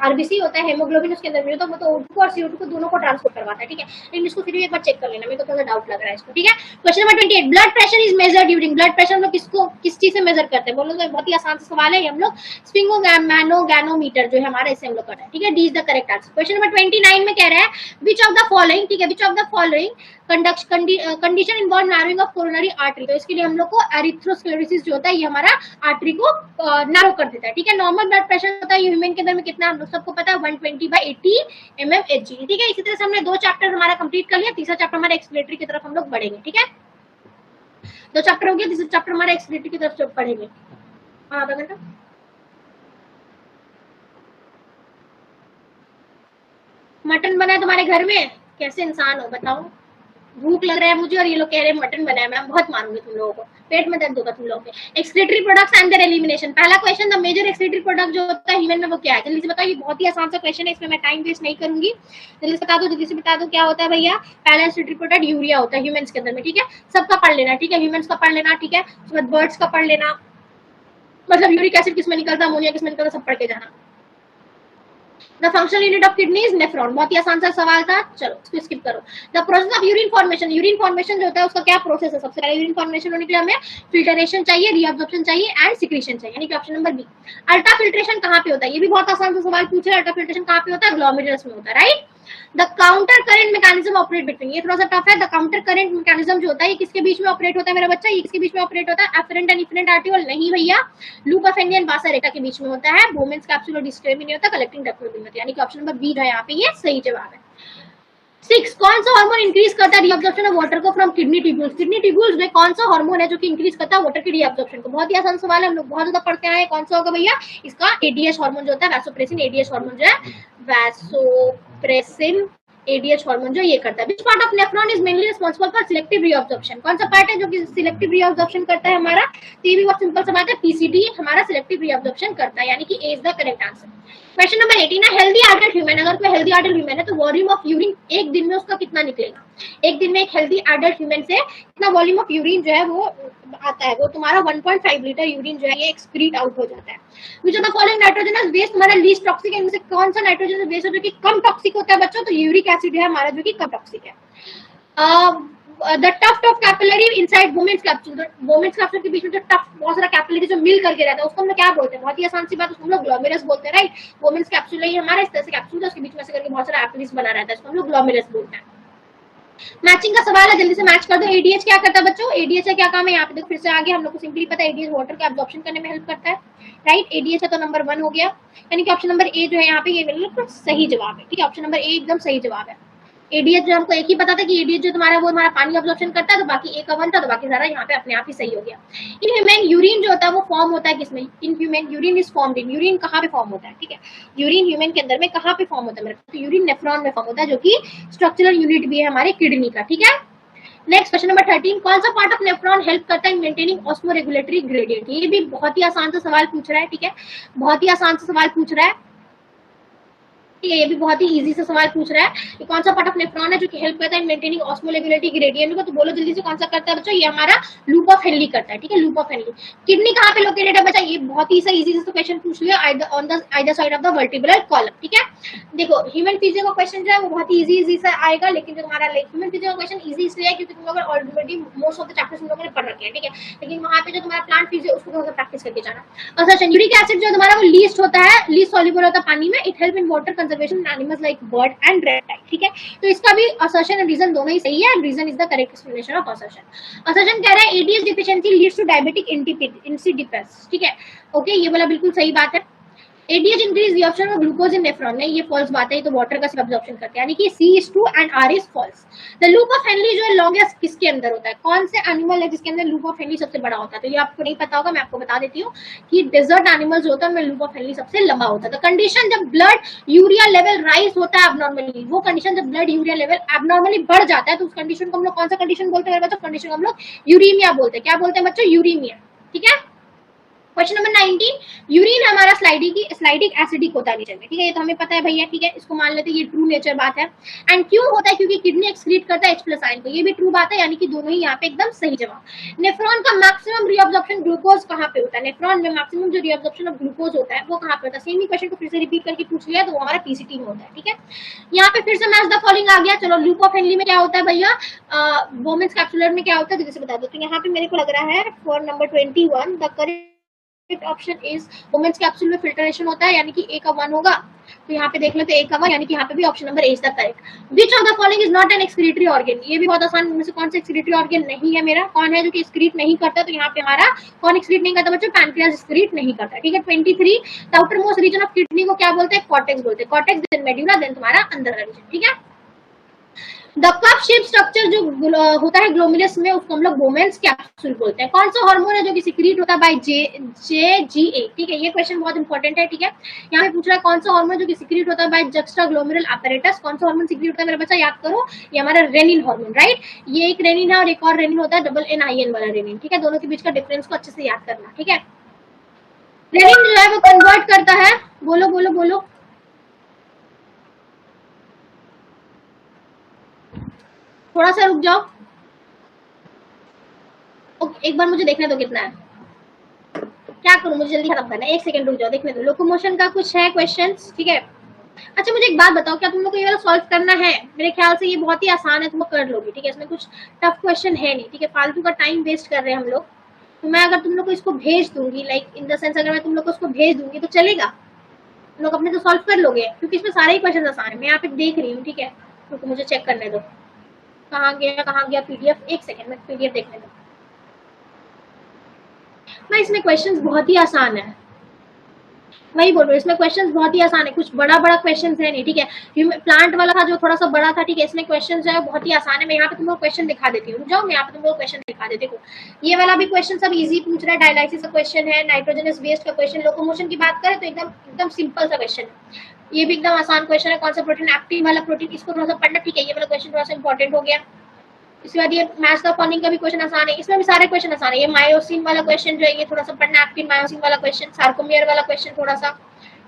[SPEAKER 1] आरबीसी होता है हेमोग्लोबिन उसके अंदर में होता है, वो तो O2 और CO2 को दोनों को ट्रांसपोर्ट करवाता है। ठीक है, लेकिन इसको फिर भी एक बार चेक कर लेना, मेरे को थोड़ा डाउट लग रहा है इसको। ठीक है, question number 28 blood pressure is measured during, blood pressure हम लोग किसको किस चीज से मेजर करते हैं? बोलो तो बहुत ही आसान सा सवाल है, हम लोग स्फिंगोगैनोमीटर जो है हमारा, इससे हम लोग करते हैं। ठीक है, D is the correct answer. Question number 29 में कह रहा है विच ऑफ द फॉलोइंग, ठीक है, which of the following condition involve narrowing of coronary artery? तो इसके लिए हम लोग को एरिथ्रोस्क्लेरोसिस जो होता है ये हमारा आर्टरी को नारो कर देता है। ठीक है, नॉर्मल ब्लड प्रेशर होता है ह्यूमन के अंदर में कितना, हम लोग सबको पता है 120/80 mmHg। ठीक है, इसी तरह से हमने 2 चैप्टर हमारा कंप्लीट कर लिया, तीसरा चैप्टर हमारा एक्सप्लेटरी की तरफ हम लोग बढ़ेंगे। ठीक है, 2 चैप्टर हो गया, तीसरा चैप्टर हमारा एक्सप्लेटरी की तरफ बढ़ेंगे। आधा घंटा मटन बना है तुम्हारे घर में? कैसे इंसान हो बताओ, भूख लग रहा है मुझे और ये लोग कह रहे हैं मटन बनाया। मैं बहुत मारूंगी तुम लोगों को, पेट में दर्द होगा तुम लोगों के। Excretory products and their elimination. पहला question, the major excretory product जो होता है ह्यूमन में वो क्या है? जल्दी से बताओ, ये बहुत ही आसान सा क्वेश्चन है, इसमें मैं टाइम वेस्ट नहीं करूंगी। जल्दी से बता दो, जल्दी से बता दो क्या होता है भैया? पहला एक्सक्रीटरी प्रोडक्ट यूरिया होता है ह्यूमंस के अंदर में। ठीक है, सबका पढ़ लेना। ठीक है, ह्यूमंस का पढ़ लेना। ठीक है, उसके बाद बर्ड्स का पढ़ लेना, मतलब यूरिक एसिड किसमें निकलता है, अमोनिया किसमें निकलता है, सब पढ़ के जाना। The functional unit of kidney is nephron। बहुत ही आसान सा सवाल था, चलो इसको स्किप करो। The process of urine formation, urine formation जो होता है उसका क्या प्रोसेस है? सबसे पहले यूरिन फॉर्मेशन होने के लिए हमें फिल्टरेशन चाहिए, रीअब्जॉर्प्शन चाहिए एंड सिक्रीशन चाहिए, यानी कि option number B. Ultra filtration कहाँ पे होता है? ये भी बहुत आसान सा सवाल पूछ रहा है। अल्ट्रा फिल्ट्रेशन कहाँ पे होता है? ग्लोमेरुलस में होता है, right. The counter current mechanism operate between, ये थोड़ा सा टफ है। द काउंटर करंट मैकेनिज्म जो होता है ये किसके बीच में ऑपरेट होता है मेरा बच्चा? ये किसके बीच में ऑपरेट होता है? एफरेंट एंड इफरेंट आर्टिकल नहीं भैया, लूप ऑफ एंड वासा रेखा के बीच में होता है। बोमेंस कैप्सूल और डिस्ट्रेमी नहीं होता, कलेक्टिंग डक्ट में होता है, यानी कि ऑप्शन नंबर बी जो है यहाँ पे ये सही जवाब है। 6 कौन सा हार्मोन इंक्रीज करता है रीअब्जॉर्प्शन ऑफ वाटर को from kidney tubules? Kidney tubules में कौन सा हार्मोन है जो कि इंक्रीज करता है वाटर की रीअब्जॉर्प्शन को? बहुत ही आसान सवाल है, हम लोग बहुत ज्यादा पढ़ते आए हैं। कौन सा होगा भैया? इसका एडीएच हार्मोन जो होता है, वैसोप्रेसिन एडीएच हार्मोन जो है, वैसोप्रेसिन एडीएच हार्मोन जो ये करता है। Which part of nephron is mainly responsible for selective reabsorption? कौन सा पार्ट है जो कि सिलेक्टिव रीअब्जॉर्प्शन करता है हमारा? तो ये भी बहुत सिंपल सा बात है, पीसीडी हमारा सिलेक्टिव रीअब्जॉर्प्शन करता है, यानी कि A is the correct answer. Question number 18 है हेल्दी एडल्ट ह्यूमन, अगर कोई हेल्दी एडल्ट ह्यूमन है तो वॉल्यूम ऑफ यूरिन एक दिन में उसका कितना निकलेगा? एक दिन में एक हेल्दी एडल्ट ह्यूमन से कितना वॉल्यूम ऑफ यूरिन जो है वो आता है? वो तुम्हारा 1.5 लीटर यूरिन जो है ये एक्सक्रीट आउट हो जाता है। Which of the following nitrogenous waste तुम्हारा लीस्ट टॉक्सिक है? इनमें से कौन सा नाइट्रोजनस वेस्ट है जो कि कम टॉक्सिक होता है बच्चों? तो यूरिक एसिड है हमारा जो कि कम टॉक्सिक है। The tuft of capillary inside Bowman's capsule, Bowman's capsule के बीच में जो टफ्ट बहुत सारा कैपिलरी जो मिल करके रहता है उसको हम लोग क्या बोलते हैं? बहुत ही आसान सी बात, उसको हम लोग ग्लोमेरुलस बोलते हैं, राइट। वुमेन्स कैप्सूल है हमारा, इस तरह से कैप्सूल है, उसके बीच में से करके बहुत सारा एपिलिस बना रहता है, इसको हम लोग ग्लोमेरुलस बोलते हैं। मैचिंग का सवाल है, जल्दी से मैच कर दो। एडीएच क्या करता है बच्चों? एडीएच का क्या काम है? यहाँ पे देखो फिर से आगे हम लोग को सिंपली पता है एडीएच वाटर का एब्जॉर्प्शन करने में हेल्प करता है, राइट। एडीएच है तो नंबर 1 हो गया, यानी कि ऑप्शन नंबर ए जो है यहाँ पे ये बिल्कुल सही जवाब है। ठीक है, ऑप्शन नंबर ए एकदम सही जवाब है। एडीएच जो हमको एक ही पता था कि एडीएच जो तुम्हारा वो हमारा पानी अब्जॉर्प्शन करता है, तो बाकी ए का 1 था, तो बाकी सारा यहाँ पे अपने आप ही सही हो गया। इन ह्यूमन यूरिन जो होता है वो फॉर्म होता है किसमें? In human urine is formed in, urine कहाँ पे फॉर्म होता है? ठीक है, यूरिन ह्यूमन के अंदर में कहाँ पे फॉर्म होता है मेरे? तो यूरिन नेफ्रॉन में फॉर्म होता है, जो कि स्ट्रक्चरल यूनिट भी है हमारे किडनी का। ठीक है, नेक्स्ट क्वेश्चन नंबर 13 कौन सा पार्ट ऑफ नेफ्रॉन हेल्प करता है इन मेंटेनिंग ऑस्मोरेगुलेटरी ग्रेडियंट? ये भी बहुत ही आसान सा सवाल पूछ रहा है। ठीक है, बहुत ही आसान सा सवाल पूछ रहा है। ठीक है, ये भी बहुत ही इजी से सवाल पूछ रहा है कि कौन सा पार्ट ऑफ नेफ्रॉन है जो कि हेल्प करता है मेंटेनिंग ऑस्मोलेबिलिटी ग्रेडियंट को, तो बोलो जल्दी से कौन सा करता है बच्चों, ये हमारा लूप ऑफ हेनली करता है। ठीक है, लूप ऑफ हेनली। किडनी कहाँ पे लोकेटेड है बच्चा, ये बहुत ही इजी से क्वेश्चन पूछ लिया, on the either side of the vertebral column. ठीक है, देखो ह्यूमन फिजियो का क्वेश्चन जो है वो बहुत ही इजी से आएगा, लेकिन जो हमारा ह्यूमन फिजियो का क्वेश्चन इजी इसलिए है क्योंकि तुम लोग already most of the chapters तुम लोगों ने पढ़ रखे हैं। ठीक है, लेकिन वहां पे जो तुम्हारा प्लांट फिजियो उसको थोड़ा सा प्रैक्टिस करके जाना। और सर यूरिक एसिड जो तुम्हारा वो लीस्ट होता है, लीस्ट सॉल्युबल होता है पानी में, it help in water conservation in animals like bird and reptile. ठीक है, तो इसका भी असर्शन एंड रीजन दोनों ही सही है, and reason is the correct explanation of assertion. Assertion कह रहा है ADS deficiency leads to diabetic insipidus. ठीक है, ओके, ये वाला बिल्कुल सही बात है। ADH increase reaction of glucose in nephron है, ये फॉल्स बात है, ये तो वाटर का सिर्फ अब्जॉर्प्शन करते हैं, यानी कि C is 2 and R is false। The loop of Henley जो है लॉन्गेस्ट किसके अंदर होता है, कौन से एनिमल है जिसके अंदर लूप ऑफ हेनली सबसे बड़ा होता है, तो ये आपको नहीं पता होगा, मैं आपको बता देती हूँ कि डेजर्ट एनिमल्स होता है उनमें लूप ऑफ हेनली सबसे लंबा होता है। तो कंडीशन जब ब्लड यूरिया लेवल राइज होता है एबनॉर्मली, वो कंडीशन जब ब्लड यूरिया लेवल एबनॉर्मली बढ़ जाता है तो उस कंडीशन को हम लोग कौन सा कंडीशन बोलते हैं बच्चों, कंडीशन को हम लोग यूरीमिया बोलते हैं। क्या बोलते हैं बच्चों, यूरीमिया। ठीक है, क्वेश्चन नंबर 19, यूरिन हमारा स्लाइडिक एसिडिक होता है नेचर में। ठीक है, ये तो हमें पता है भैया। ठीक है, इसको मान लेते हैं ये ट्रू नेचर बात है। एंड क्यों होता है, क्योंकि किडनी एक्सक्रीट करता है H+ आयन को, ये भी ट्रू बात है, यानी कि दोनों ही यहाँ पे एकदम सही जवाब। नेफ्रॉन का मैक्सिमम रीअब्जॉर्प्शन ग्लूकोज कहाँ पे होता है, नेफ्रॉन में मैक्सिमम जो रीअब्जॉर्प्शन ऑफ ग्लूकोज होता है वो कहाँ पे होता है, सेम ही क्वेश्चन को फिर से रिपीट करके पूछ लिया, तो वो हमारा पीसीटी में होता है। ठीक है, यहाँ पे फिर से मैच द फॉलोइंग आ गया। चलो, लूप ऑफ हेनली में क्या होता है भैया, वोमेन्स कैप्सुलर में क्या होता है, जैसे बता दो। तो यहाँ पे मेरे को लग रहा है for number 21 the correct option is Bowman's capsule में फिल्ट्रेशन होता है, यानी कि A का 1 होगा, तो यहाँ पे देख लेते हैं A का 1, यानी कि यहाँ पे भी option number A is the correct. Which of the following is not an excretory organ, ये भी बहुत आसान, में से कौन सा एक्सक्रीटरी ऑर्गन नहीं है मेरा, कौन है जो कि एक्सक्रीट नहीं करता, तो यहाँ पे हमारा कौन एक्सक्रीट नहीं करता बच्चों, पैनक्रियाज एक्सक्रीट नहीं करता। ठीक है, 23 the outermost region of kidney को क्या बोलते हैं, कॉर्टेक्स बोलते हैं, कॉर्टेक्स देन मेडुला देन तुम्हारा अंदर का रीजन। ठीक है, द कप शेप स्ट्रक्चर जो होता है ग्लोमेरुलस में उसको हम लोग वुमेन्स कैप्सूल बोलते हैं। कौन सा हार्मोन है जो कि सिक्रीट होता है बाय JGA। ठीक है, ये क्वेश्चन बहुत इंपॉर्टेंट है। ठीक है, यहाँ पे पूछ रहा है कौन सा हार्मोन जो कि सिक्रीट होता है बाय जक्स्ट्रा ग्लोमेरुलर apparatus, कौन सा हार्मोन सिक्रीट होता है मेरा बच्चा, याद करो, ये हमारा रेनिन हार्मोन, राइट। ये एक रेनिन है और एक और रेनिन होता है NIN वाला रेनिन। ठीक है, दोनों के बीच का डिफरेंस को अच्छे से याद करना। ठीक है, रेनिन जो है वो कन्वर्ट करता है, बोलो बोलो बोलो, थोड़ा सा रुक जाओ, ओके, एक बार मुझे देखने दो कितना है, क्या करूं, मुझे जल्दी खत्म करना है, 1 सेकंड रुक जाओ, देखने दो। लोकोमोशन का कुछ है क्वेश्चंस। ठीक है, अच्छा मुझे एक बात बताओ, क्या तुम लोग को ये वाला सॉल्व करना है, मेरे ख्याल से ये बहुत ही आसान है, तुम लोग कर लोगे। ठीक है, इसमें कुछ टफ क्वेश्चन है नहीं। ठीक है, फालतू का टाइम वेस्ट कर रहे हैं हम लोग, तो मैं अगर तुम लोग को इसको भेज दूंगी, लाइक इन द सेंस अगर मैं तुम लोग को इसको भेज दूंगी तो चलेगा, तुम लोग अपने तो सॉल्व कर लोगे, क्योंकि इसमें सारे ही क्वेश्चन आसान है। मैं यहाँ पे देख रही हूँ। ठीक है, तो मुझे चेक करने दो, कहाँ गया PDF, 1 सेकंड में PDF देखने दो ना। इसमें क्वेश्चंस बहुत ही आसान है, वही बोल रही हूँ, इसमें क्वेश्चंस बहुत ही आसान है, कुछ बड़ा क्वेश्चंस है नहीं। ठीक है, प्लांट वाला था जो थोड़ा सा बड़ा था। ठीक है, इसमें क्वेश्चन जो है बहुत ही आसान है। मैं यहाँ पे तुमको क्वेश्चन दिखा देती हूँ, जाओ मैं यहाँ पे तुमको क्वेश्चन दिखा देती हूँ। ये वाला भी क्वेश्चन सब इजी पूछ रहा है, डायलाइसिस का क्वेश्चन है, नाइट्रोजनस वेस्ट का क्वेश्चन, लोकोमोशन की बात करें तो एकदम सिंपल सा क्वेश्चन है, ये भी एकदम आसान क्वेश्चन है। कौन सा प्रोटीन, एक्टिन वाला प्रोटीन, इसको थोड़ा सा पढ़ना। ठीक है, ये वाला क्वेश्चन थोड़ा सा इंपॉर्टेंट हो गया। इसके बाद ये मैच द फॉलोइंग का भी क्वेश्चन आसान है, इसमें भी सारे क्वेश्चन आसान है। ये मायोसिन वाला क्वेश्चन जो है ये थोड़ा सा पढ़ना, एक्टिन मायोसिन वाला क्वेश्चन, सार्कोमियर वाला क्वेश्चन थोड़ा सा।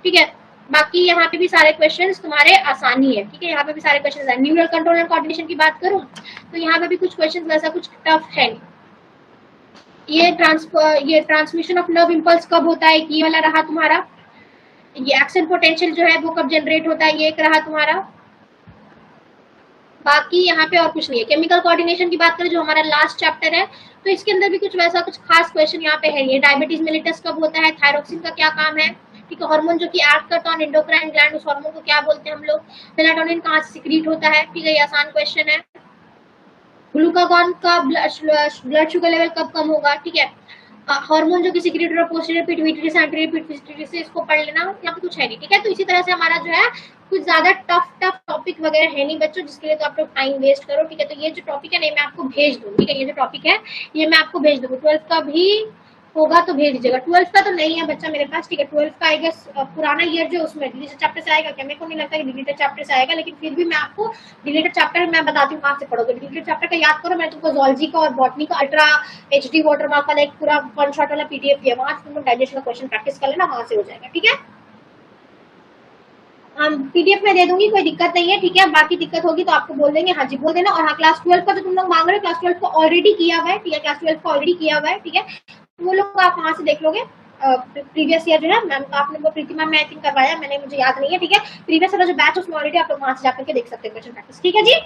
[SPEAKER 1] ठीक है, बाकी यहाँ पे भी सारे क्वेश्चंस तुम्हारे आसानी है। ठीक है, यहाँ पे भी सारे क्वेश्चन है। न्यूरल कंट्रोल एंड कोऑर्डिनेशन की बात करूँ तो यहाँ पे भी कुछ क्वेश्चन वैसा कुछ टफ है नहीं। ये ट्रांसमिशन ऑफ नर्व इम्पल्स कब होता है, ये वाला रहा तुम्हारा। ये एक्शन पोटेंशियल जो है वो कब जनरेट होता है, ये एक रहा तुम्हारा। बाकी यहाँ पे और कुछ नहीं है। केमिकल कोऑर्डिनेशन की बात करें जो हमारा लास्ट चैप्टर है, तो इसके अंदर भी कुछ वैसा कुछ खास क्वेश्चन यहाँ पे है। ये डायबिटीज मेलिटस कब होता है, थायरोक्सिन का क्या काम है, ठीक है, हार्मोन जो कि एक्ट करता है एंडोक्राइन ग्लैंड, उस हार्मोन को क्या बोलते हैं हम लोग, मेलाटोनिन कहाँ से सिक्रीट होता है। ठीक है, ये आसान क्वेश्चन है। ग्लूकागॉन का ब्लड शुगर लेवल कब कम होगा। ठीक है, हार्मोन जो कि सिक्रीट हो रहा है पोस्टीरियर पिट्यूटरी से एंटीरियर पिट्यूटरी से, इसको पढ़ लेना, यहाँ पे कुछ है नहीं। ठीक है, तो इसी तरह से हमारा जो है कुछ ज्यादा टफ टॉपिक वगैरह है नहीं बच्चों, जिसके लिए तो आप लोग टाइम वेस्ट करो। ठीक है, तो ये जो टॉपिक है मैं आपको भेज दूंगी। ठीक है, ये जो टॉपिक है ये मैं आपको भेज दूंगी। 12th का भी होगा तो भेज दीजिएगा। 12th का तो नहीं है बच्चा मेरे पास। ठीक है, 12th का आई गेस पुराना ईयर जो उसमें डिलीटेड चैप्टर से आएगा क्या, मेरे को नहीं लगता कि डिलीटेड चैप्टर से आएगा, लेकिन फिर भी मैं आपको डिलीटेड चैप्टर मैं बताती हूँ कहाँ से पढ़ोगे। डिलीटेड चैप्टर का याद करो, मैं तुमको zoology का और बॉटनी का अल्ट्रा HD वाटरमार्क का एक पूरा वन शॉट वाला PDF दिया, वहां से तुम डाइजेशन का क्वेश्चन प्रैक्टिस कर लेना, वहां से हो जाएगा। ठीक है, पीडीएफ में दे दूंगी, कोई दिक्कत नहीं है, ठीक है। बाकी दिक्कत होगी तो आपको बोल देंगे, हाँ जी बोल देना। और हाँ, क्लास 12 का जो तुम लोग मांग रहे हो, क्लास 12 को ऑलरेडी किया हुआ है, ठीक है, क्लास 12 को ऑलरेडी किया हुआ है, ठीक है। वो लोग आप वहां से देख लोगे। प्रीवियस ईयर जो है मैम का आपने वो प्रीति मैम ने आई थिंक करवाया, मैंने मुझे याद नहीं है, ठीक है। प्रीवियस वाला जो बैच उसमें ऑलरेडी आप लोग वहां से जाकर के देख सकते हैं क्वेश्चन प्रैक्टिस, ठीक है जी।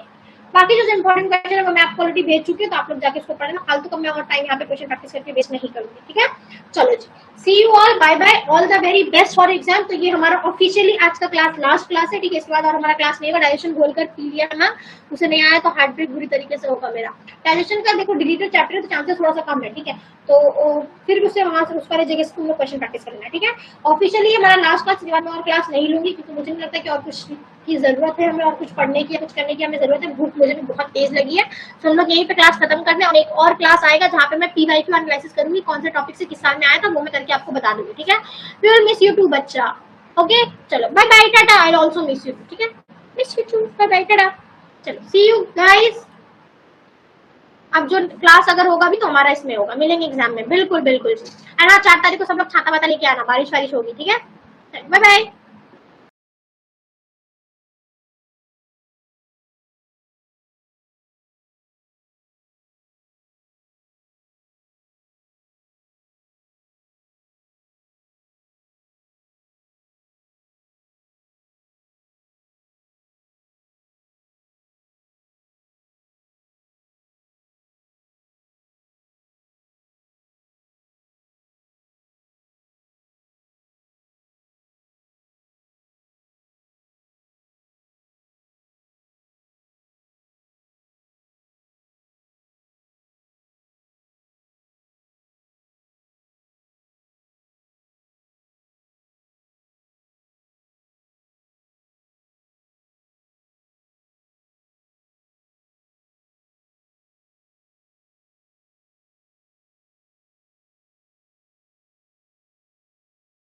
[SPEAKER 1] बाकी जो इंपॉर्टेंट क्वेश्चन है वो मैं आपको ऑलरेडी भेज चुकी हूँ, तो आप लोग जाके उसको पढ़ना। फालतू का मैं और टाइम यहाँ पे क्वेश्चन प्रैक्टिस करके वेस्ट नहीं करूंगी, ठीक है। चलो जी, see you all, bye bye, all the very best for exam. तो ये हमारा ऑफिशियली आज का क्लास लास्ट क्लास है, ठीक है। इसके बाद और हमारा क्लास नहीं होगा। डाइजेशन बोलकर पी लिया ना, उसे नहीं आया तो हार्ट ब्रेक बुरी तरीके से होगा मेरा। डाइजेशन का देखो डिलीटेड चैप्टर है तो चांसेस थोड़ा सा कम है, ठीक है। तो फिर उससे वहां से उस वाले जगह से तुम लोग क्वेश्चन प्रैक्टिस करना है, ठीक है। ऑफिशियली हमारा लास्ट क्लास, मैं और क्लास नहीं लूंगी क्योंकि मुझे नहीं लगता कि और कुछ की जरूरत है हमें, और कुछ पढ़ने की या कुछ करने की हमें जरूरत है। भूख मुझे भी बहुत तेज लगी है, तो हम लोग यहीं पे क्लास खत्म करने, और एक और क्लास आएगा जहाँ पे मैं PYQ एनालिसिस करूंगी, कौन से टॉपिक से किस साल में आया था वो मैं करके आपको बता दूंगी, ठीक है। We will miss you too बच्चा, ओके। चलो बाय बाय, टाटा। आई आल्सो मिस यू, ठीक है। Miss you too, bye bye, टाटा। चलो सी यू गाइस। अब जो क्लास अगर होगा भी तो हमारा इसमें होगा, मिलेंगे एग्जाम में, बिल्कुल बिल्कुल। है ना, 4 तारीख को सब लोग छाता वाता लेके आना, बारिश वारिश होगी, ठीक है। Bye bye.